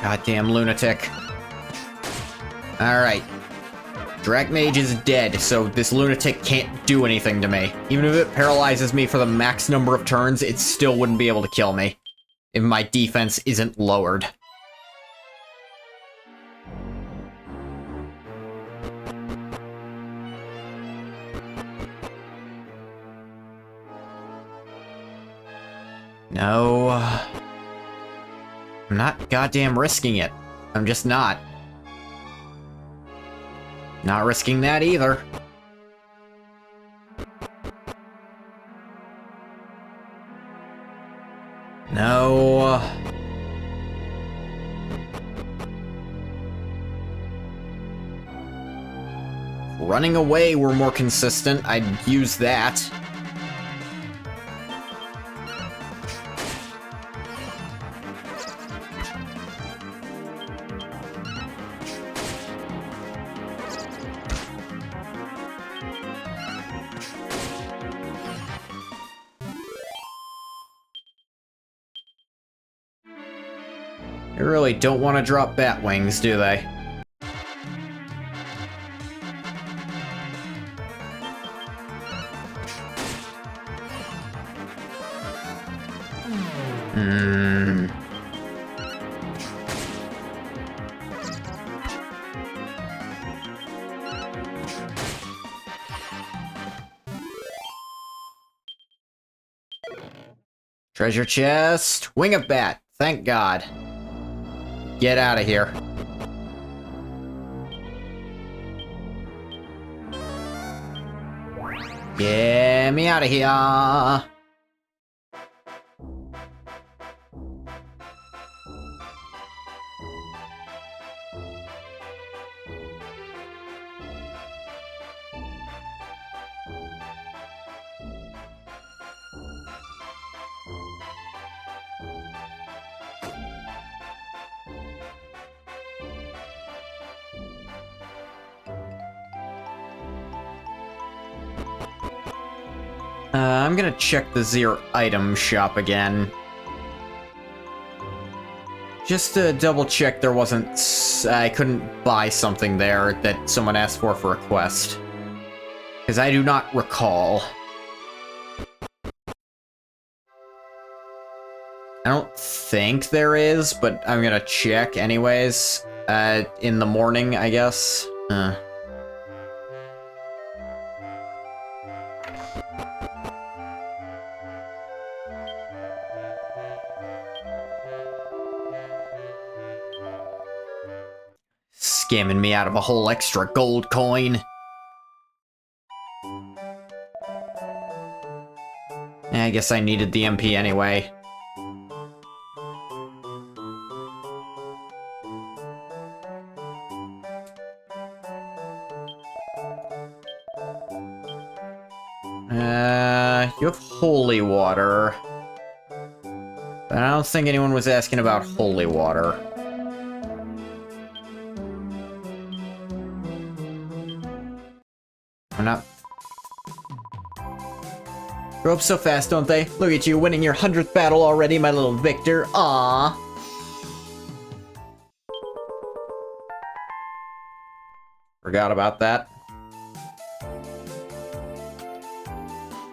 Goddamn lunatic. Alright. Dragmage is dead, so this lunatic can't do anything to me. Even if it paralyzes me for the max number of turns, it still wouldn't be able to kill me if my defense isn't lowered. No. I'm not goddamn risking it. I'm just not. Not risking that either. No. Running away were more consistent. I'd use that. They really don't want to drop bat wings, do they? Treasure chest. Wing of bat. Thank God. Get out of here. Get me out of here. I'm gonna check the Zir item shop again. Just to double check there wasn't... I couldn't buy something there that someone asked for a quest. Because I do not recall. I don't think there is, but I'm gonna check anyways. In the morning, I guess. Scamming me out of a whole extra gold coin. I guess I needed the MP anyway. You have holy water. But I don't think anyone was asking about holy water. I'm not... Grow up so fast, don't they? Look at you, winning your 100th battle already, my little Victor. Aww. Forgot about that.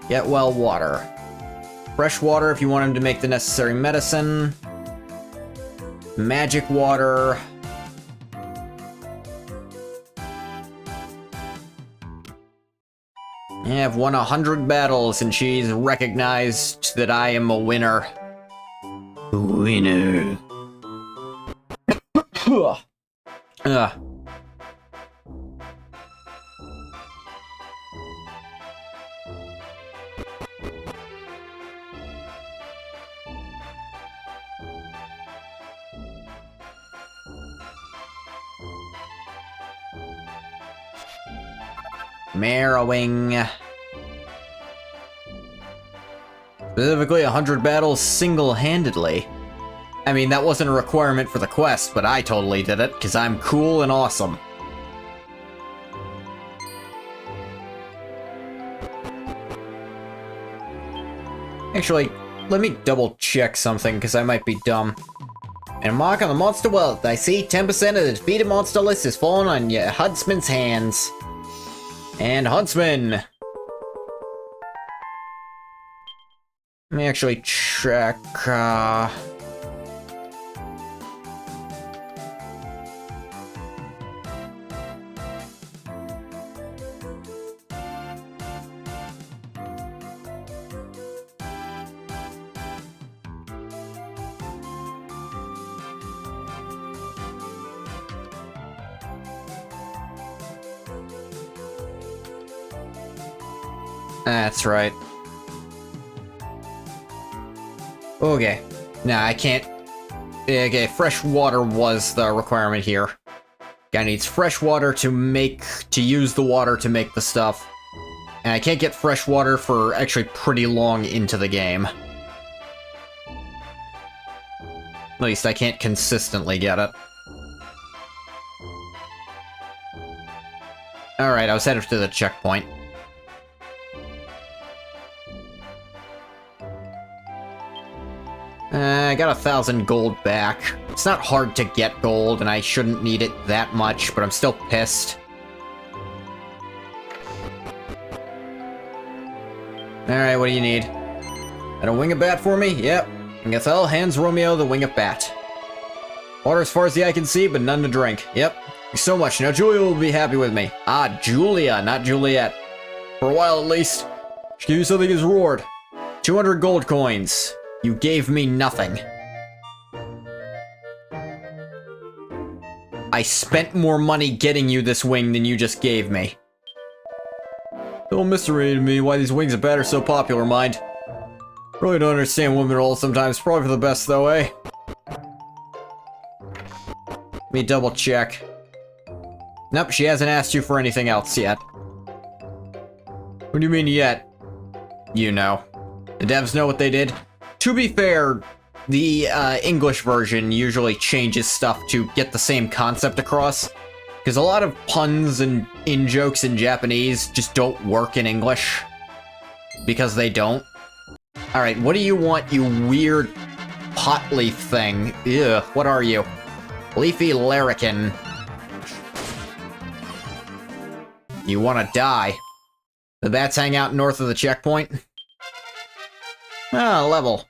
Get well water. Fresh water if you want him to make the necessary medicine. Magic water. I've won 100 battles, and she's recognized that I am a winner. Winner. Ugh. Marrowing. Specifically 100 battles single-handedly. I mean, that wasn't a requirement for the quest, but I totally did it, because I'm cool and awesome. Actually, let me double-check something, because I might be dumb. And a mark on the monster wealth. I see 10% of the defeated monster list is falling on your Huntsman's hands. And Huntsman! Let me actually check, That's right. Okay. Nah, I can't... Okay, fresh water was the requirement here. Guy needs fresh water to use the water to make the stuff. And I can't get fresh water for actually pretty long into the game. At least I can't consistently get it. Alright, I was headed to the checkpoint. I got 1,000 gold back. It's not hard to get gold, and I shouldn't need it that much, but I'm still pissed. Alright, what do you need? And a wing-it bat for me? Yep. And Gathel hands Romeo the wing-it bat. Water as far as the eye can see, but none to drink. Yep. Thanks so much. Now Julia will be happy with me. Ah, Julia, not Juliet. For a while, at least. Should give you something as reward. 200 gold coins. You gave me nothing. I spent more money getting you this wing than you just gave me. Don't mystery to me why these wings of bat are so popular, mind. Really don't understand women at all sometimes. Probably for the best, though, eh? Let me double check. Nope, she hasn't asked you for anything else yet. What do you mean yet? You know. The devs know what they did. To be fair, the English version usually changes stuff to get the same concept across. Because a lot of puns and in-jokes in Japanese just don't work in English. Because they don't. Alright, what do you want, you weird pot leaf thing? Ugh, what are you? Leafy larrikin. You wanna die. The bats hang out north of the checkpoint? Ah, level.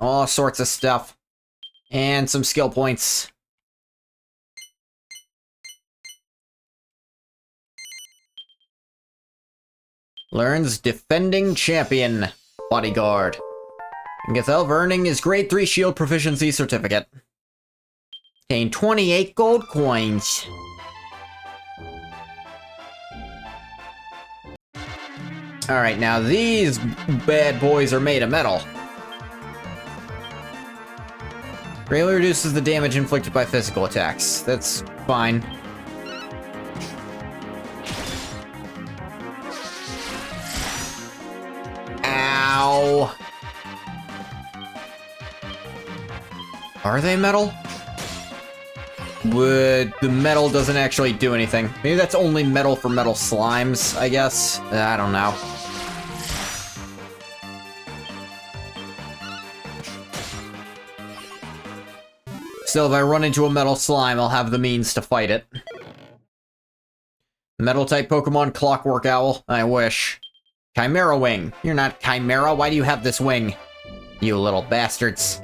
All sorts of stuff. And some skill points. Learns Defending Champion. Bodyguard. And Gathel earning his grade 3 shield proficiency certificate. Gain 28 gold coins. Alright, now these bad boys are made of metal. Greatly reduces the damage inflicted by physical attacks. That's fine. Ow! Are they metal? The metal doesn't actually do anything. Maybe that's only metal for metal slimes, I guess? I don't know. Still, if I run into a metal slime, I'll have the means to fight it. Metal-type Pokemon Clockwork Owl? I wish. Chimera Wing. You're not Chimera. Why do you have this wing? You little bastards.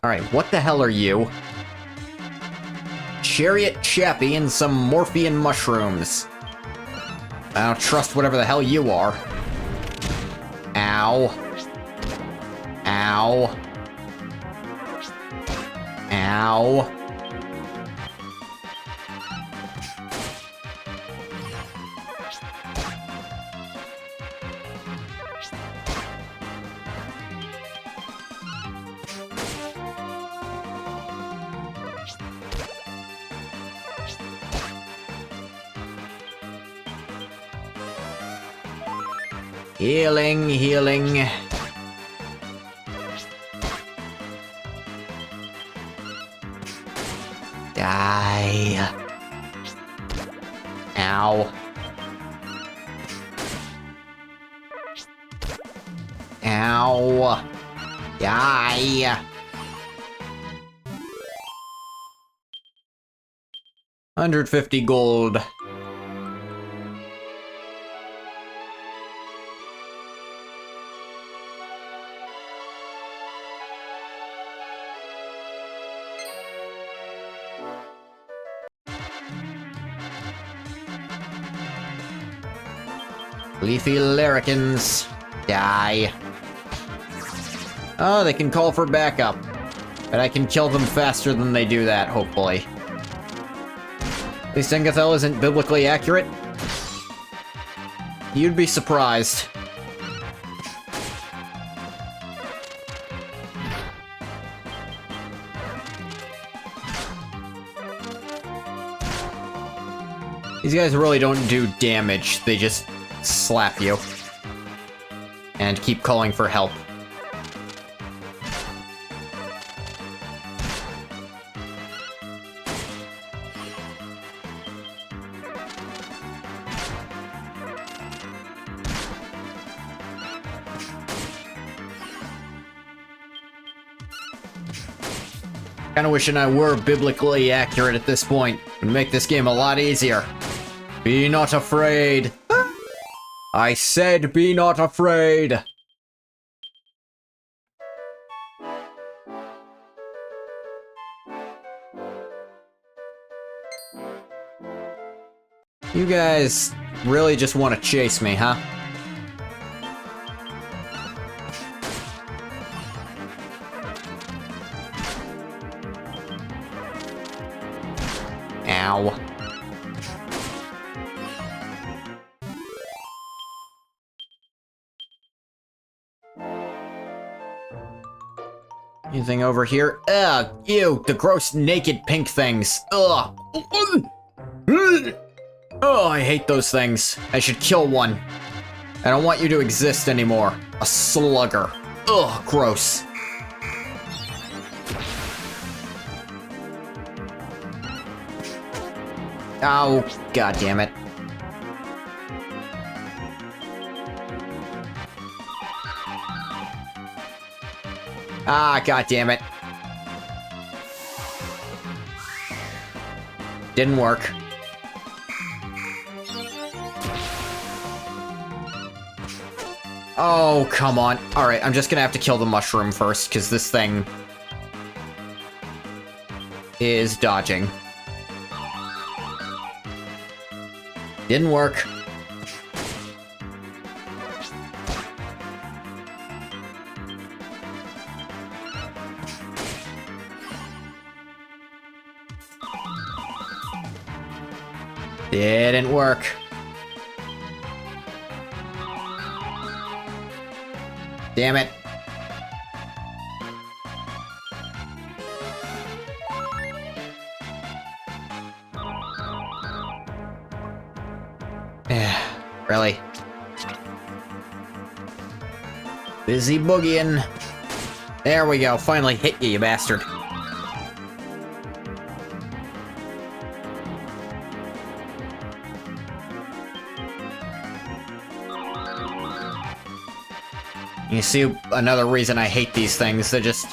Alright, what the hell are you? Chariot Chappie and some Morphean mushrooms. I don't trust whatever the hell you are. Ow. Ow. Ow. Healing, healing. Die. Ow. Ow. Die. 150 gold. Leafy larrikins. Die. Oh, they can call for backup. But I can kill them faster than they do that, hopefully. At least Engathel isn't biblically accurate. You'd be surprised. These guys really don't do damage, they just slap you. And keep calling for help. Kinda wishing I were biblically accurate at this point. Would make this game a lot easier. Be not afraid. I said be not afraid. You guys really just want to chase me, huh? Ow. Anything over here? Ugh, ew, the gross naked pink things. Ugh. Oh, I hate those things. I should kill one. I don't want you to exist anymore. A slugger. Ugh, gross. Oh, god damn it. Ah, god damn it. Didn't work. Oh, come on. Alright, I'm just gonna have to kill the mushroom first, because this thing is dodging. Didn't work. Didn't work. Damn it. Really? Busy boogieing. There we go. Finally hit you, you bastard. You see, another reason I hate these things, they're just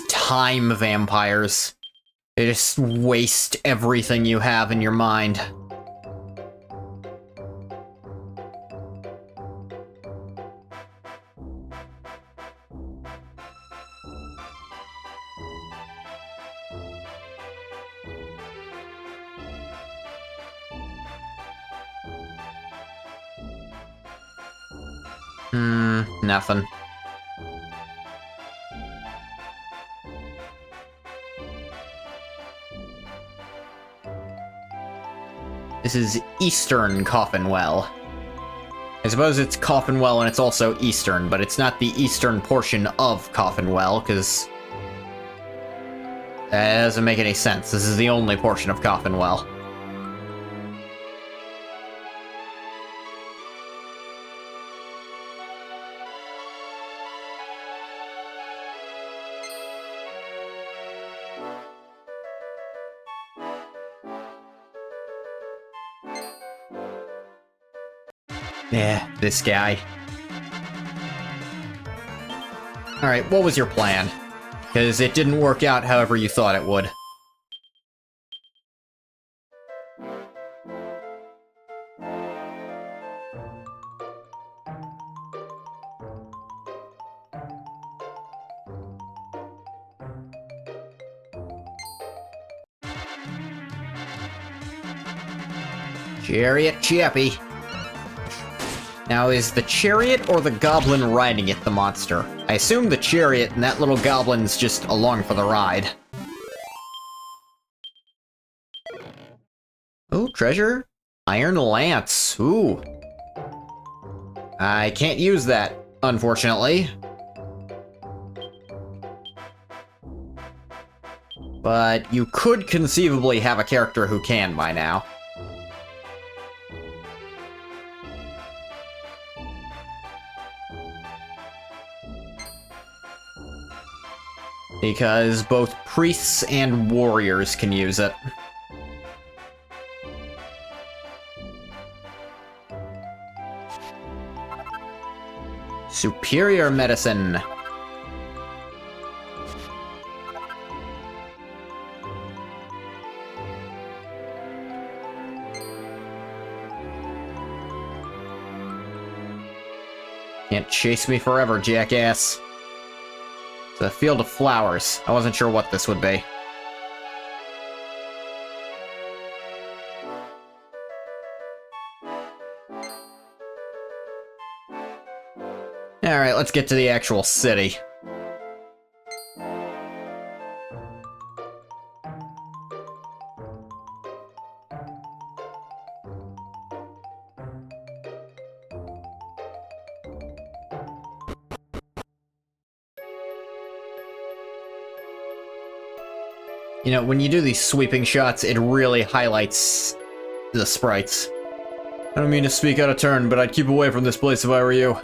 time vampires. They just waste everything you have in your mind. Nothing. This is Eastern Coffin Well. I suppose it's Coffin Well and it's also Eastern, but it's not the eastern portion of Coffin Well, because that doesn't make any sense. This is the only portion of Coffin Well. Yeah, this guy. Alright, what was your plan? Because it didn't work out however you thought it would. Chariot Chappie. Now, is the chariot or the goblin riding it the monster? I assume the chariot, and that little goblin's just along for the ride. Ooh, treasure? Iron lance. Ooh. I can't use that, unfortunately. But you could conceivably have a character who can by now. Because both priests and warriors can use it. Superior medicine. Can't chase me forever, jackass. It's a field of flowers. I wasn't sure what this would be. Alright, let's get to the actual city. You know, when you do these sweeping shots, it really highlights the sprites. I don't mean to speak out of turn, but I'd keep away from this place if I were you.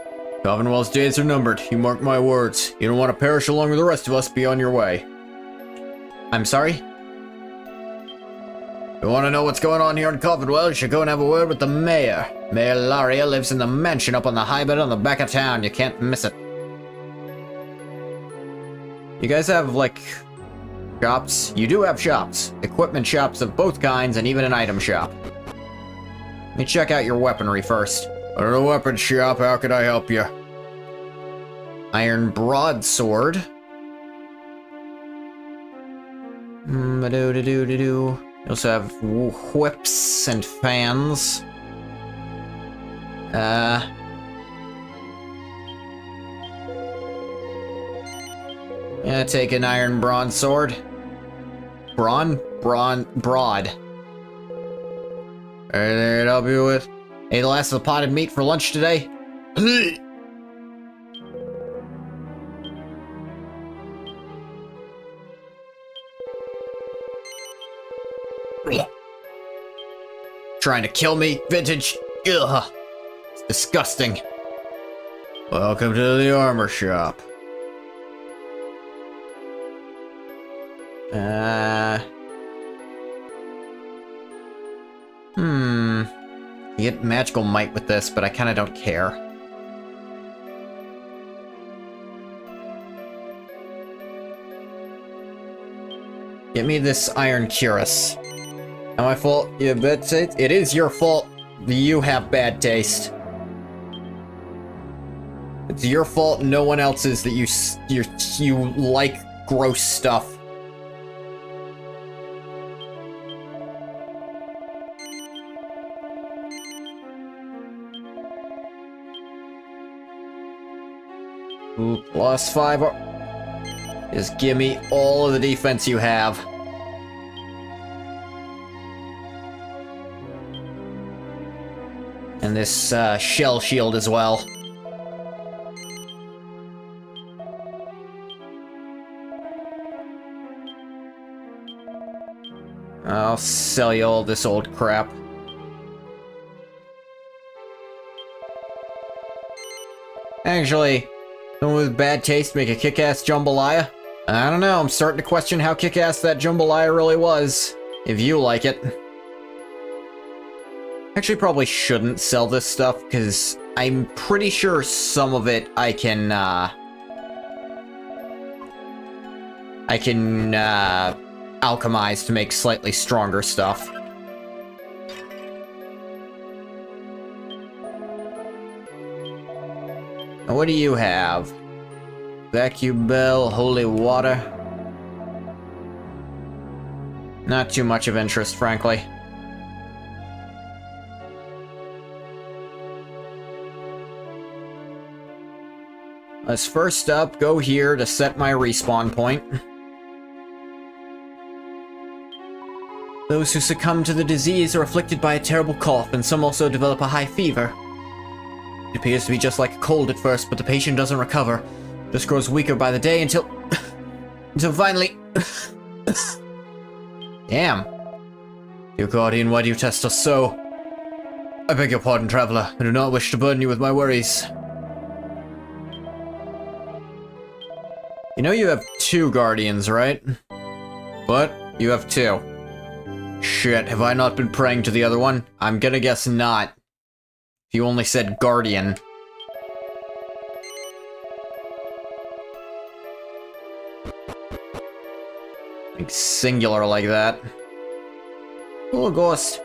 Commonwealth's days are numbered, you mark my words. You don't want to perish along with the rest of us, be on your way. I'm sorry? You want to know what's going on here in Commonwealth, you should go and have a word with the mayor. Mayor Laria lives in the mansion up on the high bed on the back of town, you can't miss it. You guys have, like, shops? You do have shops. Equipment shops of both kinds, and even an item shop. Let me check out your weaponry first. At a weapon shop, how could I help you? Iron broadsword. You also have whips and fans. Yeah, take an iron broadsword. Broad. Anything to help you with? Ate the last of the potted meat for lunch today? Trying to kill me, vintage? Ugh. It's disgusting. Welcome to the armor shop. You get magical might with this, but I kinda don't care. Get me this iron cuirass. Not my fault, you have bad taste? It is your fault you have bad taste. It's your fault, no one else's, that you like gross stuff. Ooh, +5. Just give me all of the defense you have. And this shell shield as well. I'll sell you all this old crap. Actually, someone with bad taste make a kick-ass jambalaya? I don't know, I'm starting to question how kick-ass that jambalaya really was. If you like it. Actually, probably shouldn't sell this stuff, because I'm pretty sure some of it I can alchemize to make slightly stronger stuff. Now, what do you have? Vacuum bell, holy water. Not too much of interest, frankly. Let's first up go here to set my respawn point. Those who succumb to the disease are afflicted by a terrible cough, and some also develop a high fever. It appears to be just like a cold at first, but the patient doesn't recover. Just grows weaker by the day until finally... Damn. Dear Guardian, why do you test us so? I beg your pardon, Traveler. I do not wish to burden you with my worries. You know you have 2 Guardians, right? What? You have 2. Shit, have I not been praying to the other one? I'm gonna guess not. If you only said Guardian. Like, singular like that. Oh, Ghost.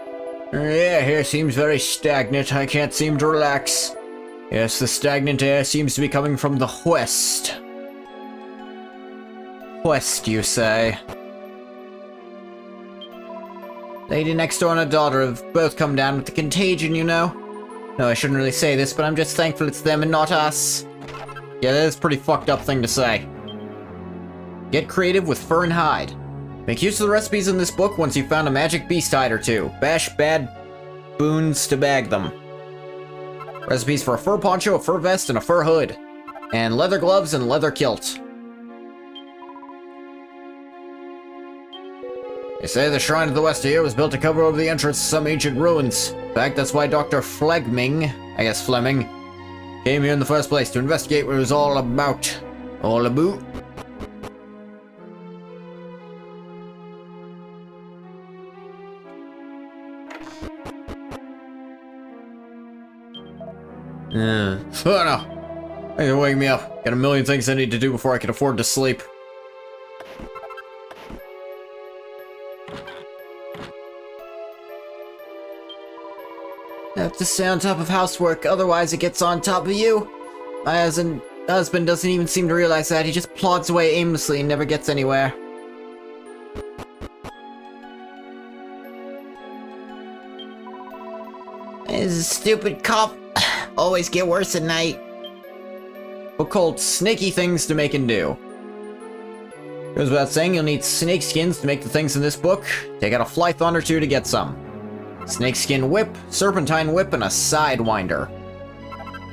Yeah, here seems very stagnant. I can't seem to relax. Yes, the stagnant air seems to be coming from the west. West, you say? Lady next door and her daughter have both come down with the contagion, you know? No, I shouldn't really say this, but I'm just thankful it's them and not us. Yeah, that is a pretty fucked up thing to say. Get creative with fur and hide. Make use of the recipes in this book once you've found a magic beast hide or 2. Bash bad boons to bag them. Recipes for a fur poncho, a fur vest, and a fur hood. And leather gloves and leather kilt. They say the shrine to the west here was built to cover over the entrance to some ancient ruins. In fact, that's why Dr. Fleming, came here in the first place, to investigate what it was all about. All about? Oh no! Hey, wake me up. Got a million things I need to do before I can afford to sleep. I have to stay on top of housework, otherwise it gets on top of you. My husband doesn't even seem to realize that. He just plods away aimlessly and never gets anywhere. This stupid cough always get worse at night. Book called Snaky Things to Make and Do. Goes without saying, you'll need snake skins to make the things in this book. Take out a flython or 2 to get some. Snakeskin whip, serpentine whip, and a sidewinder.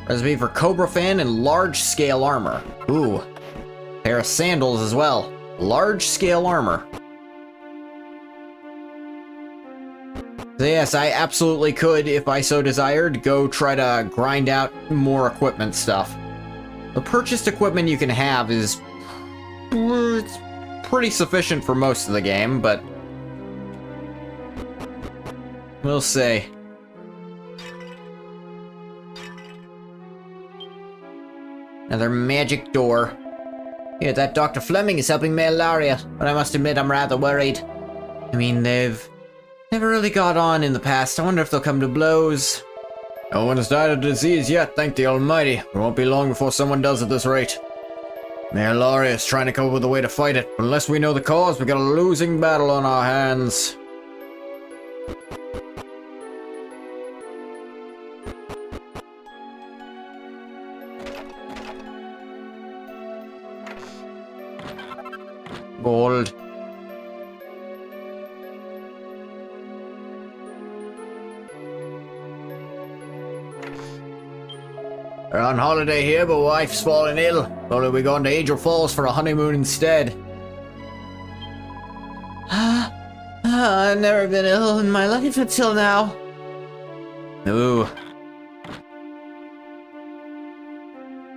Recipe for cobra fan and large-scale armor. Ooh. Pair of sandals as well. Large-scale armor. So yes, I absolutely could, if I so desired, go try to grind out more equipment stuff. The purchased equipment you can have is... it's pretty sufficient for most of the game, but... we'll see. Another magic door. Yeah, that Dr. Fleming is helping malaria, but I must admit I'm rather worried. I mean, they've never really got on in the past. I wonder if they'll come to blows. No one has died of the disease yet, thank the Almighty. It won't be long before someone does at this rate. Malaria is trying to come up with a way to fight it, but unless we know the cause, we got a losing battle on our hands. Gold. We're on holiday here, but wife's fallen ill. Thought we'd gone to Angel Falls for a honeymoon instead. I've never been ill in my life until now. Ooh.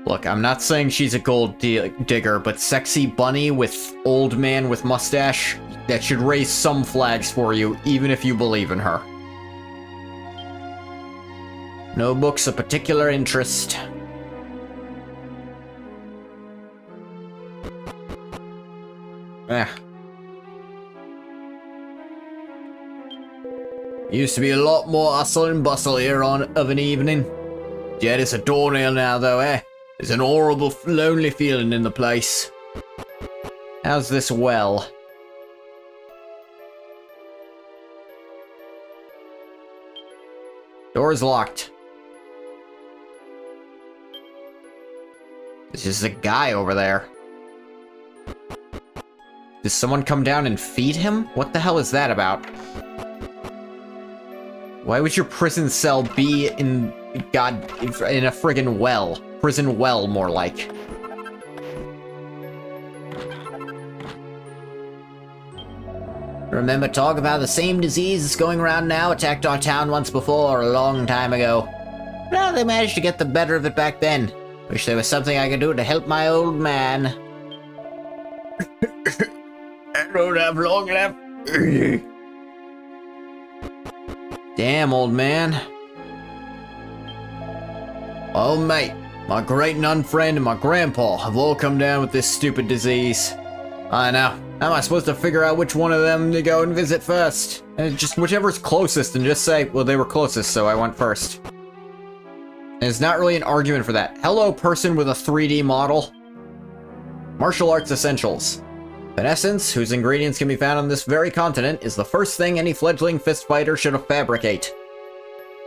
Look, I'm not saying she's a gold digger, but sexy bunny with old man with mustache, that should raise some flags for you, even if you believe in her. No books of particular interest. Used to be a lot more hustle and bustle here of an evening. Yet it's a doornail now, though, eh? There's an horrible, lonely feeling in the place. How's this well? Door's locked. There's just a guy over there. Did someone come down and feed him? What the hell is that about? Why would your prison cell be in a friggin' well? Prison well, more like. Remember talk about the same disease that's going around now attacked our town once before, a long time ago. Well, they managed to get the better of it back then. Wish there was something I could do to help my old man. I don't have long left. Damn, old man. Oh, mate. My great-nun friend and my grandpa have all come down with this stupid disease. I know. How am I supposed to figure out which one of them to go and visit first? Just whichever's closest and just say, well, they were closest, so I went first. And it's not really an argument for that. Hello, person with a 3D model. Martial arts essentials. Finessence, whose ingredients can be found on this very continent, is the first thing any fledgling fist fighter should fabricate.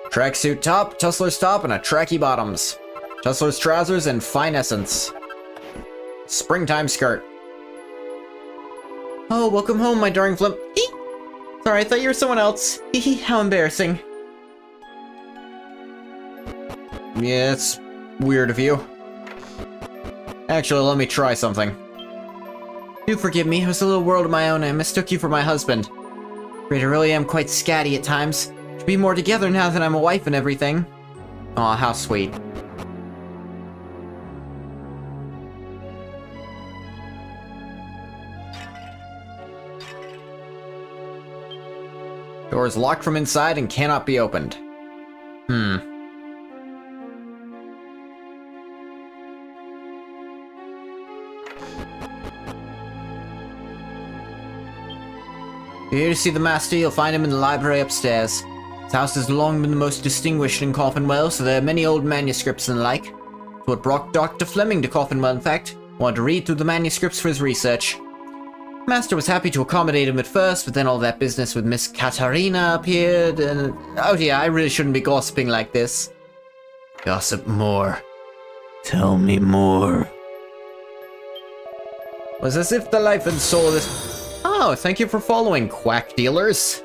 Tracksuit top, tussler's top, and a tracky bottoms. Tussler's trousers and fine essence. Springtime skirt. Oh, welcome home, my darling Flim. Sorry, I thought you were someone else. How embarrassing. Yeah, it's weird of you. Actually, let me try something. Do forgive me, it was a little world of my own and I mistook you for my husband. Afraid I really am quite scatty at times. Should be more together now that I'm a wife and everything. Aw, how sweet. Door is locked from inside and cannot be opened. If you're here to see the master, you'll find him in the library upstairs. His house has long been the most distinguished in Coffinwell, so there are many old manuscripts and the like. It's what brought Dr. Fleming to Coffinwell, in fact. Wanted to read through the manuscripts for his research. Master was happy to accommodate him at first, but then all that business with Miss Katarina appeared, and... Oh yeah, I really shouldn't be gossiping like this. Gossip more. Tell me more. Was as if the life and soul of this... Oh, thank you for following, quack dealers.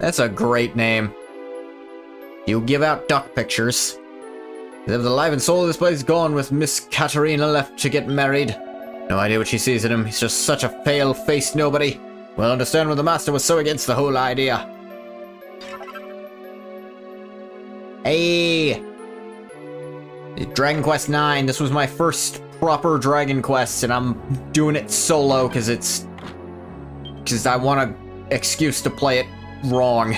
That's a great name. You give out duck pictures. As if the life and soul of this place is gone with Miss Katarina left to get married. No idea what she sees in him. He's just such a pale-faced nobody. Well, understand why the master was so against the whole idea. Hey! Dragon Quest IX. This was my first proper Dragon Quest, and I'm doing it solo because I want an excuse to play it wrong.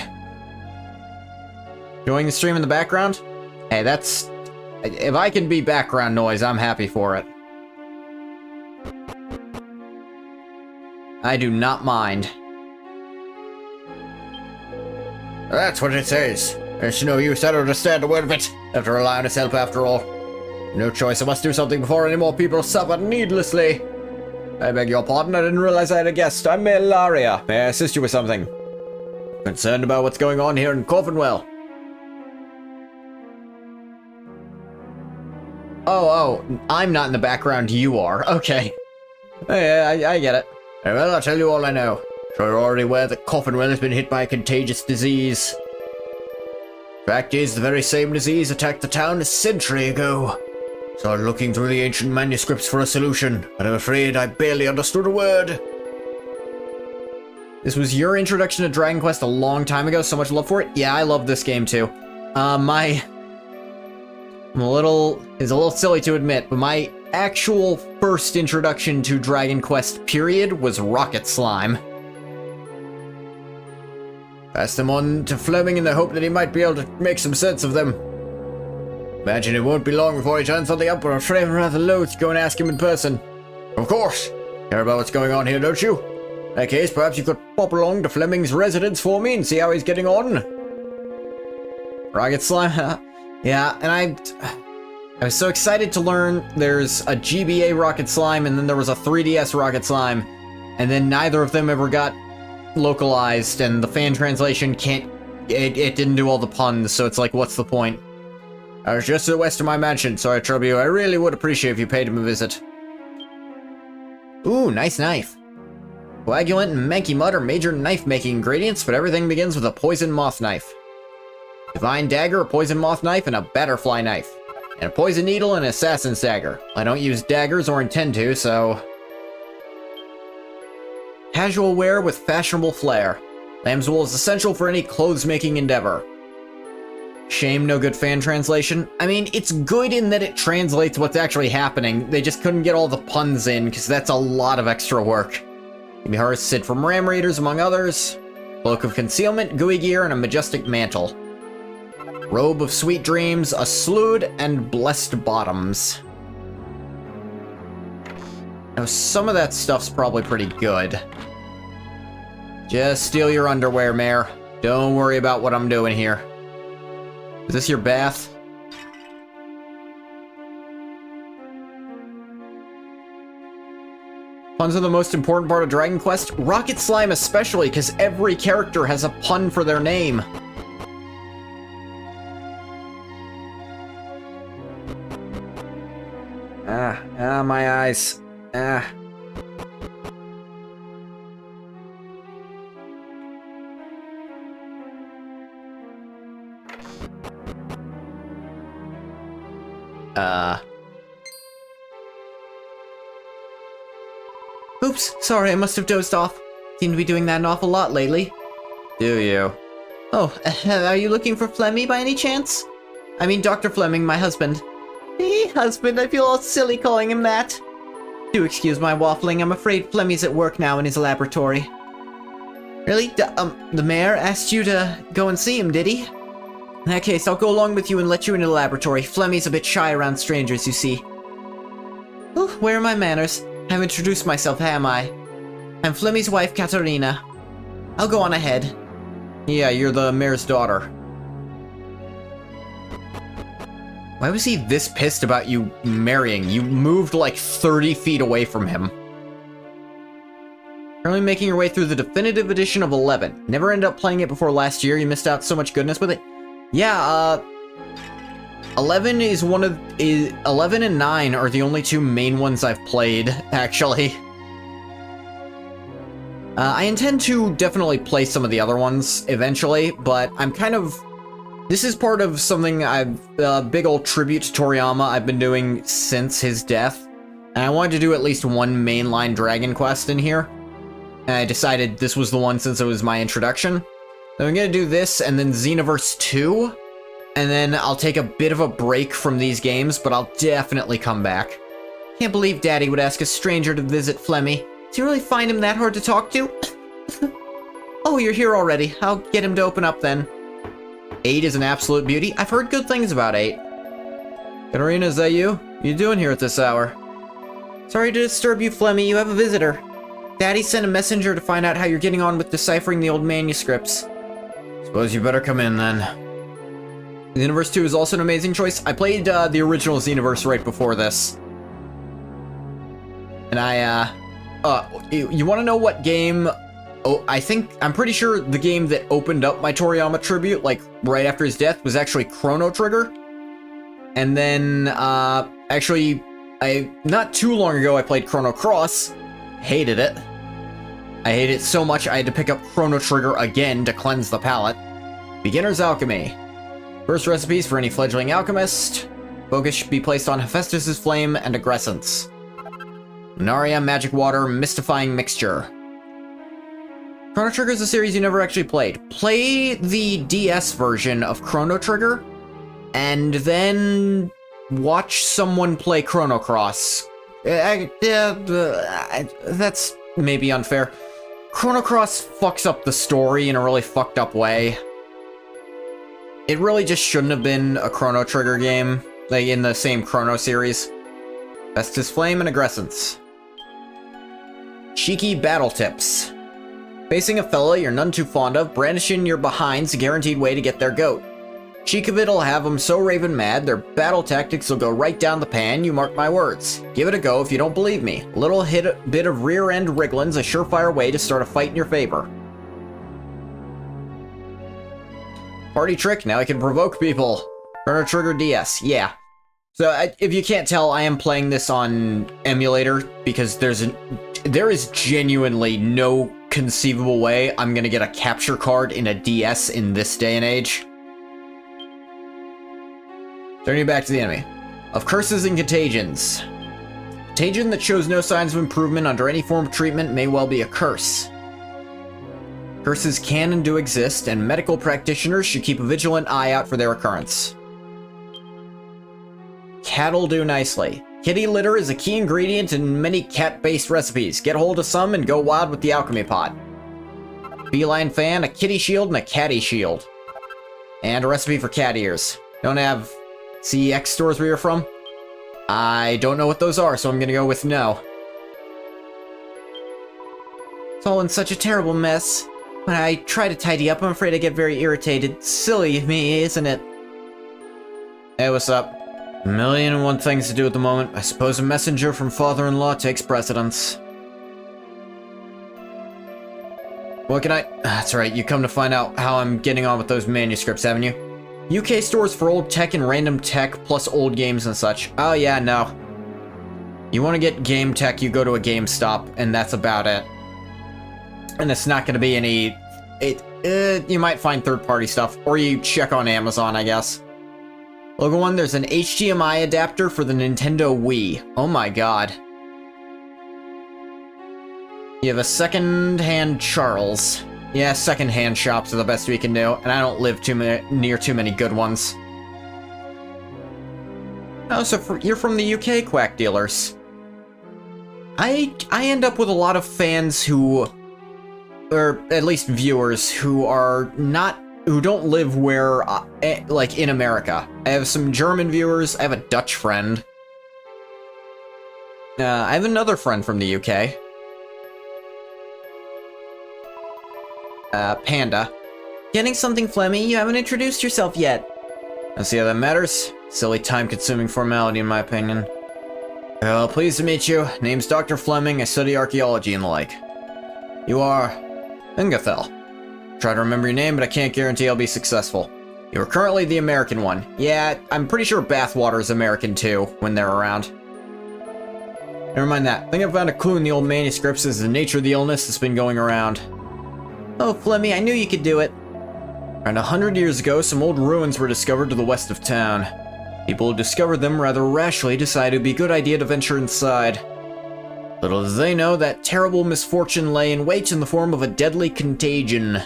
Enjoying the stream in the background? Hey, that's... If I can be background noise, I'm happy for it. I do not mind. That's what it says. There's no use, I don't understand a word of it. Have to rely on his help after all. No choice, I must do something before any more people suffer needlessly. I beg your pardon, I didn't realize I had a guest. I'm Ilaria. May I assist you with something? Concerned about what's going on here in Coffinwell. Oh, I'm not in the background, you are. Okay. Hey, I get it. Well, I'll tell you all I know. Sure you're already aware that Coffinwell has been hit by a contagious disease. Fact is, the very same disease attacked the town a century ago. Started looking through the ancient manuscripts for a solution, but I'm afraid I barely understood a word. This was your introduction to Dragon Quest a long time ago, so much love for it? Yeah, I love this game too. It's a little silly to admit, but my actual first introduction to Dragon Quest period was Rocket Slime. Passed them on to Fleming in the hope that he might be able to make some sense of them. Imagine it won't be long before he turns something up, but I'm afraid I'm rather loath to go and ask him in person. Of course! Care about what's going on here, don't you? In that case, perhaps you could pop along to Fleming's residence for me and see how he's getting on. Rocket Slime? Yeah, and I was so excited to learn there's a GBA Rocket Slime and then there was a 3DS Rocket Slime, and then neither of them ever got localized, and the fan translation it didn't do all the puns, so it's like, what's the point? I was just to the west of my mansion, so I trouble you. I really would appreciate if you paid him a visit. Ooh, nice knife. Coagulant and Manky Mud are major knife-making ingredients, but everything begins with a poison moth knife. Divine dagger, a poison moth knife, and a batterfly knife. And a poison needle and an assassin's dagger. I don't use daggers or intend to, so... Casual wear with fashionable flair. Lamb's wool is essential for any clothes-making endeavor. Shame no good fan translation. I mean, it's good in that it translates what's actually happening. They just couldn't get all the puns in, because that's a lot of extra work. Imihara Sid from Ram Raiders, among others. Cloak of Concealment, Gooey Gear, and a majestic mantle. Robe of Sweet Dreams, a slood, and blessed bottoms. Now, some of that stuff's probably pretty good. Just steal your underwear, Mare. Don't worry about what I'm doing here. Is this your bath? Puns are the most important part of Dragon Quest. Rocket Slime especially, because every character has a pun for their name. My eyes. Oops, sorry, I must have dozed off. Seem to be doing that an awful lot lately. Do you? Oh, are you looking for Flemmy by any chance? I mean Dr. Fleming, my husband. Hey, husband, I feel all silly calling him that. Do excuse my waffling, I'm afraid Flemmy's at work now in his laboratory. Really? The mayor asked you to go and see him, did he? In that case, I'll go along with you and let you into the laboratory. Flemmy's a bit shy around strangers, you see. Ooh, where are my manners? I haven't introduced myself, am I? I'm Flemmy's wife, Katarina. I'll go on ahead. Yeah, you're the mayor's daughter. Why was he this pissed about you marrying? You moved like 30 feet away from him. Currently making your way through the definitive edition of 11. Never ended up playing it before last year. You missed out so much goodness with it. Yeah, 11 is 11 and 9 are the only two main ones I've played, actually. I intend to definitely play some of the other ones eventually, but I'm kind of... This is part of something big old tribute to Toriyama I've been doing since his death. And I wanted to do at least one mainline Dragon Quest in here. And I decided this was the one since it was my introduction. So I'm gonna do this and then Xenoverse 2. And then I'll take a bit of a break from these games, but I'll definitely come back. Can't believe Daddy would ask a stranger to visit Flemmy. Do you really find him that hard to talk to? Oh, you're here already. I'll get him to open up then. 8 is an absolute beauty. I've heard good things about 8. Katarina, is that you? What are you doing here at this hour? Sorry to disturb you, Flemmy. You have a visitor. Daddy sent a messenger to find out how you're getting on with deciphering the old manuscripts. Suppose you better come in then. Xenoverse 2 is also an amazing choice. I played the original Xenoverse right before this. And you want to know what game... Oh, I'm pretty sure the game that opened up my Toriyama tribute, like, right after his death, was actually Chrono Trigger. And then, actually, not too long ago, I played Chrono Cross. Hated it. I hated it so much I had to pick up Chrono Trigger again to cleanse the palate. Beginner's Alchemy. First recipes for any fledgling alchemist. Focus should be placed on Hephaestus' Flame and Aggressance. Lunaria Magic Water Mystifying Mixture. Chrono Trigger is a series you never actually played. Play the DS version of Chrono Trigger, and then watch someone play Chrono Cross. That's maybe unfair. Chrono Cross fucks up the story in a really fucked up way. It really just shouldn't have been a Chrono Trigger game, like in the same Chrono series. Hephaestus Flame and Aggressance. Cheeky Battle Tips. Facing a fella you're none too fond of, brandishing your behind's a guaranteed way to get their goat. Cheek of it'll have them so raving mad, their battle tactics will go right down the pan, you mark my words. Give it a go if you don't believe me. A little bit of rear end wrigglin's a surefire way to start a fight in your favor. Party trick, now I can provoke people. Chrono Trigger DS, yeah. So if you can't tell, I am playing this on emulator because there is genuinely no conceivable way I'm gonna get a capture card in a DS in this day and age. Turning back to the enemy. Of curses and contagions. Contagion that shows no signs of improvement under any form of treatment may well be a curse. Curses can and do exist, and medical practitioners should keep a vigilant eye out for their occurrence. Cat'll do nicely. Kitty litter is a key ingredient in many cat-based recipes. Get hold of some and go wild with the alchemy pot. Feline fan, a kitty shield, and a catty shield. And a recipe for cat ears. Don't have CEX stores where you're from? I don't know what those are, so I'm gonna go with no. It's all in such a terrible mess. When I try to tidy up, I'm afraid I get very irritated. Silly of me, isn't it? Hey, what's up? A million and one things to do at the moment. I suppose a messenger from father-in-law takes precedence. What can I... That's right, you come to find out how I'm getting on with those manuscripts, haven't you? UK stores for old tech and random tech, plus old games and such. Oh yeah, no. You want to get game tech, you go to a GameStop, and that's about it. And it's not going to be any... you might find third-party stuff, or you check on Amazon, I guess. Logo 1, there's an HDMI adapter for the Nintendo Wii. Oh my god. You have a second-hand Charles. Yeah, second-hand shops are the best we can do, and I don't live near too many good ones. Oh, so you're from the UK, Quack Dealers. I end up with a lot of fans who... or at least viewers who are not... who don't live where, like, in America. I have some German viewers, I have a Dutch friend. I have another friend from the UK. Panda. Getting something, Flemmy? You haven't introduced yourself yet. Let's see how that matters. Silly time-consuming formality, in my opinion. Well, pleased to meet you. Name's Dr. Fleming, I study archaeology and the like. You are... Ungathel. Try to remember your name, but I can't guarantee I'll be successful. You are currently the American one. Yeah, I'm pretty sure Bathwater is American too, when they're around. Never mind that. I think I found a clue in the old manuscripts as the nature of the illness that's been going around. Oh, Flemmy, I knew you could do it. Around 100 years ago, some old ruins were discovered to the west of town. People who discovered them rather rashly decided it would be a good idea to venture inside. Little did they know that terrible misfortune lay in wait in the form of a deadly contagion.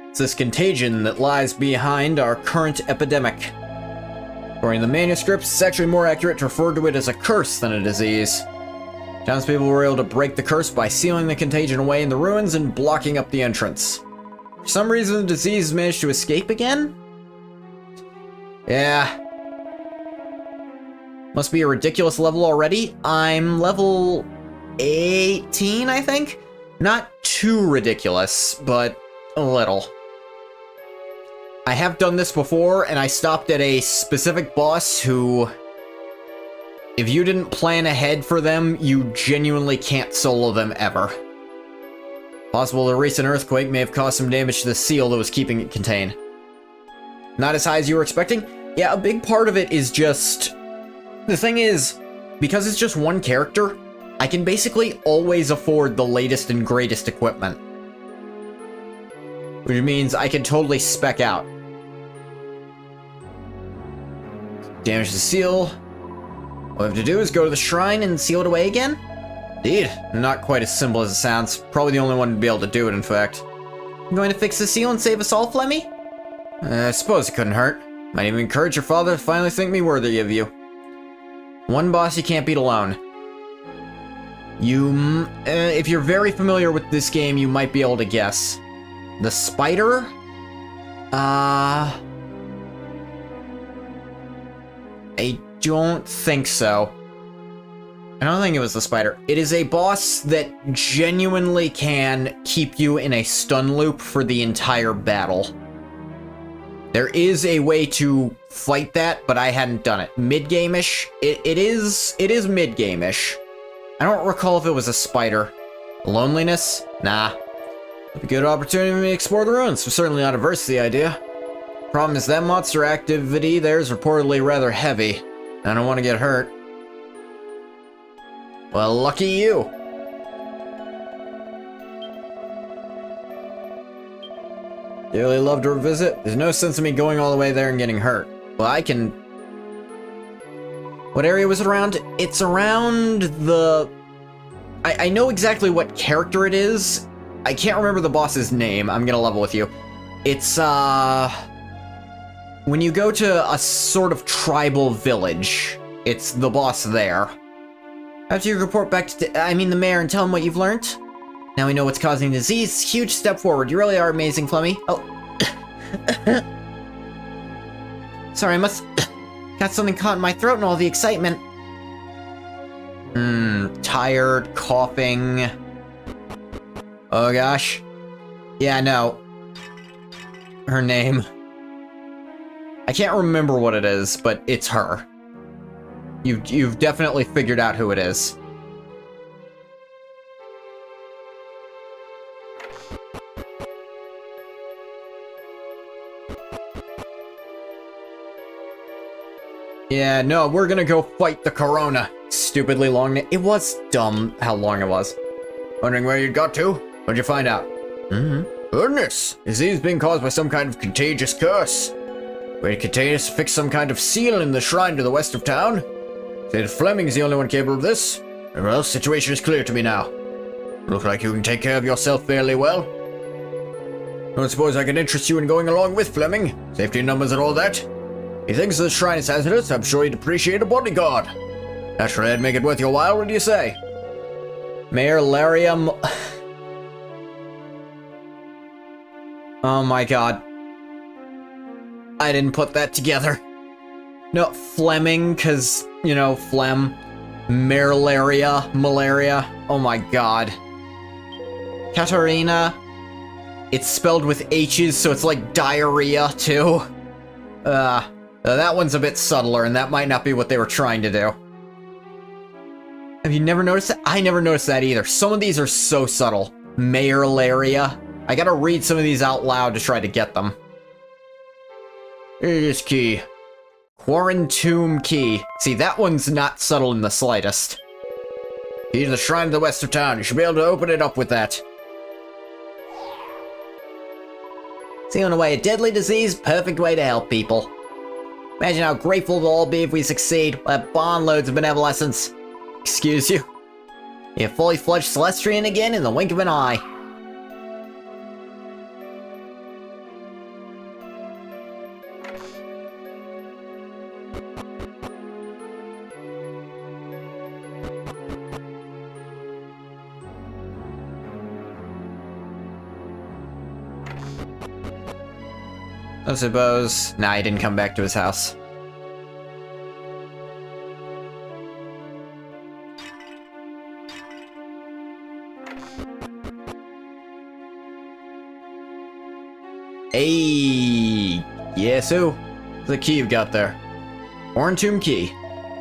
It's this contagion that lies behind our current epidemic. According to the manuscripts, it's actually more accurate to refer to it as a curse than a disease. Townspeople were able to break the curse by sealing the contagion away in the ruins and blocking up the entrance. For some reason, the disease managed to escape again? Yeah. Must be a ridiculous level already. I'm level 18, I think? Not too ridiculous, but a little. I have done this before, and I stopped at a specific boss who... if you didn't plan ahead for them, you genuinely can't solo them ever. Possible the recent earthquake may have caused some damage to the seal that was keeping it contained. Not as high as you were expecting? Yeah, a big part of it is just... the thing is, because it's just one character, I can basically always afford the latest and greatest equipment. Which means I can totally spec out. Damage the seal. All we have to do is go to the shrine and seal it away again? Indeed, not quite as simple as it sounds. Probably the only one to be able to do it, in fact. You going to fix the seal and save us all, Flemmy? I suppose it couldn't hurt. Might even encourage your father to finally think me worthy of you. One boss you can't beat alone. If you're very familiar with this game, you might be able to guess. The spider? I don't think so. I don't think it was the spider. It is a boss that genuinely can keep you in a stun loop for the entire battle. There is a way to fight that, but I hadn't done it. Mid-game-ish? It is mid-game-ish. I don't recall if it was a spider. Loneliness? Nah. It'd be a good opportunity for me to explore the ruins. I'm certainly not averse to the idea. Problem is that monster activity there is reportedly rather heavy. I don't want to get hurt. Well, lucky you. Dearly love to revisit. There's no sense in me going all the way there and getting hurt. Well, I can... What area was it around? It's around the... I know exactly what character it is. I can't remember the boss's name. I'm gonna level with you. It's, when you go to a sort of tribal village, it's the boss there. After you report back to the mayor and tell him what you've learned. Now we know what's causing the disease. Huge step forward. You really are amazing, Flemmy. Oh. Sorry, I must... got something caught in my throat and all the excitement. Tired, coughing. Oh gosh. Yeah, no. Her name. I can't remember what it is, but it's her. You've definitely figured out who it is. Yeah, no, we're gonna go fight the corona. Stupidly long. It was dumb how long it was. Wondering where you got to? What'd you find out? Goodness! Disease being caused by some kind of contagious curse. Way to contain us, fix some kind of seal in the shrine to the west of town. Say that Fleming's the only one capable of this. Well, the situation is clear to me now. Look like you can take care of yourself fairly well. Don't suppose I can interest you in going along with Fleming? Safety in numbers and all that? He thinks the shrine is hazardous. I'm sure he'd appreciate a bodyguard. Naturally, I'd make it worth your while. What do you say? Mayor Larium. Oh my god. I didn't put that together. No, Fleming, cause, you know, phlegm. Malaria. Oh my god. Katarina. It's spelled with H's, so it's like diarrhea, too. That one's a bit subtler, and that might not be what they were trying to do. Have you never noticed that? I never noticed that either. Some of these are so subtle. Malaria. I gotta read some of these out loud to try to get them. Here's key. Quarantum key. See, that one's not subtle in the slightest. Key to the shrine to the west of town. You should be able to open it up with that. Sealing away a deadly disease, perfect way to help people. Imagine how grateful we'll all be if we succeed. We'll have bond loads of benevolence. Excuse you? You're a fully fledged Celestian again in the wink of an eye. I suppose... Nah, he didn't come back to his house. Hey, yes, who? The key you've got there. Quarantum key.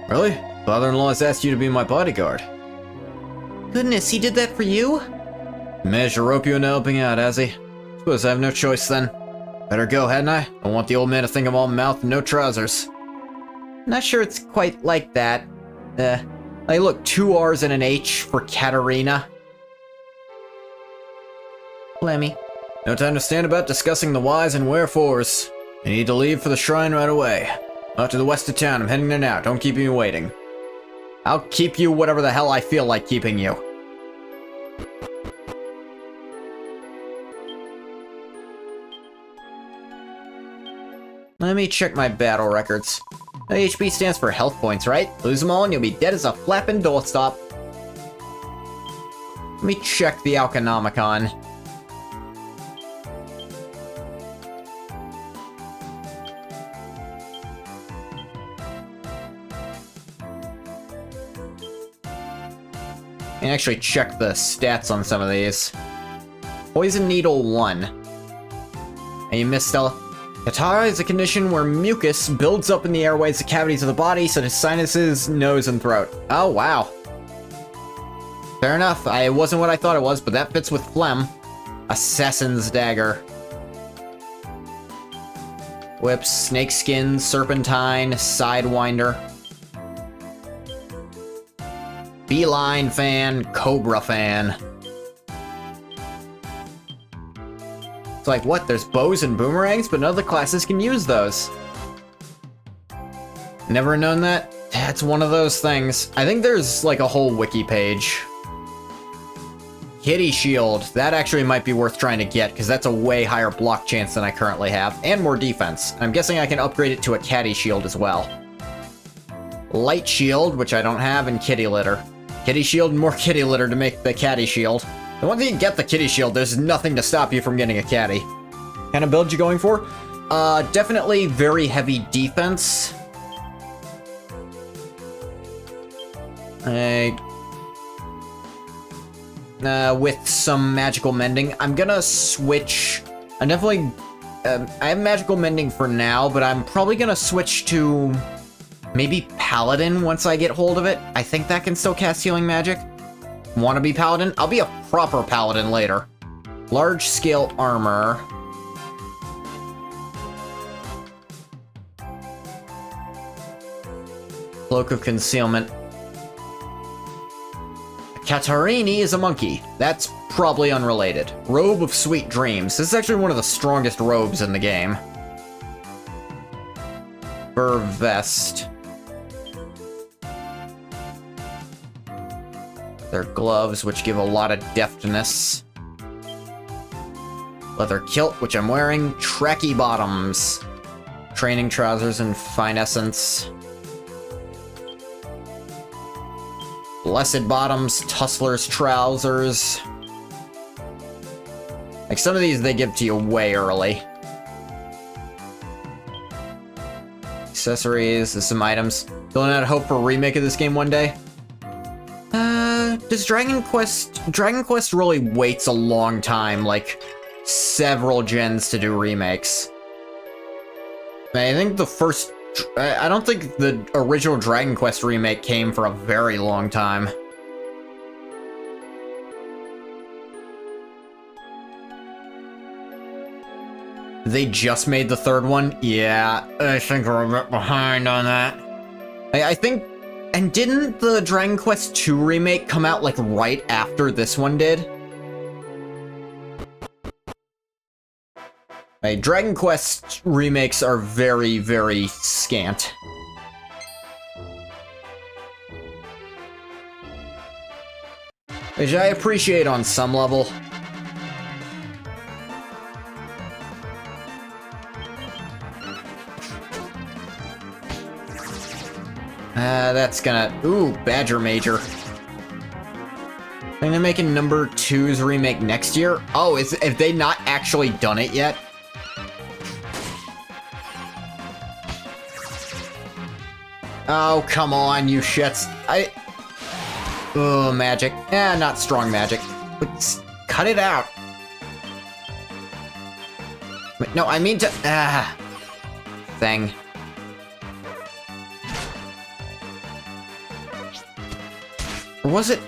Really? Father-in-law has asked you to be my bodyguard. Goodness, he did that for you? Managed to rope you into helping out, has he? Suppose I have no choice then. Better go, hadn't I? Don't want the old man to think I'm all mouth and no trousers. Not sure it's quite like that. Hey, look, 2 R's and an H for Katarina. Lemmy. No time to stand about discussing the whys and wherefores. I need to leave for the shrine right away. Out to the west of town, I'm heading there now. Don't keep me waiting. I'll keep you whatever the hell I feel like keeping you. Let me check my battle records. HP stands for health points, right? Lose them all and you'll be dead as a flapping doorstop. Let me check the Alchemicon. And actually check the stats on some of these. Poison Needle 1. And you missed Stella. Catarrh is a condition where mucus builds up in the airways, the cavities of the body, such as sinuses, nose, and throat. Oh, wow. Fair enough. It wasn't what I thought it was, but that fits with phlegm. Assassin's Dagger. Whips, Snakeskin, Serpentine, Sidewinder. Beeline Fan, Cobra Fan. It's like, what? There's bows and boomerangs, but none of the classes can use those. Never known that? That's one of those things. I think there's like a whole wiki page. Kitty Shield. That actually might be worth trying to get, because that's a way higher block chance than I currently have, and more defense. I'm guessing I can upgrade it to a Catty Shield as well. Light Shield, which I don't have, and Kitty Litter. Kitty Shield and more Kitty Litter to make the Catty Shield. And once you get the Kitty Shield, there's nothing to stop you from getting a Catty. Kind of build you going for? Definitely very heavy defense. With some magical mending. I'm gonna switch. I'm definitely. I have magical mending for now, but I'm probably gonna switch to maybe Paladin once I get hold of it. I think that can still cast healing magic. Wanna be Paladin? I'll be a proper Paladin later. Large scale armor. Cloak of Concealment. Katarini is a monkey. That's probably unrelated. Robe of Sweet Dreams. This is actually one of the strongest robes in the game. Fur vest. Their gloves, which give a lot of deftness. Leather kilt, which I'm wearing. Tracky bottoms. Training trousers and fine essence. Blessed bottoms, Tussler's trousers. Like, some of these they give to you way early. Accessories, there's some items. Filling out hope for a remake of this game one day? Does Dragon Quest really waits a long time, like several gens to do remakes? I think the first, I don't think the original Dragon Quest remake came for a very long time. They just made the third one? Yeah, I think we're a bit behind on that. I think, and didn't the Dragon Quest II remake come out like right after this one did? Dragon Quest remakes are very, very scant. Which I appreciate on some level. That's gonna... Ooh, Badger Major. Think they're making number 2's remake next year? Oh, have they not actually done it yet? Oh, come on, you shits. Oh, magic. Not strong magic. But cut it out. Wait, no, I mean to... Thing. Or was it...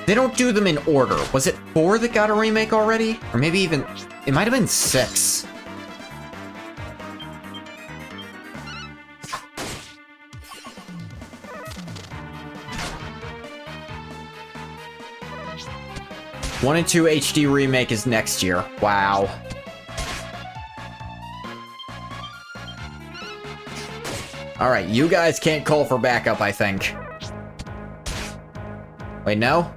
They don't do them in order. Was it 4 that got a remake already? Or maybe even... It might have been 6. 1 and 2 HD remake is next year. Wow. Alright, you guys can't call for backup, I think. Wait, no?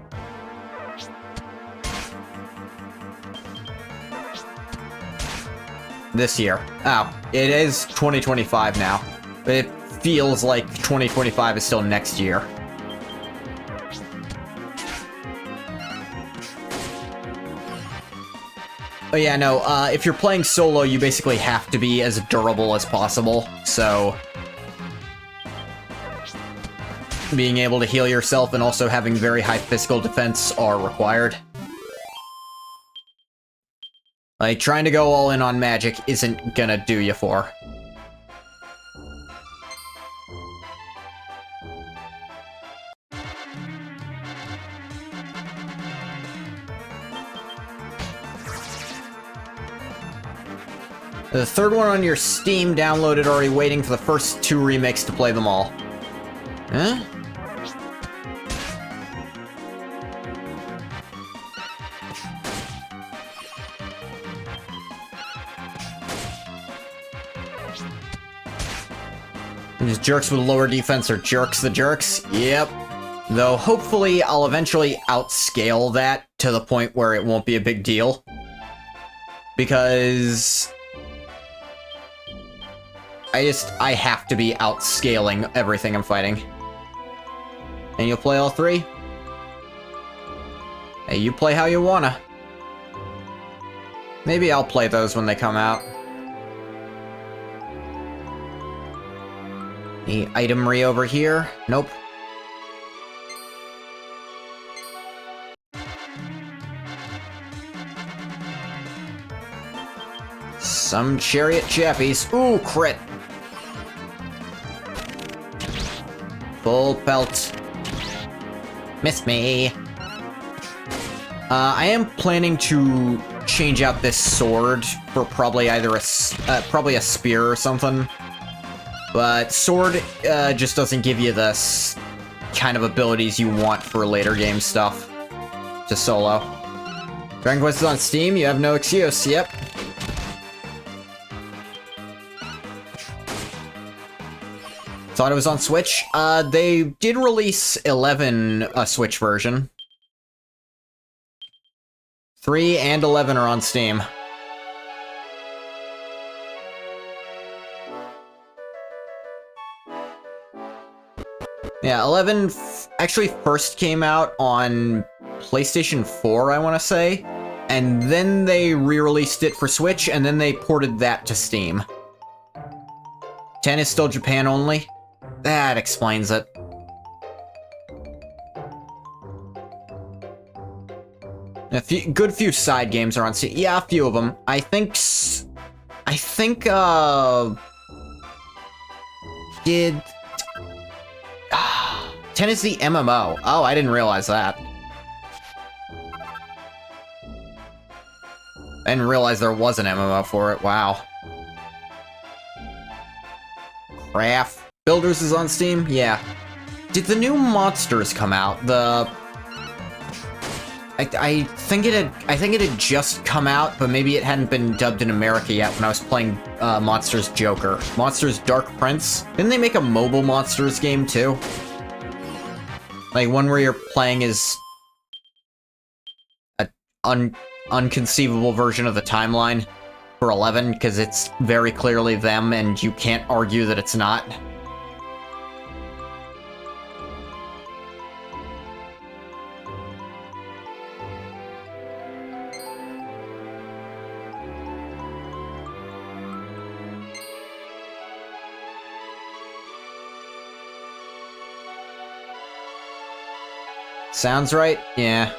This year. Oh, it is 2025 now. But it feels like 2025 is still next year. Oh yeah, no, if you're playing solo, you basically have to be as durable as possible, so being able to heal yourself and also having very high physical defense are required. Like, trying to go all in on magic isn't gonna do you for. The third one on your Steam downloaded, already waiting for the first 2 remakes to play them all. Huh? These jerks with lower defense are jerks the jerks? Yep. Though hopefully I'll eventually outscale that to the point where it won't be a big deal. Because I have to be outscaling everything I'm fighting. And you'll play all 3? Hey, you play how you wanna. Maybe I'll play those when they come out. The itemry over here? Nope. Some chariot chappies. Ooh, crit! Full pelt. Miss me. I am planning to change out this sword for probably either probably a spear or something. But sword just doesn't give you the kind of abilities you want for later game stuff. Just solo. Dragon Quest is on Steam, you have no excuse, yep. Thought it was on Switch? They did release 11, a Switch version. 3 and 11 are on Steam. Yeah, 11 actually first came out on PlayStation 4, I want to say. And then they re-released it for Switch, and then they ported that to Steam. 10 is still Japan only. That explains it. Good few side games are on Steam. Yeah, a few of them. I think, did... 10 is the MMO. Oh, I didn't realize that. I didn't realize there was an MMO for it. Wow. Craft Builders is on Steam? Yeah. Did the new Monsters come out? I think it had just come out, but maybe it hadn't been dubbed in America yet when I was playing Monsters Joker. Monsters Dark Prince? Didn't they make a mobile Monsters game too? Like one where you're playing as an unconceivable version of the timeline for 11, because it's very clearly them and you can't argue that it's not. Sounds right? Yeah.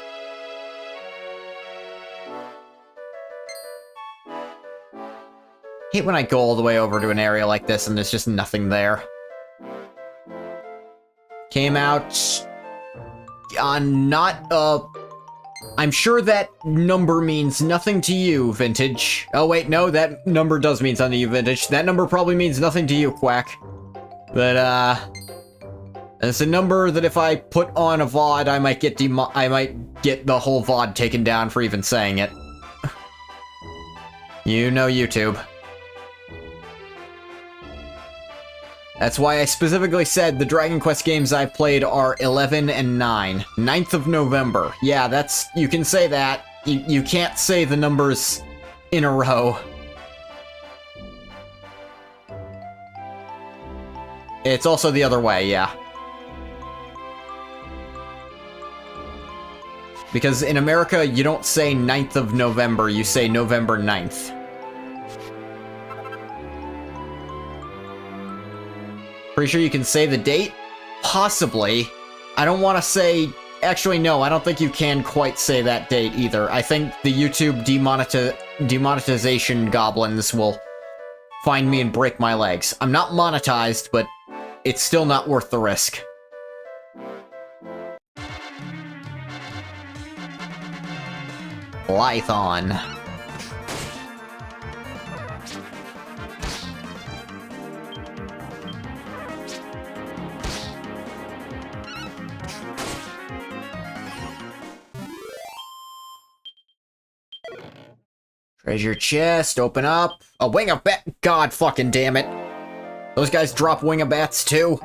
Hate when I go all the way over to an area like this and there's just nothing there. Came out on I'm sure that number means nothing to you, Vintage. Oh wait, no, that number does mean something to you, Vintage. That number probably means nothing to you, Quack. But, It's a number that if I put on a VOD, I might get the whole VOD taken down for even saying it. You know YouTube. That's why I specifically said the Dragon Quest games I've played are 11 and 9. 9th of November. Yeah, that's... you can say that. You can't say the numbers in a row. It's also the other way, yeah. Because in America, you don't say 9th of November, you say November 9th. Pretty sure you can say the date? Possibly. I don't want to say... Actually, no, I don't think you can quite say that date either. I think the YouTube demonetization goblins will find me and break my legs. I'm not monetized, but it's still not worth the risk. Lython. Treasure chest, open up. A wing of bat. God fucking damn it. Those guys drop wing of bats too.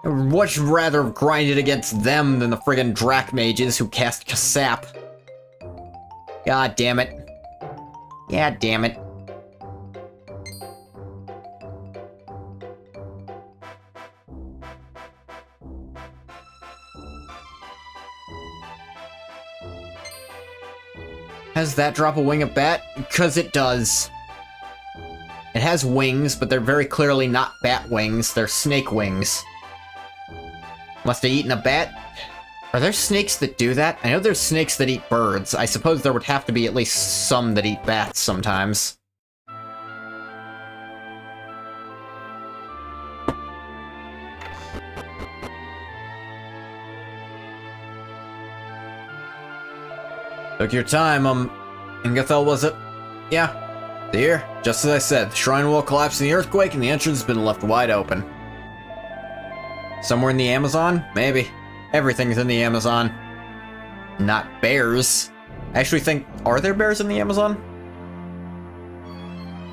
I'd much rather grind it against them than the friggin' Drac mages who cast Kasap. God damn it. Yeah, damn it. Has that drop a wing of bat? Because it does. It has wings, but they're very clearly not bat wings. They're snake wings. Must have eaten a bat? Are there snakes that do that? I know there's snakes that eat birds. I suppose there would have to be at least some that eat bats sometimes. Took your time, Ingathel, was it? Yeah. Here, just as I said, the shrine wall collapsed in the earthquake and the entrance has been left wide open. Somewhere in the Amazon? Maybe. Everything's in the Amazon. Not bears. I actually think, are there bears in the Amazon?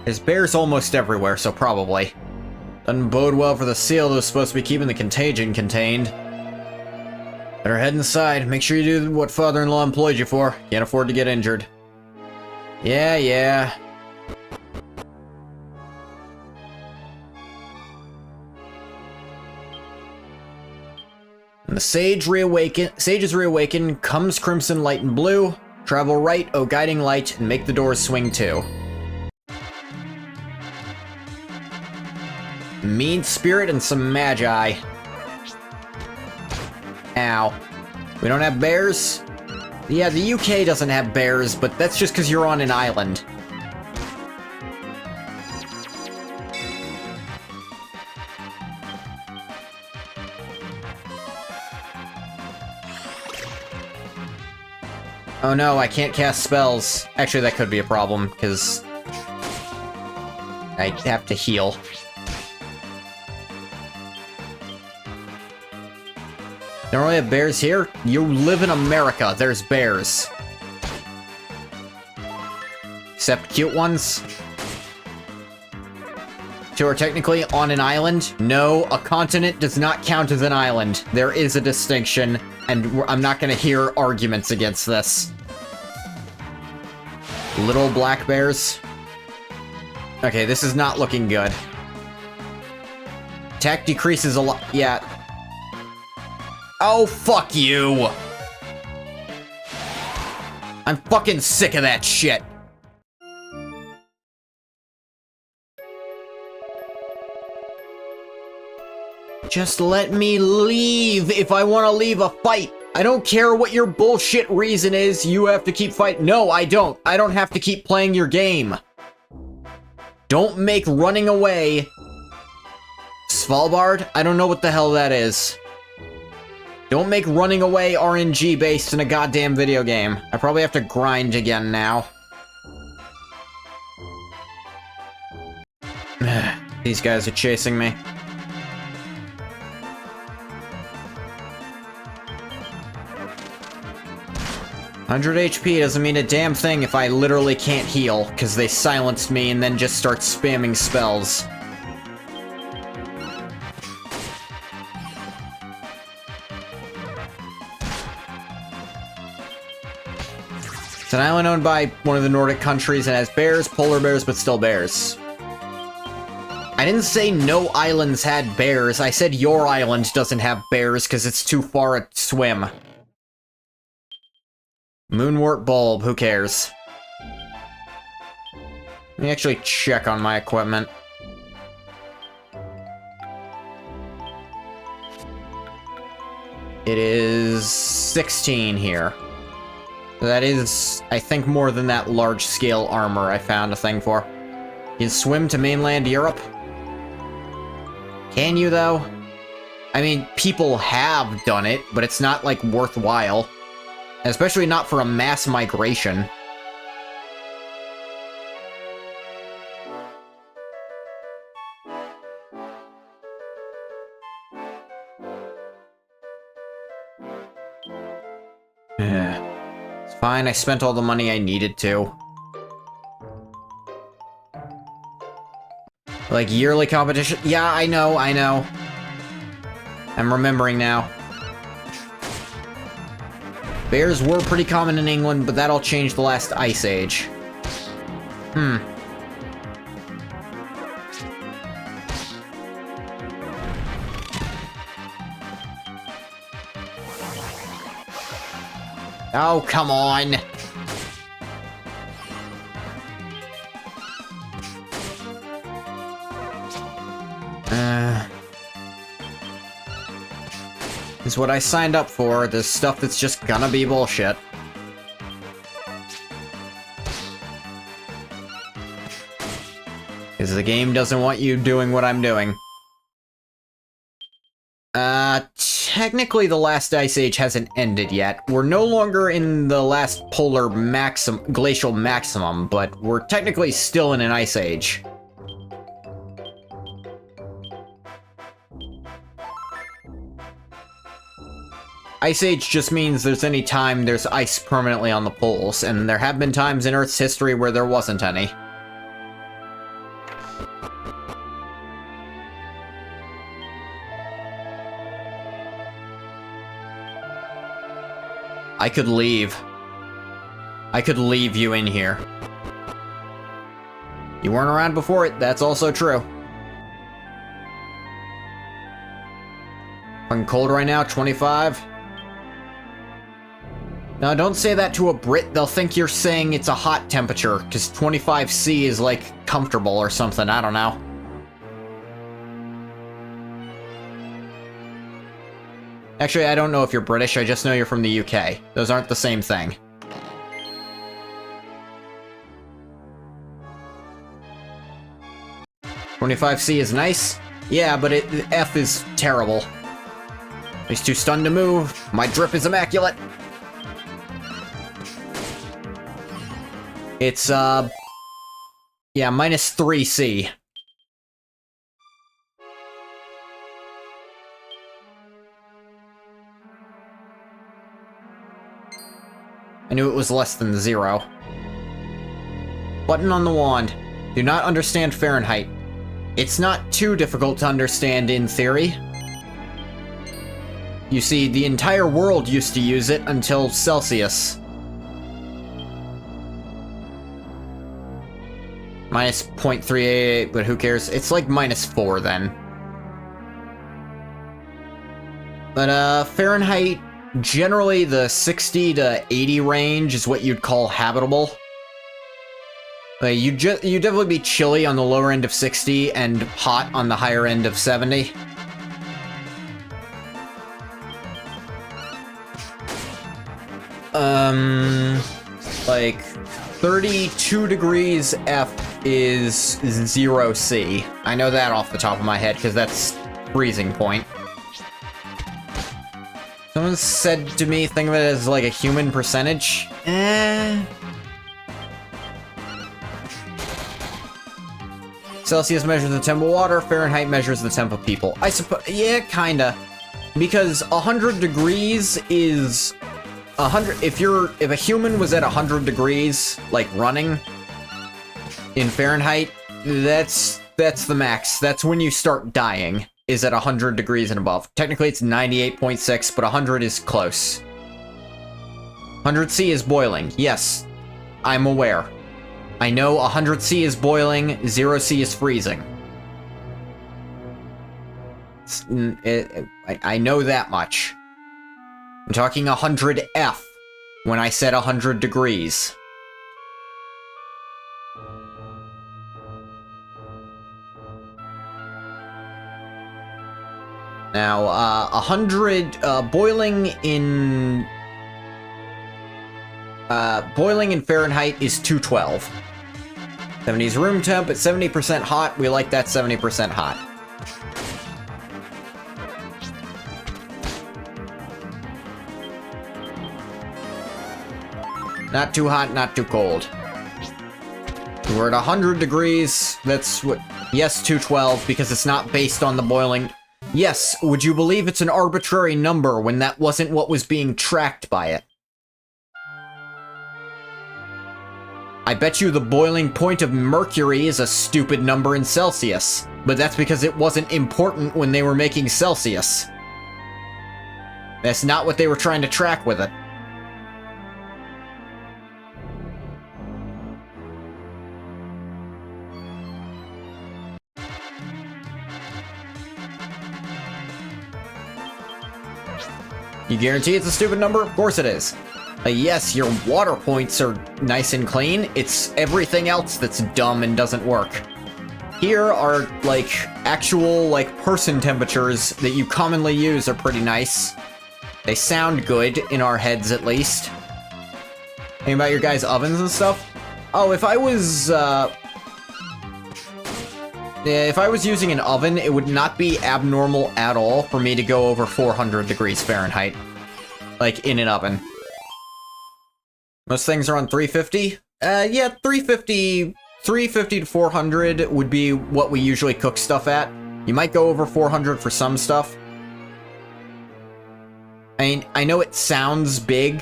There's bears almost everywhere, so probably. Doesn't bode well for the seal that was supposed to be keeping the contagion contained. Better head inside. Make sure you do what father-in-law employed you for. Can't afford to get injured. Yeah. When the sages reawaken, comes crimson, light, and blue. Travel right, O guiding light, and make the doors swing too. Mean spirit and some magi. Ow. We don't have bears? Yeah, the UK doesn't have bears, but that's just because you're on an island. Oh no, I can't cast spells. Actually, that could be a problem, because I have to heal. Don't really have bears here? You live in America, there's bears. Except cute ones. Two are technically on an island. No, a continent does not count as an island. There is a distinction, and I'm not gonna hear arguments against this. Little black bears. Okay, this is not looking good. Attack decreases a lot. Yeah. Oh, fuck you! I'm fucking sick of that shit. Just let me leave if I want to leave a fight. I don't care what your bullshit reason is, you have to keep fighting. No, I don't. I don't have to keep playing your game. Don't make running away... Svalbard? I don't know what the hell that is. Don't make running away RNG based in a goddamn video game. I probably have to grind again now. These guys are chasing me. 100 HP doesn't mean a damn thing if I literally can't heal, because they silenced me and then just start spamming spells. It's an island owned by one of the Nordic countries and has bears, polar bears, but still bears. I didn't say no islands had bears, I said your island doesn't have bears because it's too far to swim. Moonwort bulb, who cares? Let me actually check on my equipment. It is 16 here. That is, I think, more than that large-scale armor I found a thing for. You can swim to mainland Europe? Can you, though? I mean, people have done it, but it's not, like, worthwhile. Especially not for a mass migration. It's fine, I spent all the money I needed to. Like, yearly competition? Yeah, I know. I'm remembering now. Bears were pretty common in England, but that all changed the last Ice Age. Oh, come on! This is what I signed up for, this stuff that's just gonna be bullshit. Because the game doesn't want you doing what I'm doing. Technically the last Ice Age hasn't ended yet. We're no longer in the last polar glacial maximum, but we're technically still in an Ice Age. Ice Age just means there's any time there's ice permanently on the poles, and there have been times in Earth's history where there wasn't any. I could leave. I could leave you in here. You weren't around before it, that's also true. Fucking cold right now, 25. Now, don't say that to a Brit, they'll think you're saying it's a hot temperature, because 25°C is, like, comfortable or something, I don't know. Actually, I don't know if you're British, I just know you're from the UK. Those aren't the same thing. "25°C is nice? Yeah, but F is terrible. He's too stunned to move. My drip is immaculate. It's, yeah, -3°C. I knew it was less than 0. Button on the wand. Do not understand Fahrenheit. It's not too difficult to understand in theory. You see, the entire world used to use it until Celsius. -0.388, but who cares? It's like -4 then. But, Fahrenheit, generally the 60 to 80 range is what you'd call habitable. You'd definitely be chilly on the lower end of 60 and hot on the higher end of 70. Like 32 degrees F is 0°C. I know that off the top of my head because that's freezing point. Someone said to me, think of it as like a human percentage. Celsius measures the temp of water, Fahrenheit measures the temp of people. I suppose, yeah, kinda. Because 100 degrees is if a human was at 100 degrees, like running in Fahrenheit, that's the max. That's when you start dying, is at 100 degrees and above. Technically it's 98.6, but 100 is close. 100C is boiling. Yes, I'm aware. I know 100C is boiling, 0C is freezing. I know that much. I'm talking 100F when I said 100 degrees. Now, 100, boiling in Fahrenheit is 212. 70's room temp at 70% hot. We like that 70% hot. Not too hot, not too cold. We're at 100 degrees. That's what... Yes, 212, because it's not based on the boiling... Yes, would you believe it's an arbitrary number when that wasn't what was being tracked by it? I bet you the boiling point of mercury is a stupid number in Celsius, but that's because it wasn't important when they were making Celsius. That's not what they were trying to track with it. You guarantee it's a stupid number? Of course it is. Yes, your water points are nice and clean. It's everything else that's dumb and doesn't work. Here are, like, actual, like, person temperatures that you commonly use are pretty nice. They sound good, in our heads at least. Think about your guys' ovens and stuff? Oh, if I was using an oven, it would not be abnormal at all for me to go over 400 degrees Fahrenheit. Like, in an oven. Most things are on 350? Yeah, 350 to 400 would be what we usually cook stuff at. You might go over 400 for some stuff. I mean, I know it sounds big.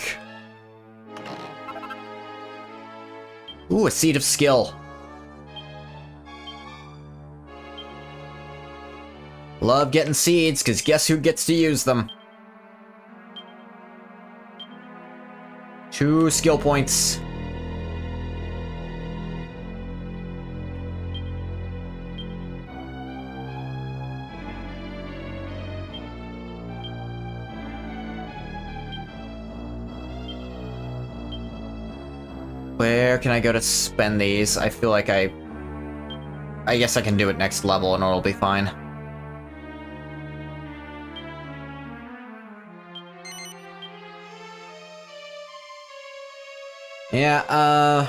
Ooh, a seed of skill. Love getting seeds, because guess who gets to use them? 2 skill points. Where can I go to spend these? I feel like I guess I can do it next level and it'll be fine. Yeah,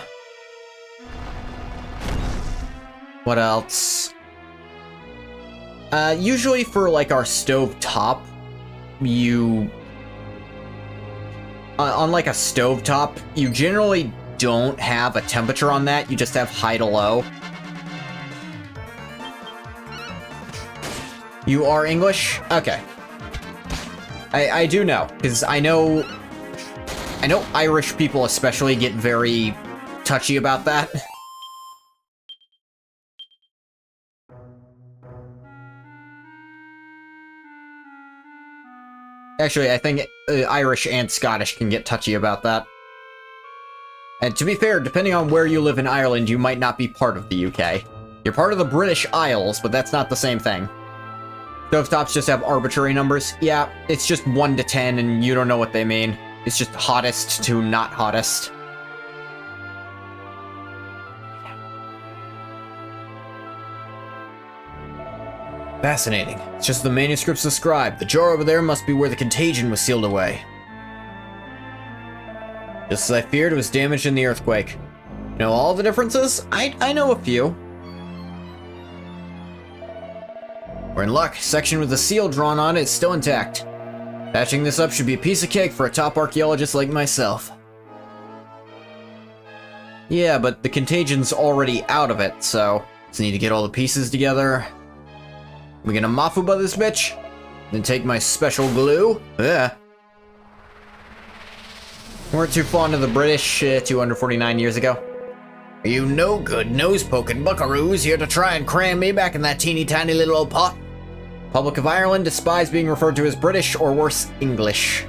what else? Usually for, like, our stove top, on, like, a stove top, you generally don't have a temperature on that, you just have high to low. You are English? Okay. I do know, because I know Irish people especially get very touchy about that. Actually, I think Irish and Scottish can get touchy about that. And to be fair, depending on where you live in Ireland, you might not be part of the UK. You're part of the British Isles, but that's not the same thing. Stovetops just have arbitrary numbers. Yeah, it's just 1 to 10, and you don't know what they mean. It's just hottest to not hottest. Fascinating. It's just the manuscripts described. The jar over there must be where the contagion was sealed away. Just as I feared, it was damaged in the earthquake. You know all the differences? I know a few. We're in luck. Section with the seal drawn on it is still intact. Patching this up should be a piece of cake for a top archaeologist like myself. Yeah, but the contagion's already out of it, so just need to get all the pieces together. We gonna mafuba this bitch? Then take my special glue? Yeah. Weren't too fond of the British 249 years ago. You no good nose-poking buckaroos here to try and cram me back in that teeny tiny little old pot. Republic of Ireland despise being referred to as British or worse, English.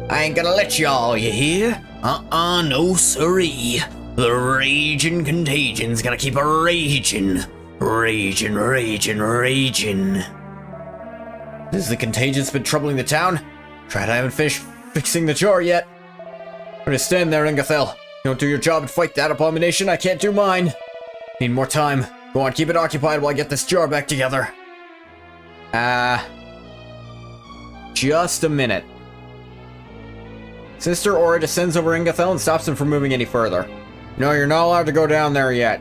I ain't gonna let y'all, you hear? No siree. The raging contagion's gonna keep a-raging. Raging, raging, raging. This is the contagion's been troubling the town. Tried I haven't finished fixing the jar yet. I'm gonna stand there, Ingathel. You don't do your job and fight that abomination, I can't do mine. Need more time. Go on, keep it occupied while I get this jar back together. Just a minute. Sister Aura descends over Ingathel and stops him from moving any further. No, you're not allowed to go down there yet.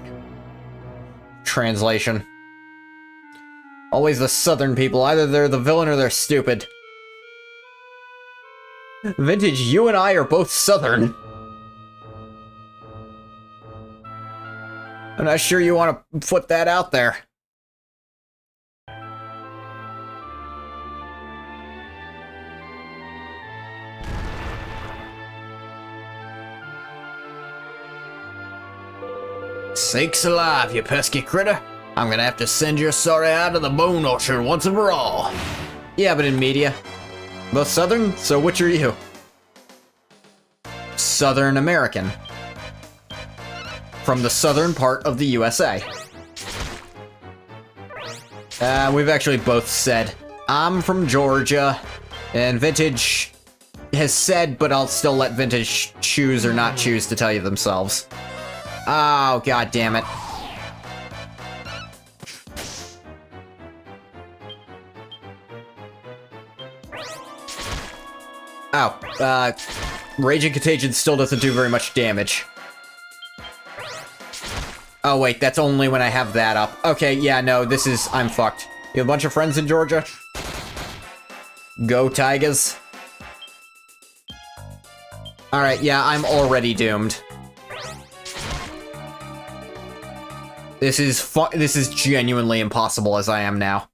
Translation. Always the southern people. Either they're the villain or they're stupid. Vintage, you and I are both southern. I'm not sure you want to put that out there. Sakes alive, you pesky critter. I'm gonna have to send your sorry out of the bone orchard once and for all. Yeah, but in media. Both Southern, so which are you? Southern American. From the southern part of the USA. We've actually both said. I'm from Georgia, and Vintage has said, but I'll still let Vintage choose or not choose to tell you themselves. Oh, god damn it. Oh, Raging Contagion still doesn't do very much damage. Oh wait, that's only when I have that up. Okay, yeah, no, this is... I'm fucked. You have a bunch of friends in Georgia? Go Tigers. Alright, yeah, I'm already doomed. This is genuinely impossible as I am now.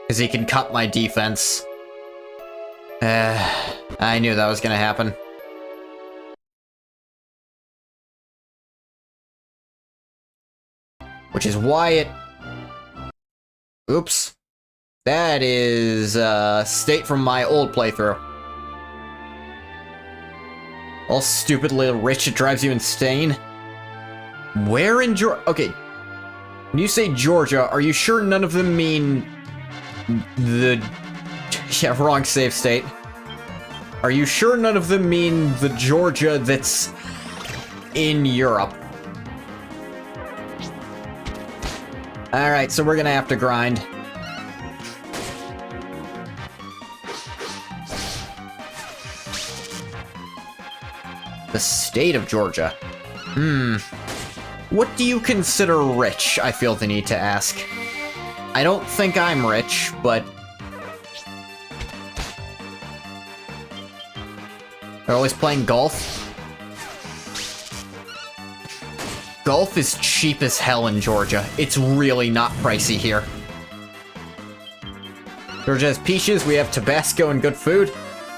Because he can cut my defense. I knew that was gonna happen. Which is why it... Oops. That is, state from my old playthrough. All stupidly rich, it drives you insane. Where in Georgia? Okay. When you say Georgia, are you sure none of them mean... the... Yeah, wrong save state. Are you sure none of them mean the Georgia that's in Europe? Alright, so we're gonna have to grind. The state of Georgia. What do you consider rich, I feel the need to ask. I don't think I'm rich, but... They're always playing golf? Golf is cheap as hell in Georgia. It's really not pricey here. Georgia has peaches, we have Tabasco and good food.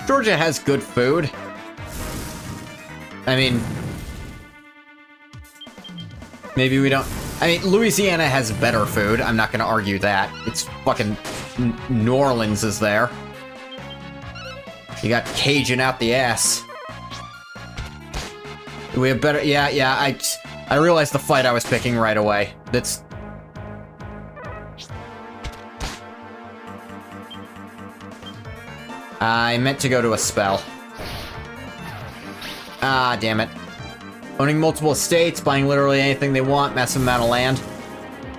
Georgia has good food. I mean... Maybe we don't... I mean, Louisiana has better food. I'm not gonna argue that. It's fucking... New Orleans is there. You got Cajun out the ass. We have better... Yeah, I realized the fight I was picking right away. That's... I meant to go to a spell. Ah, damn it. Owning multiple estates, buying literally anything they want, massive amount of land.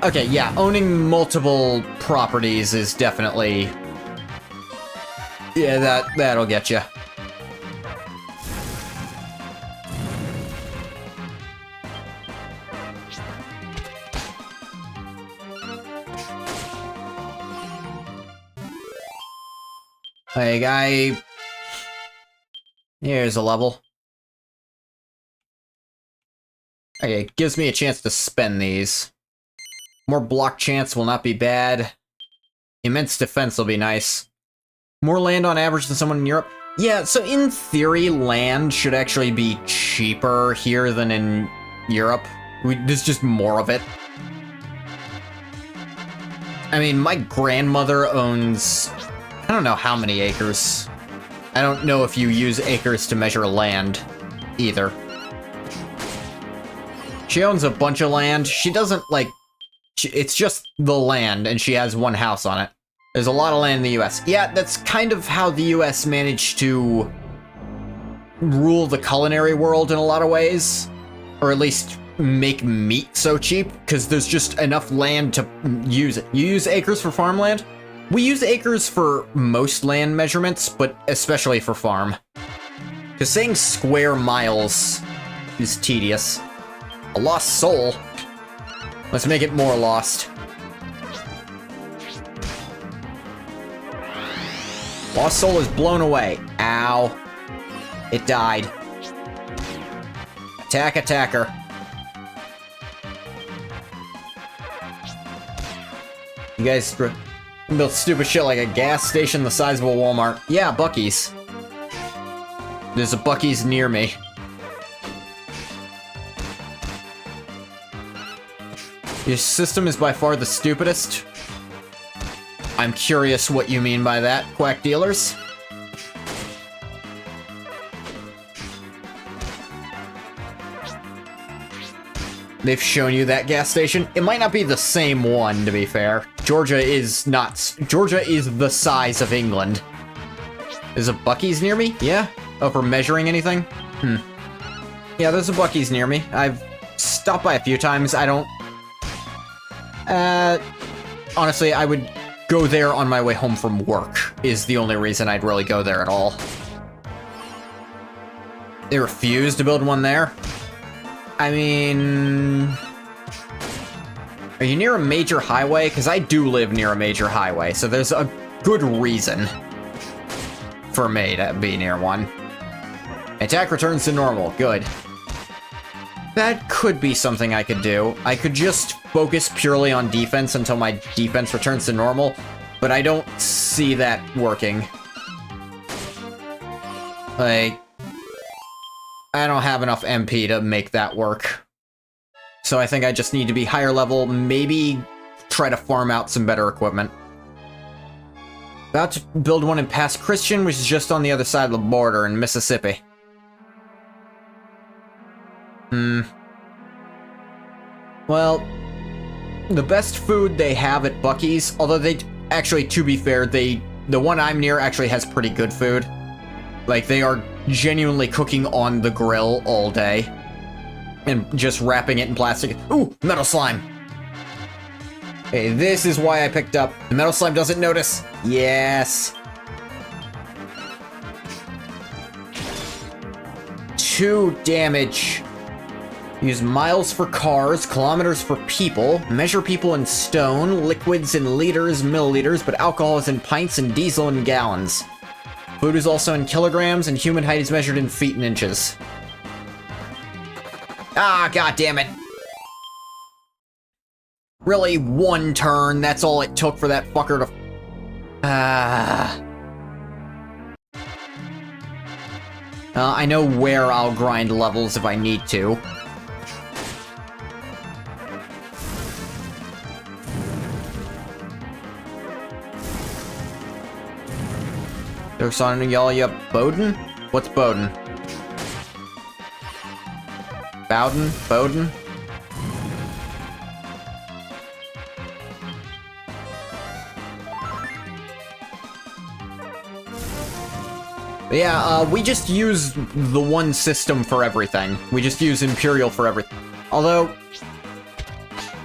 Okay, yeah, owning multiple properties is definitely... Yeah, that'll get you. Like, Here's a level. Okay, gives me a chance to spend these. More block chance will not be bad. Immense defense will be nice. More land on average than someone in Europe. Yeah, so in theory, land should actually be cheaper here than in Europe. There's just more of it. I mean, my grandmother owns, I don't know how many acres. I don't know if you use acres to measure land, either. She owns a bunch of land. She doesn't, like, it's just the land, and she has one house on it. There's a lot of land in the US. Yeah, that's kind of how the US managed to rule the culinary world in a lot of ways. Or at least make meat so cheap, because there's just enough land to use it. You use acres for farmland? We use acres for most land measurements, but especially for farm. Because saying square miles is tedious. A lost soul? Let's make it more lost. Lost soul is blown away. Ow. It died. Attack, attacker. You guys built stupid shit like a gas station the size of a Walmart. Yeah, Buc-ee's. There's a Buc-ee's near me. Your system is by far the stupidest. I'm curious what you mean by that, quack dealers. They've shown you that gas station. It might not be the same one, to be fair. Georgia is not. Georgia is the size of England. Is a Buc-ee's near me? Yeah? Oh, for measuring anything? Yeah, there's a Buc-ee's near me. I've stopped by a few times. I don't... honestly, I would go there on my way home from work, is the only reason I'd really go there at all. They refuse to build one there? I mean... Are you near a major highway? Because I do live near a major highway, so there's a good reason for me to be near one. Attack returns to normal. Good. That could be something I could do. I could just focus purely on defense until my defense returns to normal, but I don't see that working. Like, I don't have enough MP to make that work. So I think I just need to be higher level, maybe try to farm out some better equipment. About to build one in Pass Christian, which is just on the other side of the border in Mississippi. Well, the best food they have at Buc-ee's, although they actually, to be fair, the one I'm near actually has pretty good food. Like, they are genuinely cooking on the grill all day and just wrapping it in plastic. Ooh, metal slime. Okay, this is why I picked up. The metal slime doesn't notice. Yes. 2 damage. Use miles for cars, kilometers for people, measure people in stone, liquids in liters, milliliters, but alcohol is in pints and diesel in gallons. Food is also in kilograms, and human height is measured in feet and inches. Ah, god damn it. Really, 1 turn, that's all it took for that fucker to... I know where I'll grind levels if I need to. Jokes on y'all, you Bowden? What's Bowden? Bowden? Bowden? But yeah, we just use the one system for everything. We just use Imperial for everything. Although,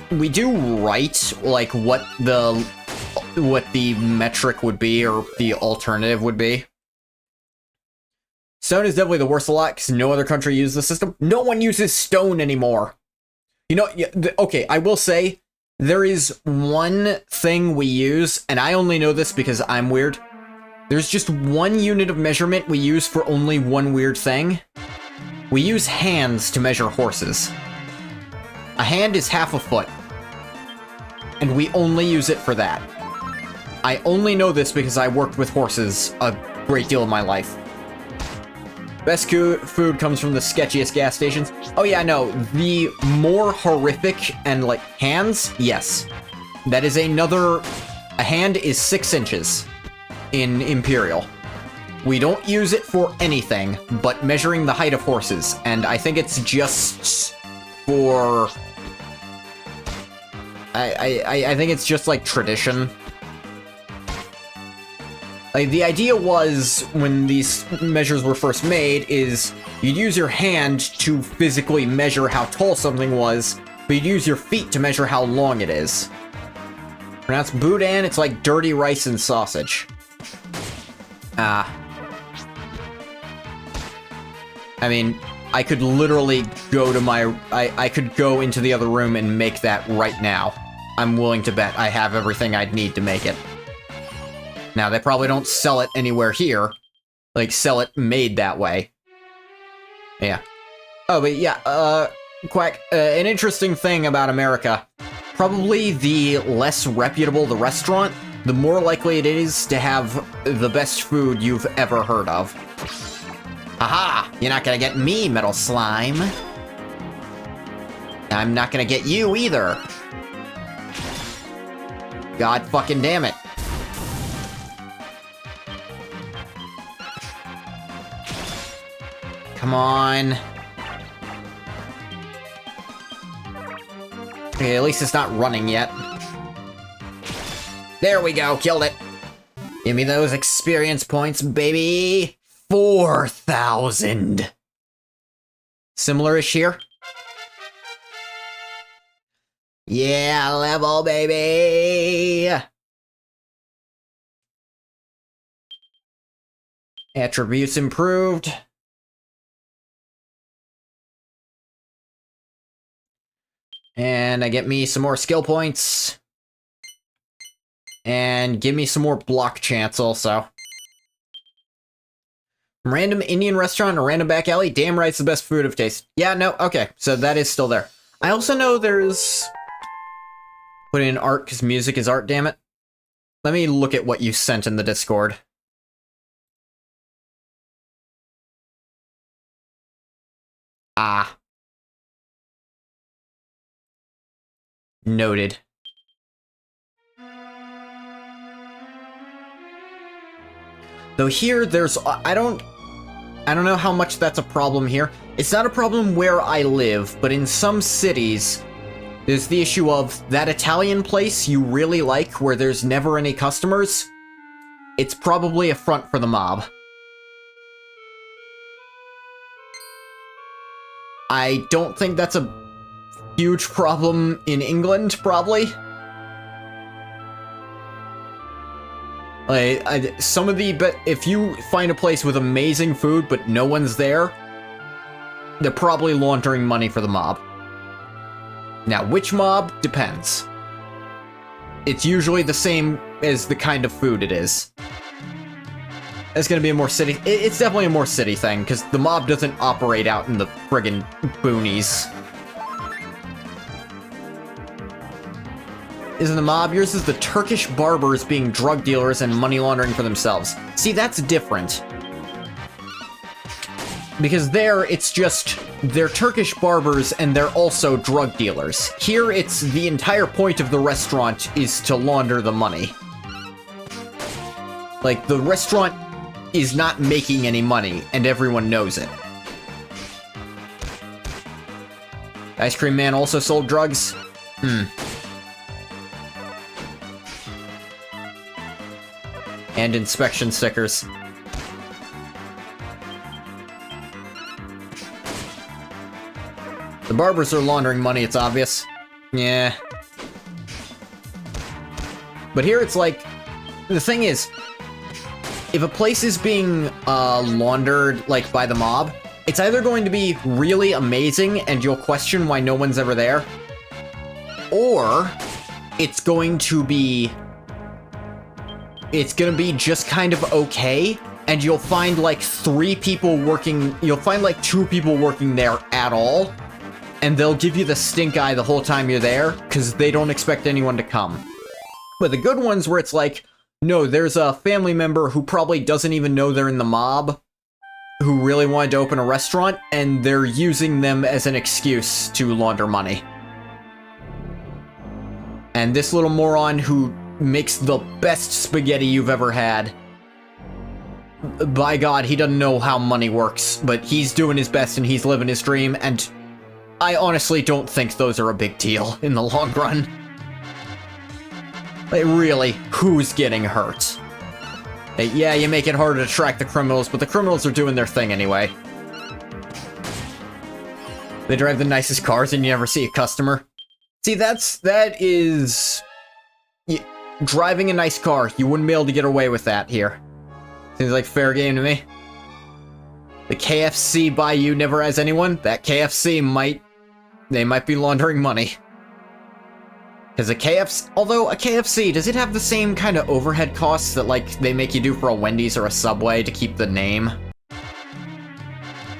we do write, like, what the metric would be, or the alternative would be. Stone is definitely the worst a lot, because no other country uses the system. No one uses stone anymore. You know, okay, I will say, there is one thing we use, and I only know this because I'm weird. There's just one unit of measurement we use for only one weird thing. We use hands to measure horses. A hand is half a foot. And we only use it for that. I only know this because I worked with horses a great deal of my life. Best food comes from the sketchiest gas stations. Oh yeah, no, the more horrific and like hands, yes. That is another, a hand is 6 inches in Imperial. We don't use it for anything but measuring the height of horses, and I think it's just for, I think it's just like tradition. Like, the idea was, when these measures were first made, is you'd use your hand to physically measure how tall something was, but you'd use your feet to measure how long it is. Pronounced boudin, it's like dirty rice and sausage. I mean, I could literally go to my... I could go into the other room and make that right now. I'm willing to bet I have everything I'd need to make it. Now, they probably don't sell it anywhere here. Like, sell it made that way. Yeah. Oh, but yeah, Quack, an interesting thing about America. Probably the less reputable the restaurant, the more likely it is to have the best food you've ever heard of. Aha! You're not gonna get me, Metal Slime. I'm not gonna get you either. God fucking damn it. Come on. Okay, at least it's not running yet. There we go, killed it. Give me those experience points, baby. 4,000. Similar-ish here. Yeah, level, baby. Attributes improved. And I get me some more skill points. And give me some more block chance also. Random Indian restaurant or random back alley? Damn right, it's the best food of taste. Yeah, no, okay. So that is still there. I also know there's... Put in art because music is art, damn it. Let me look at what you sent in the Discord. Ah. Noted. Though here, there's... I don't know how much that's a problem here. It's not a problem where I live, but in some cities, there's the issue of that Italian place you really like where there's never any customers. It's probably a front for the mob. I don't think that's a huge problem in England, probably. Like, some of the... But if you find a place with amazing food, but no one's there, they're probably laundering money for the mob. Now, which mob? Depends. It's usually the same as the kind of food it is. It's gonna be a more city... It's definitely a more city thing, because the mob doesn't operate out in the friggin' boonies. Isn't the mob? Yours is the Turkish barbers being drug dealers and money laundering for themselves. See, that's different. Because there, it's just, they're Turkish barbers and they're also drug dealers. Here, it's the entire point of the restaurant is to launder the money. Like, the restaurant is not making any money, and everyone knows it. Ice Cream Man also sold drugs? And inspection stickers. The barbers are laundering money, it's obvious. Yeah. But here it's like... The thing is, if a place is being laundered, like, by the mob, it's either going to be really amazing and you'll question why no one's ever there, or it's going to be... It's gonna be just kind of okay, and you'll find like 3 people working, you'll find like 2 people working there at all, and they'll give you the stink eye the whole time you're there, because they don't expect anyone to come. But the good ones where it's like, no, there's a family member who probably doesn't even know they're in the mob, who really wanted to open a restaurant, and they're using them as an excuse to launder money. And this little moron who makes the best spaghetti you've ever had, by God, he doesn't know how money works, but he's doing his best and he's living his dream, and I honestly don't think those are a big deal in the long run. Like, really, who's getting hurt? Yeah, you make it harder to track the criminals, but the criminals are doing their thing anyway. They drive the nicest cars and you never see a customer. See, that is... driving a nice car, you wouldn't be able to get away with that here. Seems like fair game to me. The KFC Bayou never has anyone. That KFC might be laundering money. Because a KFC, although a KFC, does it have the same kind of overhead costs that, like, they make you do for a Wendy's or a Subway to keep the name?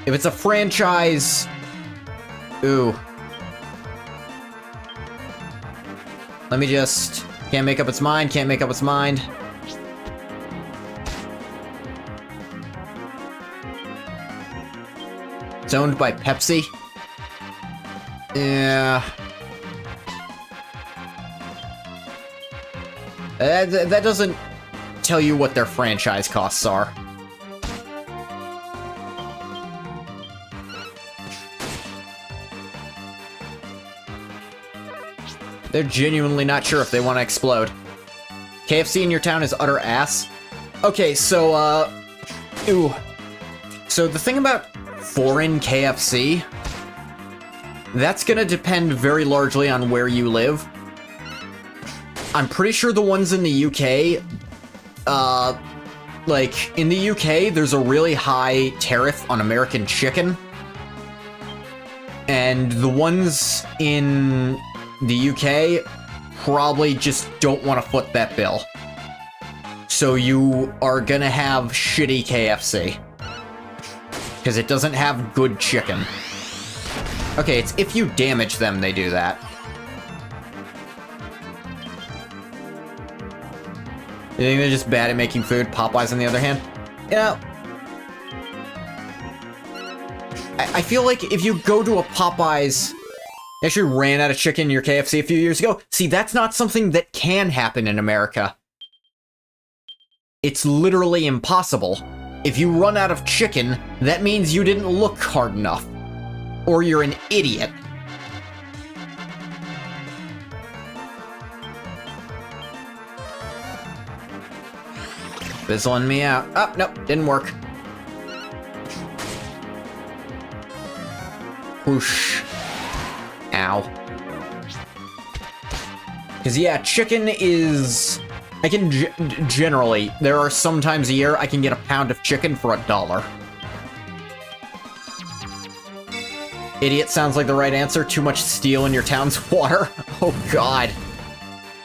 If it's a franchise... Ooh. Let me just... Can't make up its mind, can't make up its mind. It's owned by Pepsi? Yeah... That doesn't tell you what their franchise costs are. They're genuinely not sure if they want to explode. KFC in your town is utter ass? Okay, so, ooh. So the thing about foreign KFC, that's gonna depend very largely on where you live. I'm pretty sure the ones in the UK, like, in the UK, there's a really high tariff on American chicken. And the ones in the UK probably just don't want to foot that bill. So you are gonna have shitty KFC. Because it doesn't have good chicken. Okay, it's if you damage them, they do that. You think they're just bad at making food? Popeyes, on the other hand? You know, I feel like if you go to a Popeyes, you actually ran out of chicken in your KFC a few years ago. See, that's not something that can happen in America. It's literally impossible. If you run out of chicken, that means you didn't look hard enough. Or you're an idiot. Fizzling me out. Oh, nope, didn't work. Whoosh. Ow. Because, yeah, chicken is... I can generally, there are some times a year I can get a pound of chicken for $1. Idiot sounds like the right answer. Too much steel in your town's water. Oh, God.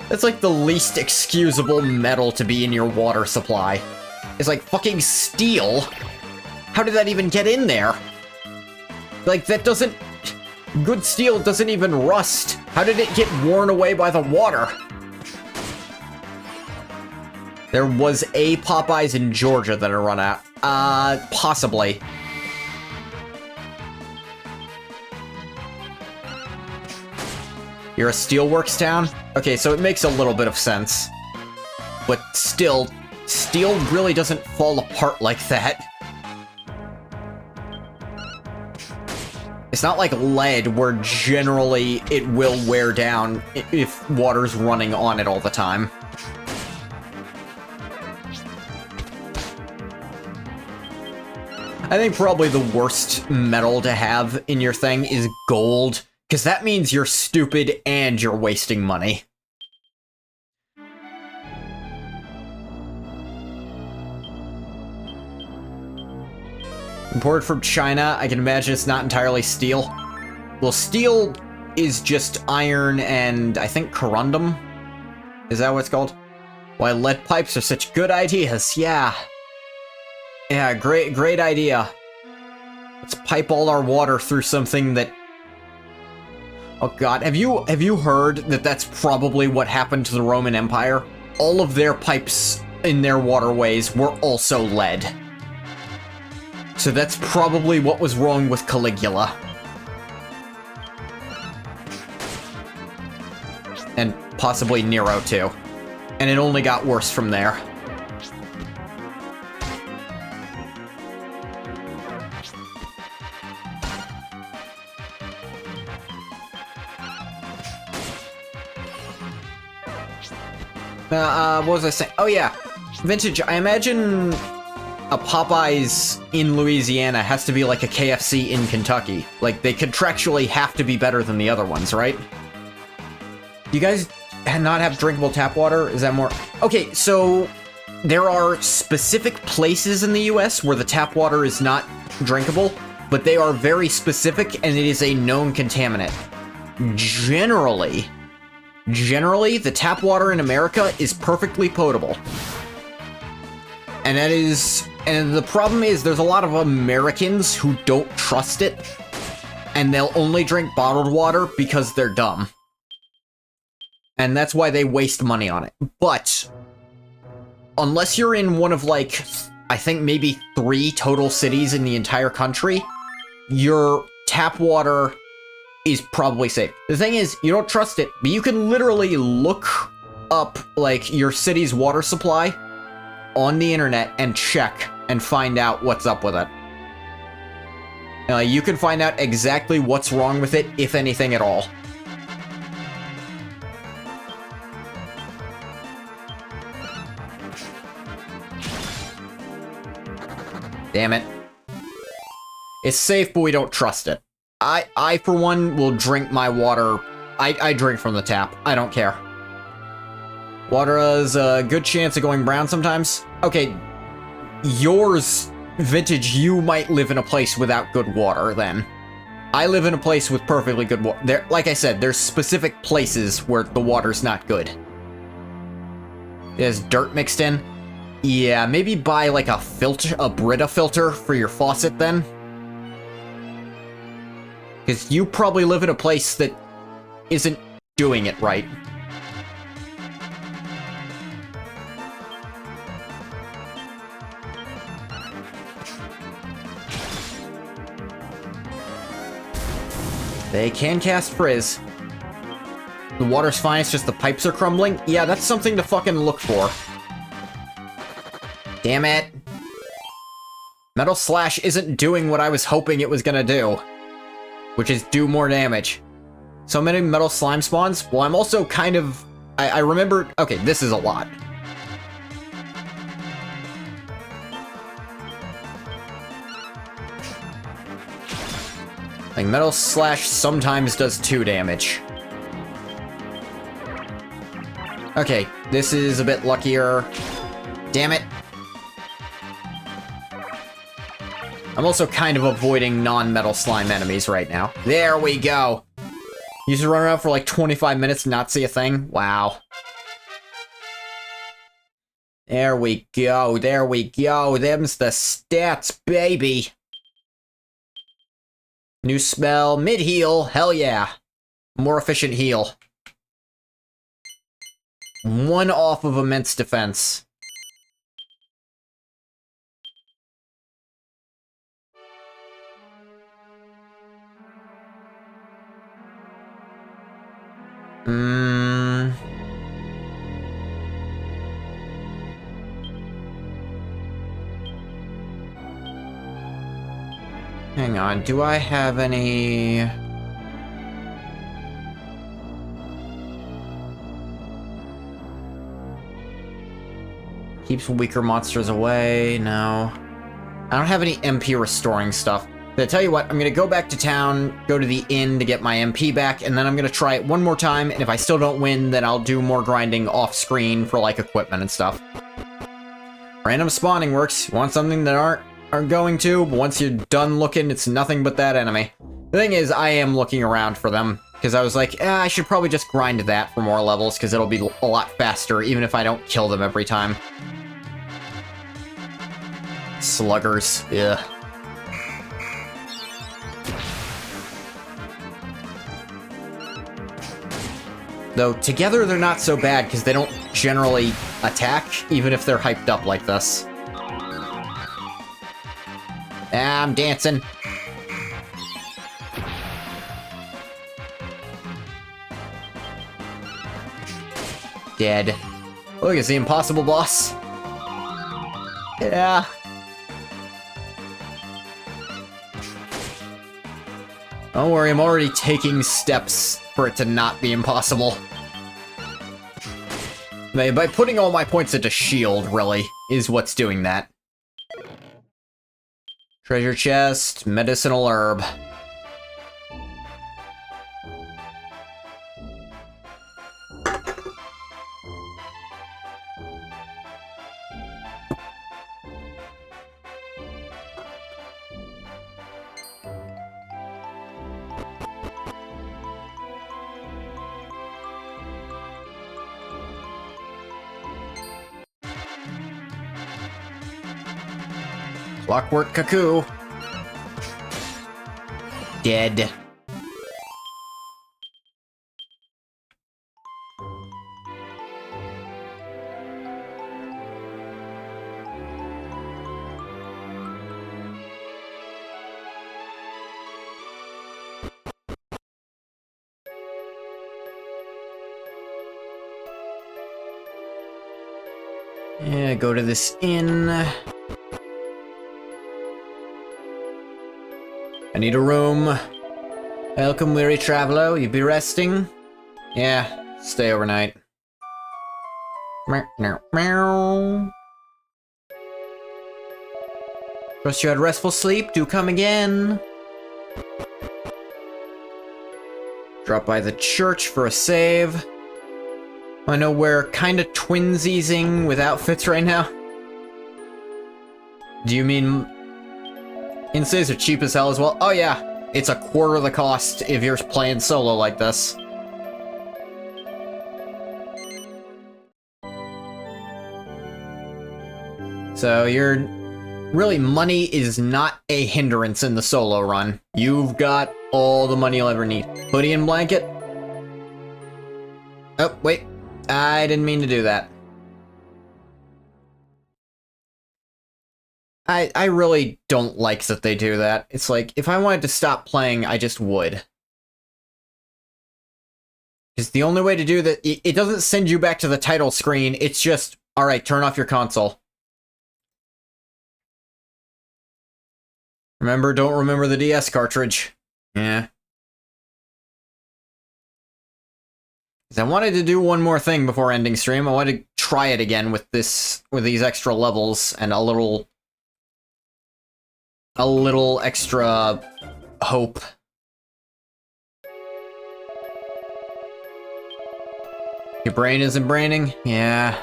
That's like the least excusable metal to be in your water supply. It's like fucking steel. How did that even get in there? Like, that doesn't... Good steel doesn't even rust. How did it get worn away by the water? There was a Popeyes in Georgia that had run out. Possibly. You're a steelworks town? Okay, so it makes a little bit of sense. But still, steel really doesn't fall apart like that. It's not like lead, where generally it will wear down if water's running on it all the time. I think probably the worst metal to have in your thing is gold, because that means you're stupid and you're wasting money. Imported from China, I can imagine it's not entirely steel. Well, steel is just iron and, I think, corundum? Is that what it's called? Why lead pipes are such good ideas, yeah. Yeah, great idea. Let's pipe all our water through something that... Oh god, have you heard that that's probably what happened to the Roman Empire? All of their pipes in their waterways were also lead. So that's probably what was wrong with Caligula. And possibly Nero, too. And it only got worse from there. What was I saying? Oh yeah, Vintage, I imagine a Popeyes in Louisiana has to be like a KFC in Kentucky. Like, they contractually have to be better than the other ones, right? You guys not have drinkable tap water? Is that more... Okay, so there are specific places in the US where the tap water is not drinkable, but they are very specific and it is a known contaminant. Generally, the tap water in America is perfectly potable. And the problem is there's a lot of Americans who don't trust it, and they'll only drink bottled water because they're dumb. And that's why they waste money on it. But unless you're in one of, like, I think maybe 3 total cities in the entire country, your tap water is probably safe. The thing is, you don't trust it, but you can literally look up, like, your city's water supply on the internet and check and find out what's up with it. You can find out exactly what's wrong with it, if anything at all. Damn it. It's safe, but we don't trust it. I for one, will drink my water. I drink from the tap. I don't care. Water has a good chance of going brown sometimes. Okay, yours, Vintage, you might live in a place without good water, then. I live in a place with perfectly good water. Like I said, there's specific places where the water's not good. There's dirt mixed in. Yeah, maybe buy like a filter, a Brita filter for your faucet then. Because you probably live in a place that isn't doing it right. They can cast Frizz. The water's fine, it's just the pipes are crumbling? Yeah, that's something to fucking look for. Damn it. Metal Slash isn't doing what I was hoping it was gonna do, which is do more damage. So many metal slime spawns? Well, I'm also kind of... I remember... Okay, this is a lot. Like, Metal Slash sometimes does 2 damage. Okay, this is a bit luckier. Damn it. I'm also kind of avoiding non-metal slime enemies right now. There we go! You just run around for like 25 minutes and not see a thing? Wow. There we go, there we go. Them's the stats, baby! New spell, mid-heal, hell yeah. More efficient heal. 1 off of immense defense. Hang on, do I have any... Keeps weaker monsters away, no. I don't have any MP restoring stuff. But I tell you what, I'm gonna go back to town, go to the inn to get my MP back, and then I'm gonna try it one more time, and if I still don't win, then I'll do more grinding off-screen for, like, equipment and stuff. Random spawning works. You want something that aren't going to, but once you're done looking, it's nothing but that enemy. The thing is, I am looking around for them, because I was like, I should probably just grind that for more levels, because it'll be a lot faster, even if I don't kill them every time. Sluggers, yeah. Though, together they're not so bad, because they don't generally attack, even if they're hyped up like this. Ah, I'm dancing. Dead. Look, it's the impossible boss. Yeah. Don't worry, I'm already taking steps for it to not be impossible. By putting all my points into shield, really, is what's doing that. Treasure chest, medicinal herb. Clockwork Cuckoo. Dead. Yeah, go to this inn. I need a room. Welcome, weary traveler. You be resting? Yeah, stay overnight. Meow, meow, meow. Trust you had restful sleep. Do come again. Drop by the church for a save. I know we're kinda twinsiesing with outfits right now. Do you mean instays are cheap as hell as well? Oh yeah, it's a quarter of the cost if you're playing solo like this. So really, money is not a hindrance in the solo run. You've got all the money you'll ever need. Hoodie and blanket. Oh, wait. I didn't mean to do that. I really don't like that they do that. It's like, if I wanted to stop playing, I just would. It's the only way to do that. It doesn't send you back to the title screen. It's just, alright, turn off your console. Remember, don't remember the DS cartridge. Yeah. I wanted to do one more thing before ending stream. I wanted to try it again with these extra levels and a little extra hope. Your brain isn't braining? Yeah.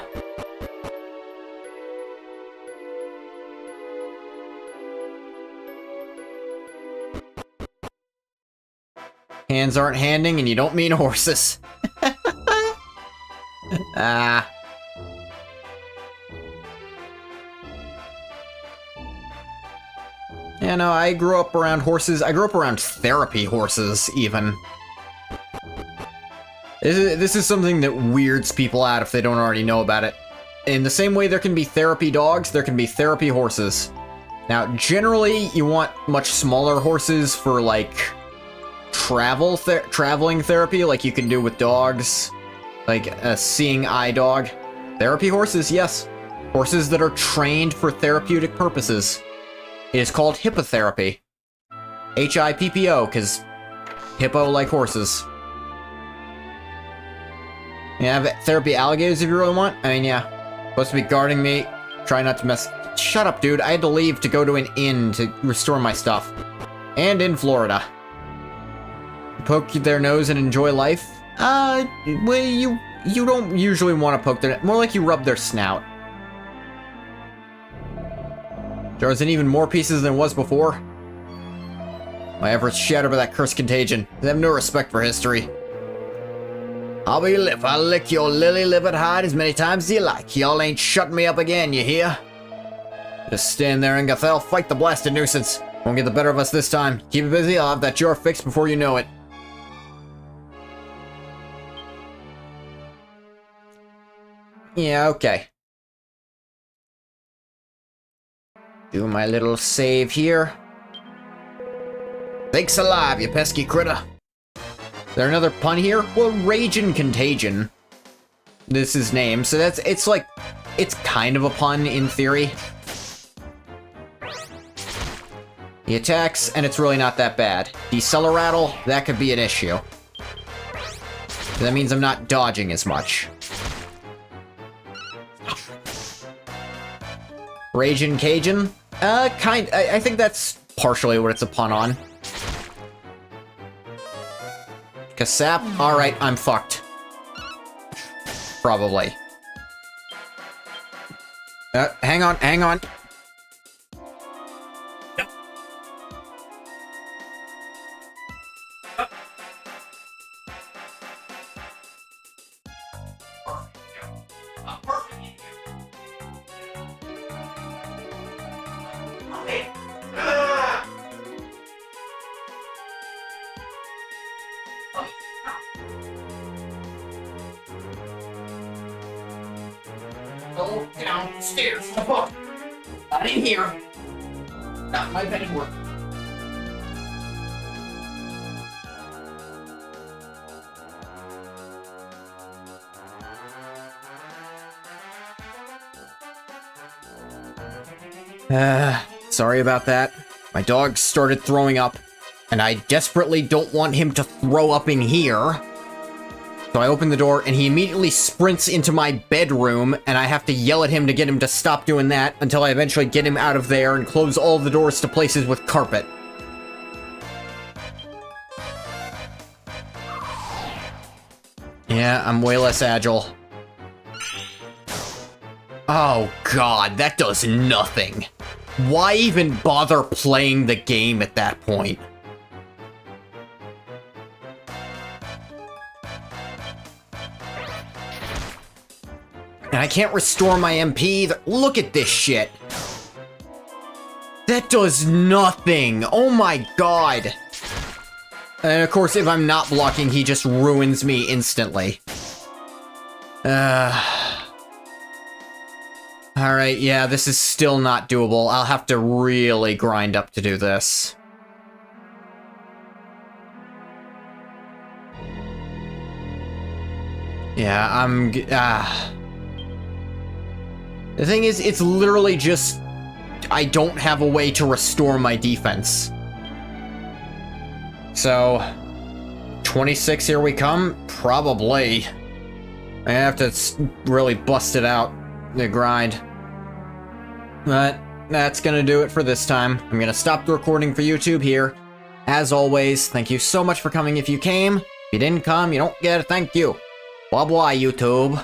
Hands aren't handing, and you don't mean horses. Ah. Yeah, no, I grew up around horses. I grew up around therapy horses, even. This is something that weirds people out if they don't already know about it. In the same way there can be therapy dogs, there can be therapy horses. Now, generally, you want much smaller horses for, like, traveling therapy, like you can do with dogs. Like a seeing eye dog. Therapy horses, yes. Horses that are trained for therapeutic purposes. It is called hippotherapy. H-I-P-P-O, because hippo like horses. You have therapy alligators if you really want. I mean, yeah. Supposed to be guarding me. Try not to mess. Shut up, dude. I had to leave to go to an inn to restore my stuff. And in Florida. Poke their nose and enjoy life? Well, you don't usually want to poke their... More like you rub their snout. There isn't even more pieces than was before. My efforts shattered by that cursed contagion. They have no respect for history. I'll lick your lily-livered hide as many times as you like. Y'all ain't shutting me up again, you hear? Just stand there, Ingathel. Fight the blasted nuisance. Won't get the better of us this time. Keep it busy, I'll have that jar fixed before you know it. Yeah, okay. Do my little save here. Thanks alive, you pesky critter. Is there another pun here? Well, Rage and Contagion. This is his name, so it's like, it's kind of a pun in theory. He attacks, and it's really not that bad. Decelerate, that could be an issue. That means I'm not dodging as much. Rage and Cajun? I think that's partially what it's a pun on. Kasap? Alright, I'm fucked. Probably. Hang on, hang on. Go downstairs. Not in here. Not my bedroom. Sorry about that. My dog started throwing up, and I desperately don't want him to throw up in here. So I open the door, and he immediately sprints into my bedroom, and I have to yell at him to get him to stop doing that until I eventually get him out of there and close all the doors to places with carpet. Yeah, I'm way less agile. Oh god, that does nothing. Why even bother playing the game at that point? And I can't restore my MP either. Look at this shit. That does nothing. Oh my god. And of course, if I'm not blocking, he just ruins me instantly. Alright, yeah, this is still not doable. I'll have to really grind up to do this. Yeah, the thing is, it's literally just... I don't have a way to restore my defense. So... 26, here we come? Probably. I have to really bust it out, the grind. But that's gonna do it for this time. I'm gonna stop the recording for YouTube here. As always, thank you so much for coming if you came. If you didn't come, you don't get a thank you. Bye-bye, YouTube.